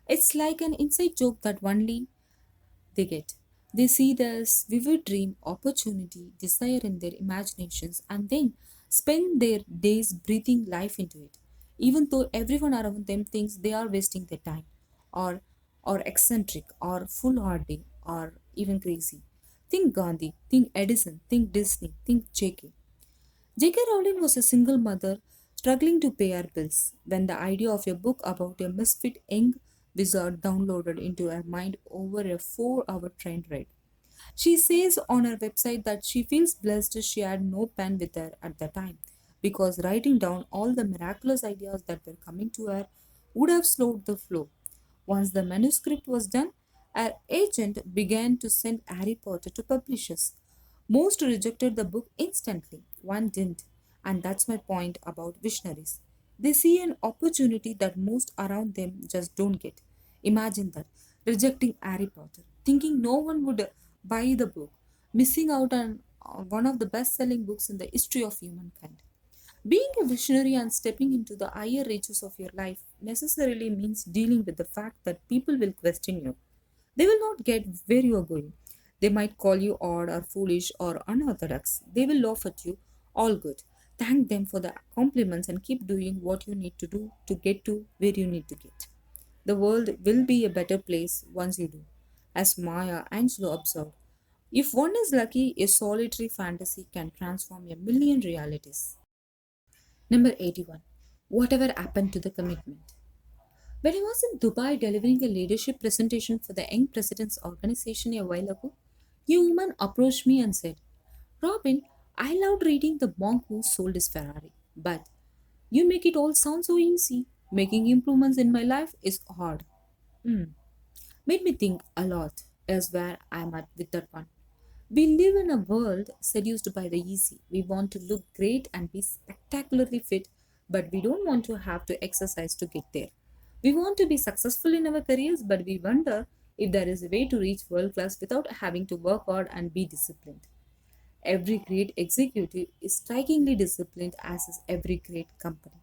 A: It's like an inside joke that only they get. They see this vivid dream, opportunity, desire in their imaginations, and then spend their days breathing life into it, even though everyone around them thinks they are wasting their time, or or eccentric, or foolhardy, or even crazy. Think Gandhi, think Edison, think Disney, think JK. J.K. Rowling was a single mother struggling to pay her bills when the idea of a book about a misfit young wizard downloaded into her mind over a 4 hour train ride. She says on her website that she feels blessed she had no pen with her at the time because writing down all the miraculous ideas that were coming to her would have slowed the flow. Once the manuscript was done, her agent began to send Harry Potter to publishers. Most rejected the book instantly, one didn't, and that's my point about visionaries. They see an opportunity that most around them just don't get. Imagine that rejecting Harry Potter, thinking no one would buy the book, missing out on one of the best selling books in the history of humankind. Being a visionary and stepping into the higher reaches of your life necessarily means dealing with the fact that people will question you. They will not get where you are going. They might call you odd or foolish or unorthodox. They will laugh at you. All good. Thank them for the compliments and keep doing what you need to do to get to where you need to get. The world will be a better place once you do. As Maya Angelou observed, if one is lucky, a solitary fantasy can transform a million realities. Number 81. Whatever happened to the commitment? When I was in Dubai delivering a leadership presentation for the Young President's organization a while ago, a woman approached me and said, Robin, I loved reading The Monk Who Sold His Ferrari, but you make it all sound so easy. Making improvements in my life is hard. Hmm. Made me think a lot, is where I'm at with that one. We live in a world seduced by the easy. We want to look great and be spectacularly fit, but we don't want to have to exercise to get there. We want to be successful in our careers, but we wonder if there is a way to reach world class without having to work hard and be disciplined. Every great executive is strikingly disciplined, as is every great company.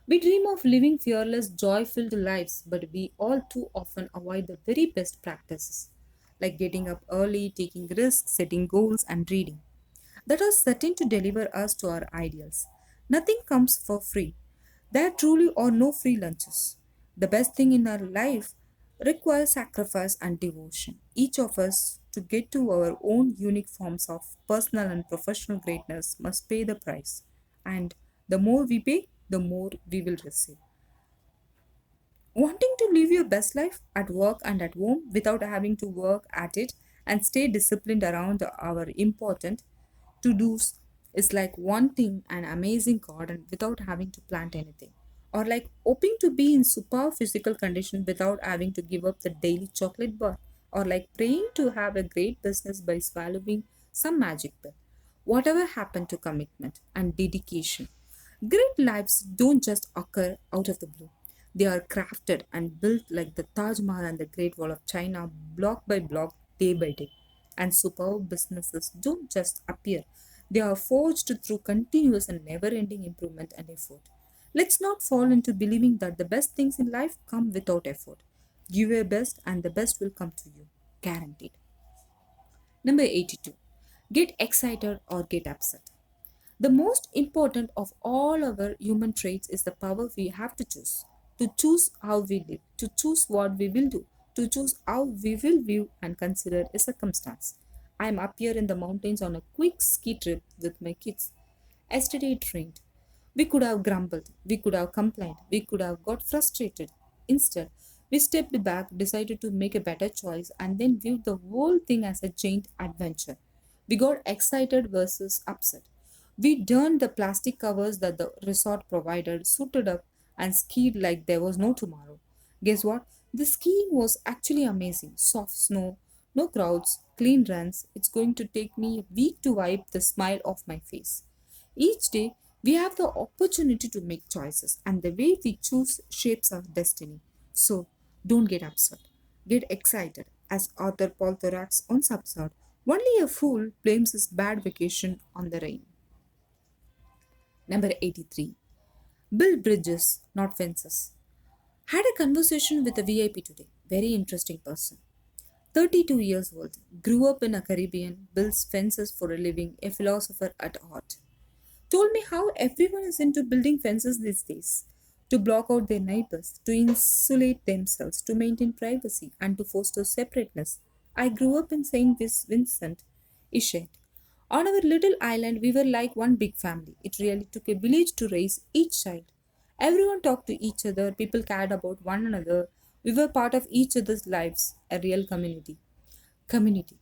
A: We dream of living fearless, joy filled lives, but we all too often avoid the very best practices, like getting up early, taking risks, setting goals, and reading, that are certain to deliver us to our ideals. Nothing comes for free. There truly are no free lunches. The best thing in our life requires sacrifice and devotion. Each of us, to get to our own unique forms of personal and professional greatness, must pay the price. And the more we pay, the more we will receive. Wanting to live your best life at work and at home without having to work at it and stay disciplined around our important to do's is like wanting an amazing garden without having to plant anything. Or like hoping to be in super physical condition without having to give up the daily chocolate bar. Or like praying to have a great business by swallowing some magic pill. Whatever happened to commitment and dedication? Great lives don't just occur out of the blue. They are crafted and built like the Taj Mahal and the Great Wall of China, block by block, day by day. And superb businesses don't just appear, they are forged through continuous and never ending improvement and effort. Let's not fall into believing that the best things in life come without effort. Give your best, and the best will come to you. Guaranteed. Number 82. Get excited or get upset. The most important of all our human traits is the power we have to choose. To choose how we live, to choose what we will do, to choose how we will view and consider a circumstance. I am up here in the mountains on a quick ski trip with my kids. Yesterday it rained. We could have grumbled, we could have complained, we could have got frustrated. Instead, we stepped back, decided to make a better choice, and then viewed the whole thing as a giant adventure. We got excited versus upset. We turned the plastic covers that the resort provided, suited up, and skied like there was no tomorrow. Guess what? The skiing was actually amazing. Soft snow, no crowds, clean runs. It's going to take me a week to wipe the smile off my face. Each day, we have the opportunity to make choices, and the way we choose shapes our destiny. So, don't get upset. Get excited. As author Paul Thorax once observed, only a fool blames his bad vacation on the rain. Number 83. Build bridges, not fences. Had a conversation with a VIP today. Very interesting person. 32 years old, grew up in a Caribbean, builds fences for a living, a philosopher at heart. Told me how everyone is into building fences these days to block out their neighbors, to insulate themselves, to maintain privacy, and to foster separateness. I grew up in St. Vincent, Ishet. On our little island, we were like one big family. It really took a village to raise each child. Everyone talked to each other, people cared about one another. We were part of each other's lives, a real community. Community.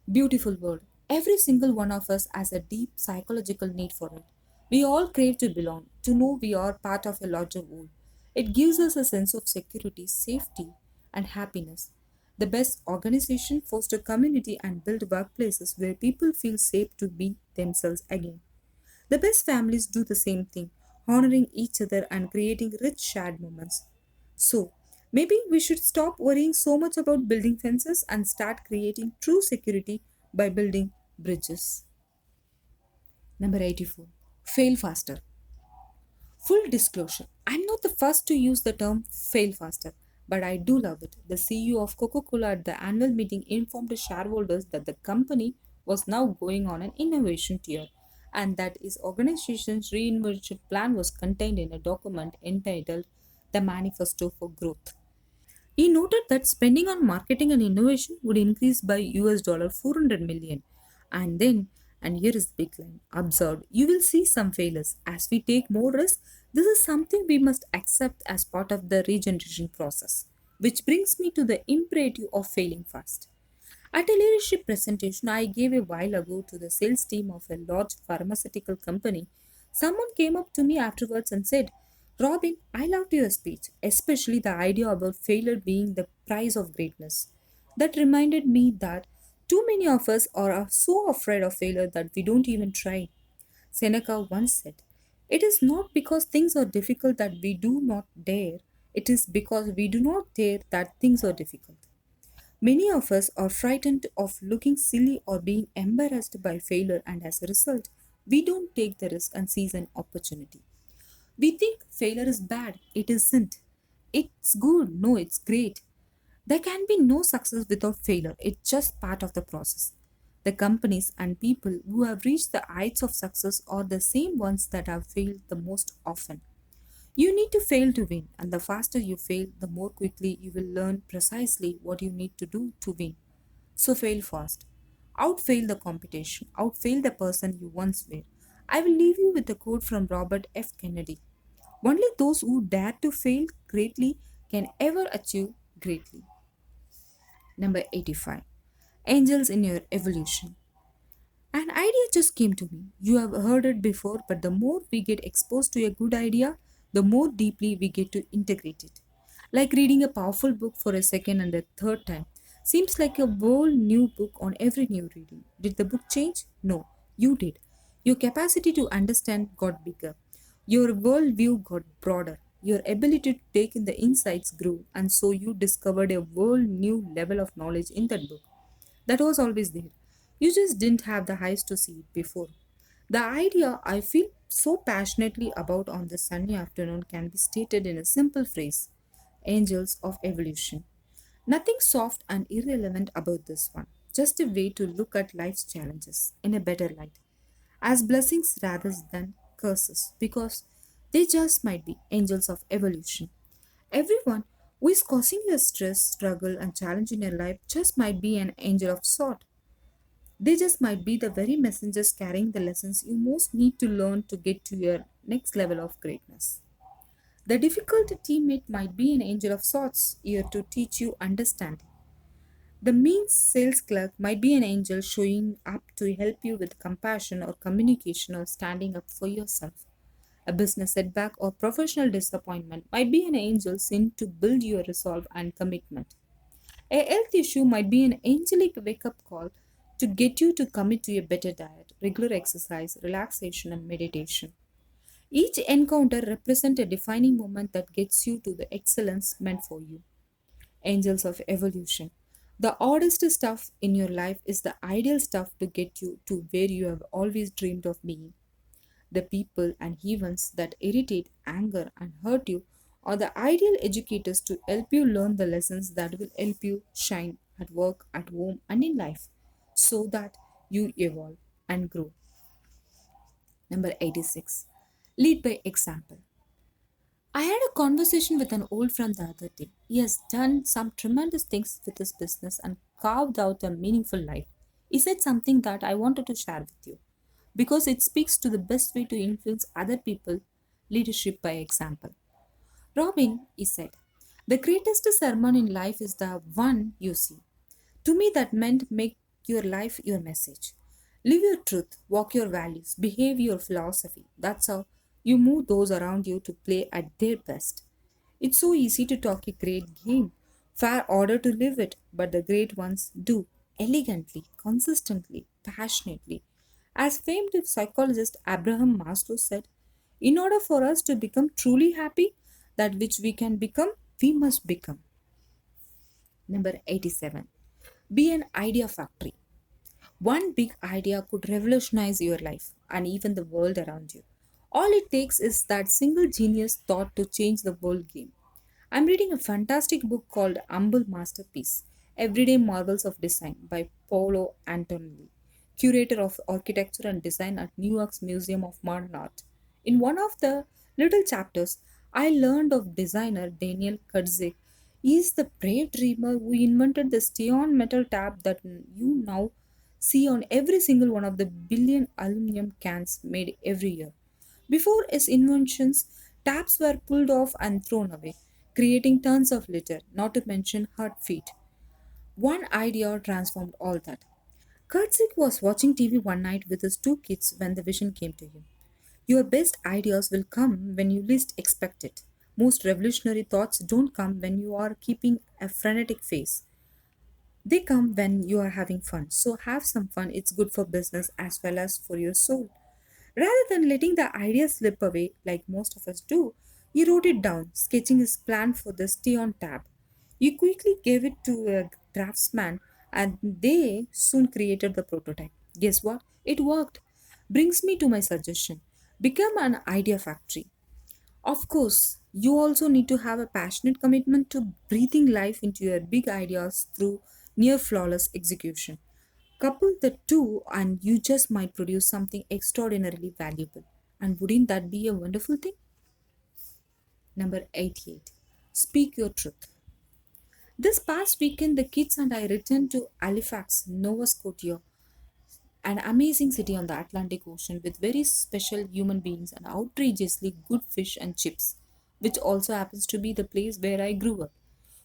A: Beautiful word. Every single one of us has a deep psychological need for it. We all crave to belong, to know we are part of a larger whole. It gives us a sense of security, safety, and happiness. The best organization foster community and build workplaces where people feel safe to be themselves again. The best families do the same thing, honoring each other and creating rich shared moments. So, maybe we should stop worrying so much about building fences and start creating true security by building bridges. Number 84. Fail faster. Full disclosure, I'm not the first to use the term fail faster, but I do love it. The CEO of Coca Cola at the annual meeting informed the shareholders that the company was now going on an innovation tour and that its organization's reinvention plan was contained in a document entitled The Manifesto for Growth. He noted that spending on marketing and innovation would increase by US 400 million. And then, and here is the big line, observed, you will see some failures. As we take more risks, this is something we must accept as part of the regeneration process. Which brings me to the imperative of failing fast. At a leadership presentation I gave a while ago to the sales team of a large pharmaceutical company, someone came up to me afterwards and said, Robin, I loved your speech, especially the idea about failure being the price of greatness. That reminded me that too many of us are so afraid of failure that we don't even try. Seneca once said, it is not because things are difficult that we do not dare, it is because we do not dare that things are difficult. Many of us are frightened of looking silly or being embarrassed by failure, and as a result, we don't take the risk and seize an opportunity. We think failure is bad. It isn't. It's good. No, it's great. There can be no success without failure. It's just part of the process. The companies and people who have reached the heights of success are the same ones that have failed the most often. You need to fail to win, and the faster you fail, the more quickly you will learn precisely what you need to do to win. So fail fast. Outfail the competition. Outfail the person you once were. I will leave you with a quote from Robert F. Kennedy. Only those who dare to fail greatly can ever achieve greatly. Number 85. Angels in your evolution. An idea just came to me. You have heard it before, but the more we get exposed to a good idea, the more deeply we get to integrate it. Like reading a powerful book for a second and a third time. Seems like a whole new book on every new reading. Did the book change? No, you did. Your capacity to understand got bigger. Your worldview got broader. Your ability to take in the insights grew, and so you discovered a whole new level of knowledge in that book that was always there. You just didn't have the eyes to see it before. The idea I feel so passionately about on this sunny afternoon can be stated in a simple phrase: Angels of Evolution. Nothing soft and irrelevant about this one, just a way to look at life's challenges in a better light, as blessings rather than curses, because they just might be angels of evolution. Everyone who is causing you stress, struggle, and challenge in your life just might be an angel of sort. They just might be the very messengers carrying the lessons you most need to learn to get to your next level of greatness. The difficult teammate might be an angel of sorts here to teach you understanding. The mean sales clerk might be an angel showing up to help you with compassion or communication or standing up for yourself. A business setback or professional disappointment might be an angel sent to build your resolve and commitment. A health issue might be an angelic wake up call to get you to commit to a better diet, regular exercise, relaxation, and meditation. Each encounter represents a defining moment that gets you to the excellence meant for you. Angels of evolution. The oddest stuff in your life is the ideal stuff to get you to where you have always dreamed of being. The people and events that irritate, anger, and hurt you are the ideal educators to help you learn the lessons that will help you shine at work, at home, and in life so that you evolve and grow. Number 86. Lead by example. I had a conversation with an old friend the other day. He has done some tremendous things with his business and carved out a meaningful life. He said something that I wanted to share with you because it speaks to the best way to influence other people, leadership by example. Robin, he said, the greatest sermon in life is the one you see. To me, that meant make your life your message. Live your truth, walk your values, behave your philosophy. That's how you move those around you to play at their best. It's so easy to talk a great game, fair order to live it, but the great ones do elegantly, consistently, passionately. As famed psychologist Abraham Maslow said, in order for us to become truly happy, that which we can become, we must become. Number 87. Be an idea factory. One big idea could revolutionize your life and even the world around you. All it takes is that single genius thought to change the world game. I'm reading a fantastic book called Humble Masterpiece Everyday Marvels of Design by Paulo Antonelli, curator of architecture and design at New York's Museum of Modern Art. In one of the little chapters, I learned of designer Daniel Kurzik. He is the brave dreamer who invented the stay-on metal tap that you now see on every single one of the billion aluminum cans made every year. Before his inventions, taps were pulled off and thrown away, creating tons of litter, not to mention hurt feet. One idea transformed all that. Kurtzik was watching TV one night with his two kids when the vision came to him. Your best ideas will come when you least expect it. Most revolutionary thoughts don't come when you are keeping a frenetic face. They come when you are having fun. So have some fun. It's good for business as well as for your soul. Rather than letting the idea slip away like most of us do, he wrote it down, sketching his plan for the stay on tab. He quickly gave it to a draftsman and they soon created the prototype. Guess what? It worked. Brings me to my suggestion. Become an idea factory. Of course, you also need to have a passionate commitment to breathing life into your big ideas through near flawless execution. Couple the two, and you just might produce something extraordinarily valuable. And wouldn't that be a wonderful thing? Number 88. Speak your truth. This past weekend, the kids and I returned to Halifax, Nova Scotia, an amazing city on the Atlantic Ocean with very special human beings and outrageously good fish and chips, which also happens to be the place where I grew up.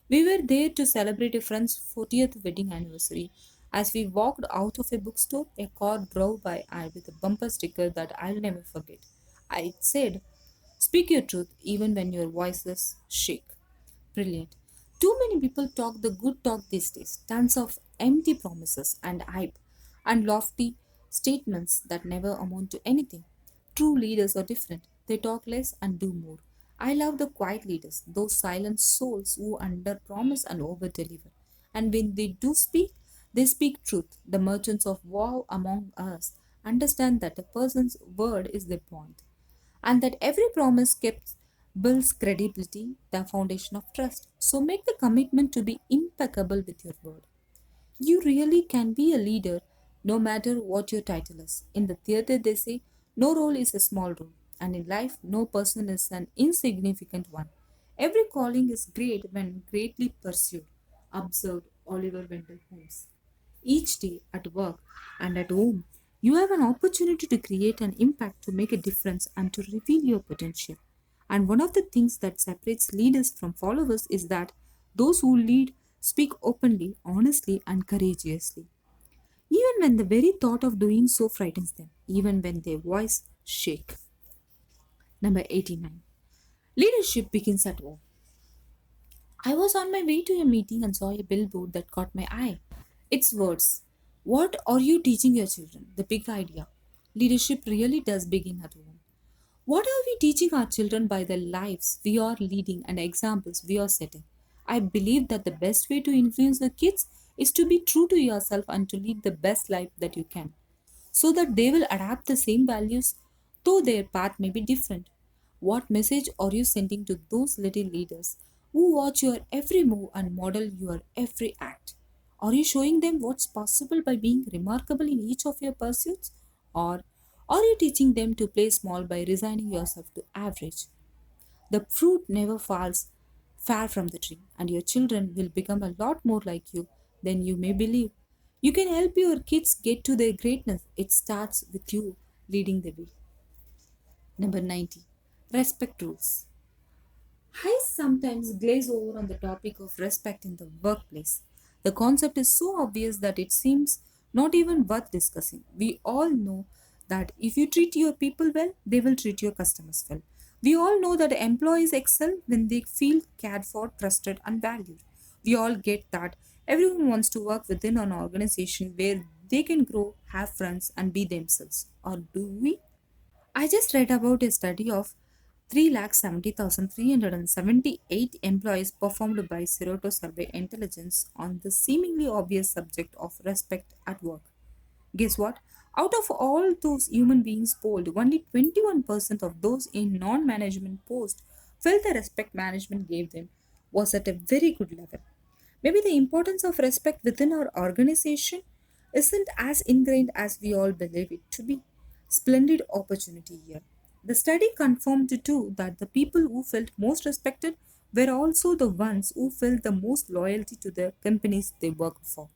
A: We were there to celebrate a friend's 40th wedding anniversary. As we walked out of a bookstore, a car drove by and with a bumper sticker that I'll never forget. I said, speak your truth even when your voices shake. Brilliant. Too many people talk the good talk these days. Tons of empty promises and hype and lofty statements that never amount to anything. True leaders are different. They talk less and do more. I love the quiet leaders, those silent souls who under promise and over deliver. And when they do speak, they speak truth. The merchants of wow among us understand that a person's word is their bond and that every promise kept builds credibility, the foundation of trust. So make the commitment to be impeccable with your word. You really can be a leader no matter what your title is. In the theater, they say no role is a small role, and in life, no person is an insignificant one. Every calling is great when greatly pursued, observed Oliver Wendell Holmes. Each day at work and at home, you have an opportunity to create an impact, to make a difference, and to reveal your potential. And one of the things that separates leaders from followers is that those who lead speak openly, honestly, and courageously, even when the very thought of doing so frightens them, even when their voice shakes. Number 89. Leadership begins at home. I was on my way to a meeting and saw a billboard that caught my eye. Its words, "What are you teaching your children?" The big idea. Leadership really does begin at home. What are we teaching our children by the lives we are leading and examples we are setting? I believe that the best way to influence the kids is to be true to yourself and to lead the best life that you can, so that they will adapt the same values, though their path may be different. What message are you sending to those little leaders who watch your every move and model your every act? Are you showing them what's possible by being remarkable in each of your pursuits? Or are you teaching them to play small by resigning yourself to average? The fruit never falls far from the tree, and your children will become a lot more like you than you may believe. You can help your kids get to their greatness. It starts with you leading the way. Number 90. Respect rules. I sometimes glaze over on the topic of respect in the workplace. The concept is so obvious that it seems not even worth discussing. We all know that if you treat your people well, they will treat your customers well. We all know that employees excel when they feel cared for, trusted, and valued. We all get that everyone wants to work within an organization where they can grow, have friends, and be themselves. Or do we? I just read about a study of 3,70,378 employees performed by Seroto Survey Intelligence on the seemingly obvious subject of respect at work. Guess what? Out of all those human beings polled, only 21% of those in non management posts felt the respect management gave them was at a very good level. Maybe the importance of respect within our organization isn't as ingrained as we all believe it to be. Splendid opportunity here. The study confirmed too that the people who felt most respected were also the ones who felt the most loyalty to the companies they worked for.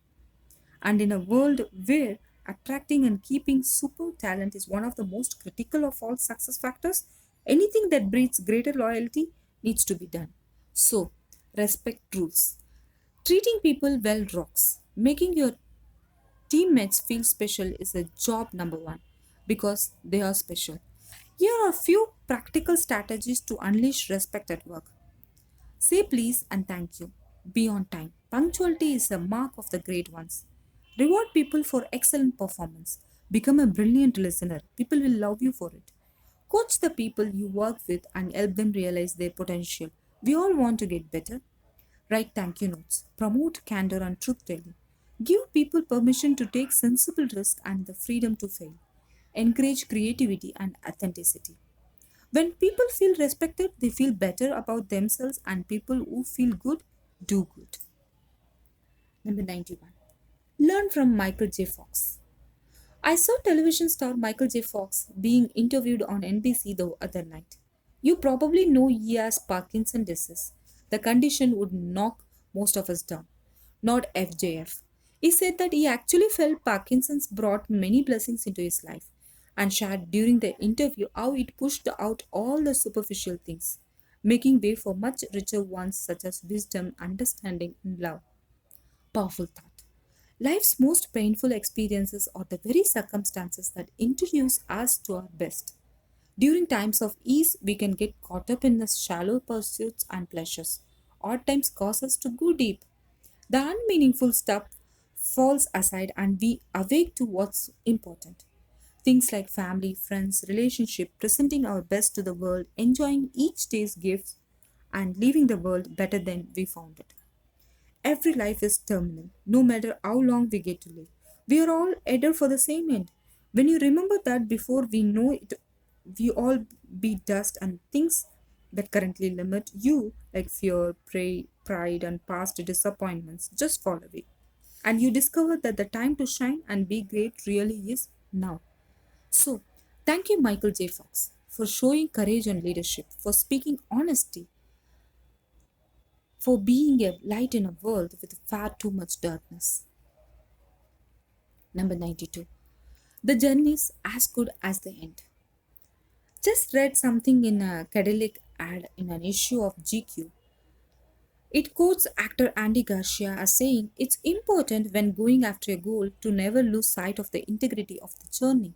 A: And in a world where attracting and keeping super talent is one of the most critical of all success factors, anything that breeds greater loyalty needs to be done. So, respect rules. Treating people well rocks. Making your teammates feel special is a job number one because they are special. Here are a few practical strategies to unleash respect at work. Say please and thank you. Be on time. Punctuality is a mark of the great ones. Reward people for excellent performance. Become a brilliant listener. People will love you for it. Coach the people you work with and help them realize their potential. We all want to get better. Write thank you notes. Promote candor and truth telling. Give people permission to take sensible risks and the freedom to fail. Encourage creativity and authenticity. When people feel respected, they feel better about themselves, and people who feel good do good. Number 91. Learn from Michael J. Fox. I saw television star Michael J. Fox being interviewed on NBC the other night. You probably know he has Parkinson's disease. The condition would knock most of us down. Not FJF. He said that he actually felt Parkinson's brought many blessings into his life and shared during the interview how it pushed out all the superficial things, making way for much richer ones such as wisdom, understanding, and love. Powerful thought. Life's most painful experiences are the very circumstances that introduce us to our best. During times of ease, we can get caught up in the shallow pursuits and pleasures. Odd times cause us to go deep. The unmeaningful stuff falls aside and we awake to what's important. Things like family, friends, relationship, presenting our best to the world, enjoying each day's gifts, and leaving the world better than we found it. Every life is terminal, no matter how long we get to live. We are all headed for the same end. When you remember that before we know it, we all be dust and things that currently limit you, like fear, pride, and past disappointments, just fall away. And you discover that the time to shine and be great really is now. So, thank you, Michael J. Fox, for showing courage and leadership, for speaking honesty, for being a light in a world with far too much darkness. Number 92. The journey is as good as the end. Just read something in a Cadillac ad in an issue of GQ. It quotes actor Andy Garcia as saying, "It's important when going after a goal to never lose sight of the integrity of the journey."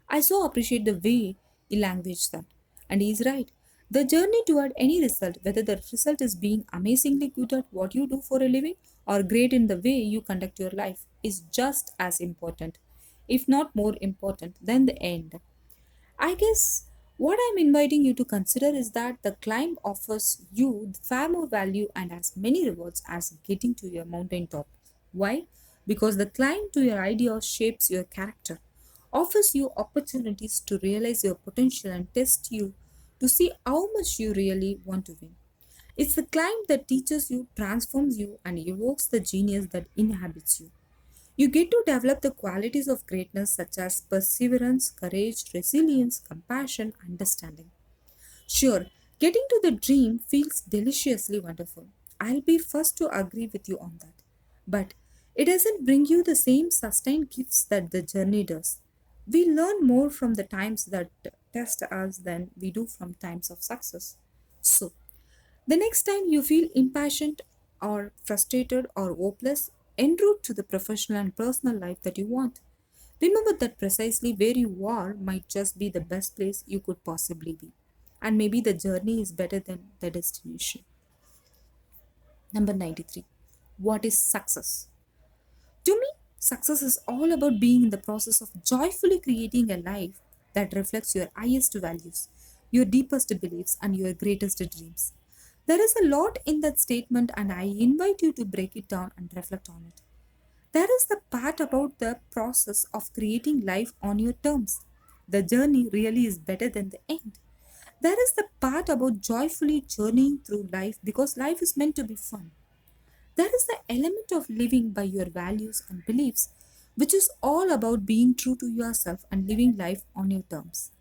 A: I so appreciate the way he languaged that. And he's right. The journey toward any result, whether the result is being amazingly good at what you do for a living or great in the way you conduct your life, is just as important, if not more important, than the end. I guess what I'm inviting you to consider is that the climb offers you far more value and as many rewards as getting to your mountain top. Why? Because the climb to your ideal shapes your character, offers you opportunities to realize your potential and test you to see how much you really want to win. It's the climb that teaches you, transforms you, and evokes the genius that inhabits you. You get to develop the qualities of greatness such as perseverance, courage, resilience, compassion, understanding. Sure, getting to the dream feels deliciously wonderful. I'll be first to agree with you on that. But it doesn't bring you the same sustained gifts that the journey does. We learn more from the times that test us than we do from times of success. So, the next time you feel impatient or frustrated or hopeless, en route to the professional and personal life that you want. Remember that precisely where you are might just be the best place you could possibly be. And maybe the journey is better than the destination. Number 93. What is success? To me, success is all about being in the process of joyfully creating a life that reflects your highest values, your deepest beliefs, and your greatest dreams. There is a lot in that statement, and I invite you to break it down and reflect on it. There is the part about the process of creating life on your terms. The journey really is better than the end. There is the part about joyfully journeying through life because life is meant to be fun. There is the element of living by your values and beliefs, which is all about being true to yourself and living life on your terms.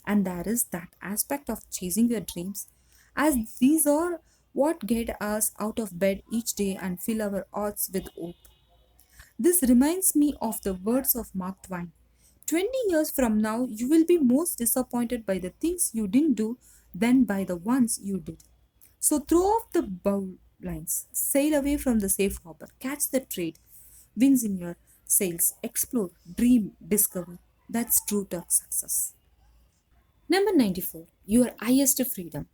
A: And there is that aspect of chasing your dreams, as these are what get us out of bed each day and fill our hearts with hope. This reminds me of the words of Mark Twain. 20 years from now, you will be most disappointed by the things you didn't do than by the ones you did. So throw off the bow lines, sail away from the safe harbor, catch the trade, winds in your sails, explore, dream, discover. That's true to success. Number 94. Your highest freedom.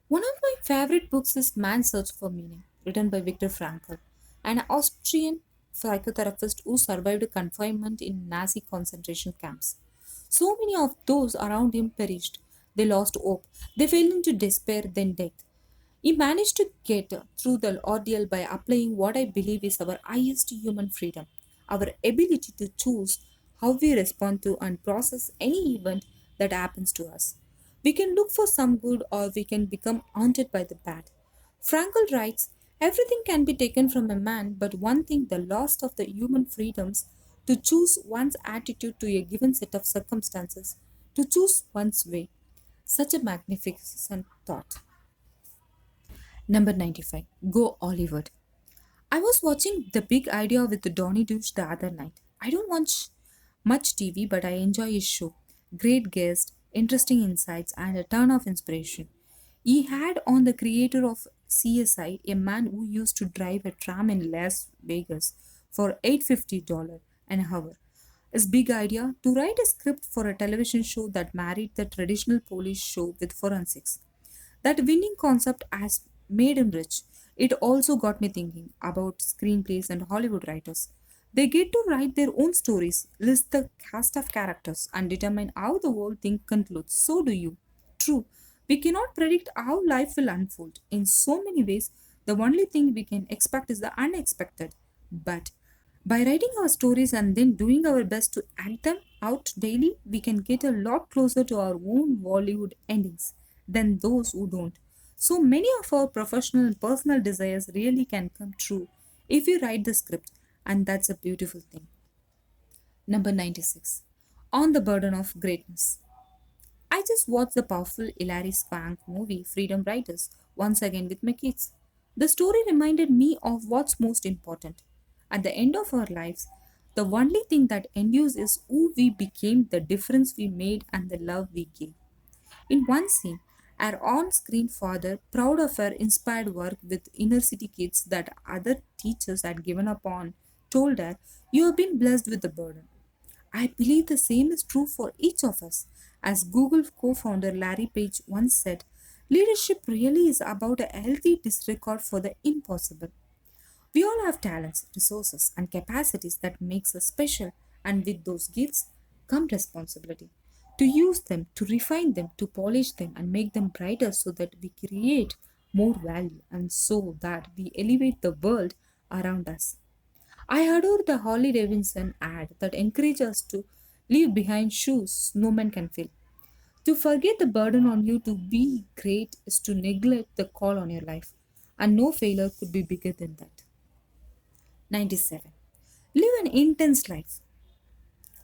A: One of my favorite books is Man's Search for Meaning, written by Viktor Frankl, an Austrian psychotherapist who survived confinement in Nazi concentration camps. So many of those around him perished. They lost hope. They fell into despair, then death. He managed to get through the ordeal by applying what I believe is our highest human freedom, our ability to choose how we respond to and process any event that happens to us. We can look for some good or we can become haunted by the bad. Frankl writes, everything can be taken from a man, but one thing the loss of the human freedoms to choose one's attitude to a given set of circumstances, to choose one's way. Such a magnificent thought. Number 95. Go Hollywood. I was watching The Big Idea with Donny Douche the other night. I don't watch much TV, but I enjoy his show. Great guest, interesting insights, and a ton of inspiration. He had on the creator of CSI, a man who used to drive a tram in Las Vegas for $850 an hour. His big idea to write a script for a television show that married the traditional police show with forensics. That winning concept has made him rich. It also got me thinking about screenplays and Hollywood writers. They get to write their own stories, list the cast of characters, and determine how the whole thing concludes. So do you. True, we cannot predict how life will unfold. In so many ways, the only thing we can expect is the unexpected. But by writing our stories and then doing our best to act them out daily, we can get a lot closer to our own Bollywood endings than those who don't. So many of our professional and personal desires really can come true if we write the script, and that's a beautiful thing. Number 96. On the Burden of Greatness. I just watched the powerful Hilary Swank movie Freedom Writers once again with my kids. The story reminded me of what's most important. At the end of our lives, the only thing that endures is who we became, the difference we made, and the love we gave. In one scene, our on screen father, proud of her inspired work with inner city kids that other teachers had given up on, told her, "You have been blessed with the burden." I believe the same is true for each of us. As Google co founder Larry Page once said, leadership really is about a healthy disregard for the impossible. We all have talents, resources, and capacities that makes us special, and with those gifts come responsibility. To use them, to refine them, to polish them, and make them brighter so that we create more value and so that we elevate the world around us. I adore the Holly Davidson ad that encourages us to leave behind shoes no man can fill. To forget the burden on you to be great is to neglect the call on your life, and no failure could be bigger than that. 97. Live an intense life.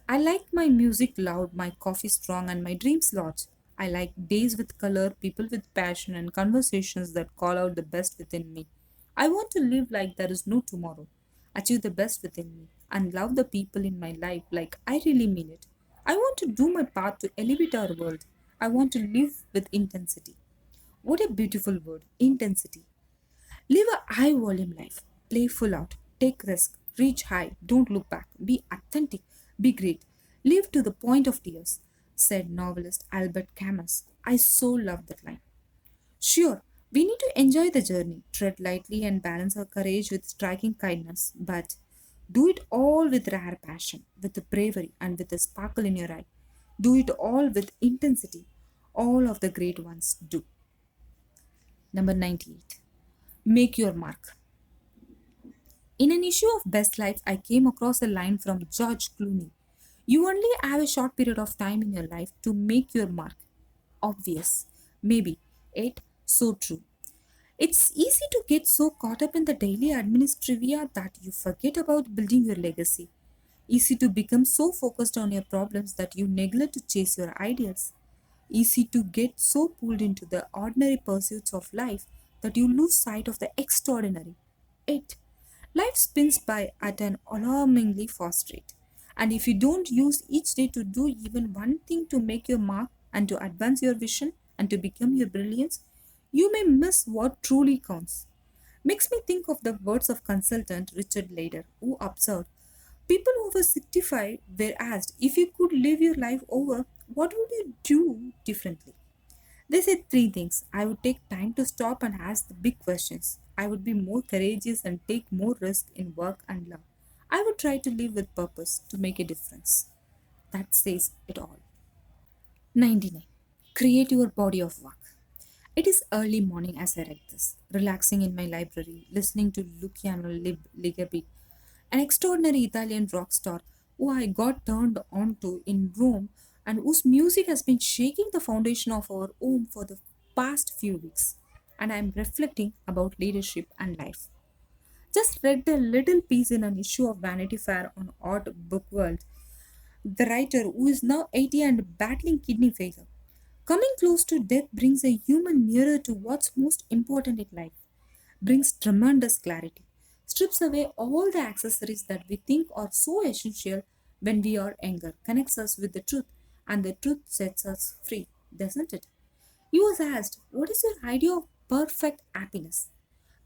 A: I like my music loud, my coffee strong, and my dreams large. I like days with color, people with passion, and conversations that call out the best within me. I want to live like there is no tomorrow, achieve the best within me, and love the people in my life like I really mean it. I want to do my part to elevate our world. I want to live with intensity. What a beautiful word, intensity. Live a high volume life. Play full out. Take risk. Reach high. Don't look back. Be authentic. Be great. Live to the point of tears, said novelist Albert Camus. I so love that line. Sure, we need to enjoy the journey, tread lightly, and balance our courage with striking kindness, but do it all with rare passion, with bravery, and with a sparkle in your eye. Do it all with intensity. All of the great ones do. Number 98. Make your mark. In an issue of Best Life, I came across a line from George Clooney. You only have a short period of time in your life to make your mark. Obvious. Maybe. Yet, so true. It's easy to get so caught up in the daily administrivia that you forget about building your legacy. Easy to become so focused on your problems that you neglect to chase your ideals. Easy to get so pulled into the ordinary pursuits of life that you lose sight of the extraordinary. 8. Life spins by at an alarmingly fast rate. And if you don't use each day to do even one thing to make your mark and to advance your vision and to become your brilliance, you may miss what truly counts. Makes me think of the words of consultant Richard Lader, who observed people over 65 were asked if you could live your life over, what would you do differently? They said three things. I would take time to stop and ask the big questions. I would be more courageous and take more risk in work and love. I would try to live with purpose to make a difference. That says it all. 99. Create your body of work. It is early morning as I read this, relaxing in my library, listening to Luciano Ligabue, an extraordinary Italian rock star who I got turned on to in Rome and whose music has been shaking the foundation of our home for the past few weeks. And I am reflecting about leadership and life. Just read a little piece in an issue of Vanity Fair on Odd Book World. The writer, who is now 80 and battling kidney failure, coming close to death brings a human nearer to what's most important in life, brings tremendous clarity, strips away all the accessories that we think are so essential when we are younger, connects us with the truth, and the truth sets us free, doesn't it? He was asked, what is your idea of perfect happiness?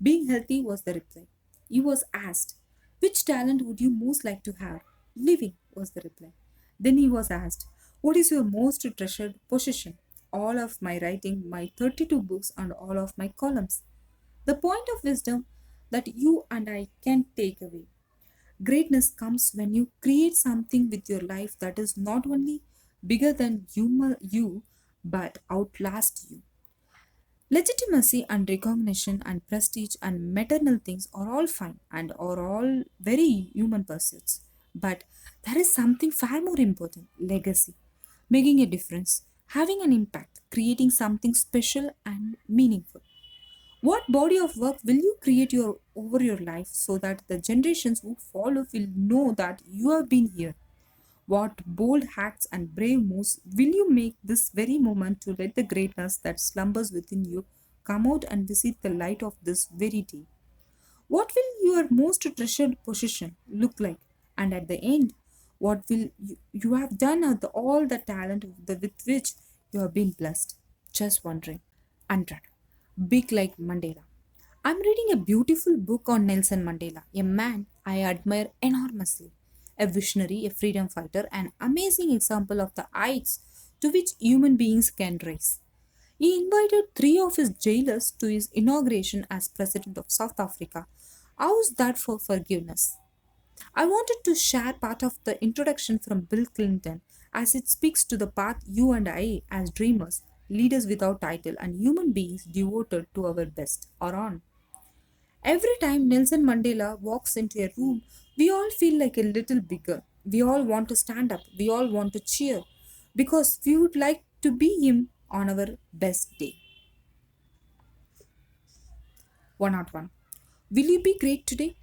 A: Being healthy was the reply. He was asked, which talent would you most like to have? Living was the reply. Then he was asked, what is your most treasured possession? All of my writing, my 32 books, and all of my columns. The point of wisdom that you and I can take away. Greatness comes when you create something with your life that is not only bigger than you but outlasts you. Legitimacy and recognition and prestige and maternal things are all fine and are all very human pursuits. But there is something far more important, legacy. Making a difference, having an impact, creating something special and meaningful. What body of work will you create over your life so that the generations who follow will know that you have been here? What bold acts and brave moves will you make this very moment to let the greatness that slumbers within you come out and visit the light of this very day? What will your most treasured possession look like? And at the end, what will you have done with all the talent with which you have been blessed? Just wondering. 100. Big like Mandela. I'm reading a beautiful book on Nelson Mandela, a man I admire enormously. a visionary, a freedom fighter, an amazing example of the heights to which human beings can rise. He invited three of his jailers to his inauguration as President of South Africa. How's that for forgiveness? I wanted to share part of the introduction from Bill Clinton as it speaks to the path you and I, as dreamers, leaders without title, and human beings devoted to our best, are on. Every time Nelson Mandela walks into a room, we all feel like a little bigger. We all want to stand up. We all want to cheer because we would like to be him on our best day. 101. Will you be great today?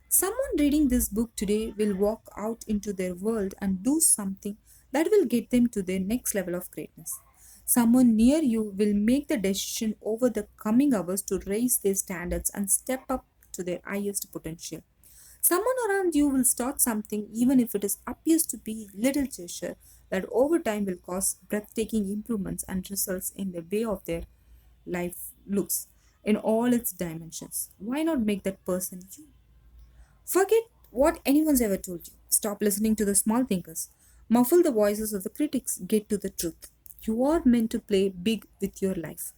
A: Someone reading this book today will walk out into their world and do something that will get them to their next level of greatness. Someone near you will make the decision over the coming hours to raise their standards and step up to their highest potential. Someone around you will start something even if it is appears to be little gesture that over time will cause breathtaking improvements and results in the way of their life looks in all its dimensions. Why not make that person you? Forget what anyone's ever told you. Stop listening to the small thinkers. Muffle the voices of the critics. Get to the truth. You are meant to play big with your life.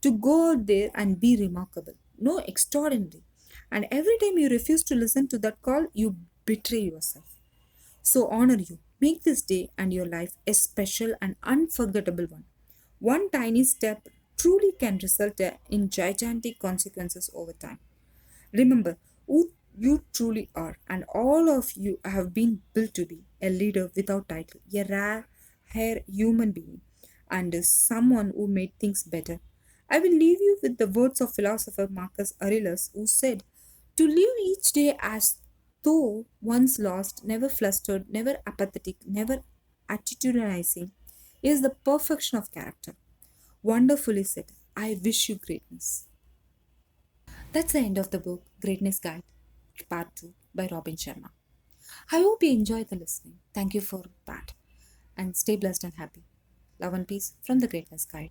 A: To go out there and be remarkable. No extraordinary. And every time you refuse to listen to that call, you betray yourself. So honor you. Make this day and your life a special and unforgettable one. One tiny step truly can result in gigantic consequences over time. Remember who you truly are, and all of you have been built to be a leader without title, a rare, human being, and is someone who made things better. I will leave you with the words of philosopher Marcus Aurelius, who said, "To live each day as though once lost, never flustered, never apathetic, never attitudinizing, is the perfection of character." Wonderfully said. I wish you greatness. That's the end of the book, Greatness Guide, Part 2 by Robin Sharma. I hope you enjoyed the listening. Thank you for that. And stay blessed and happy. Love and peace from the Greatness Guide.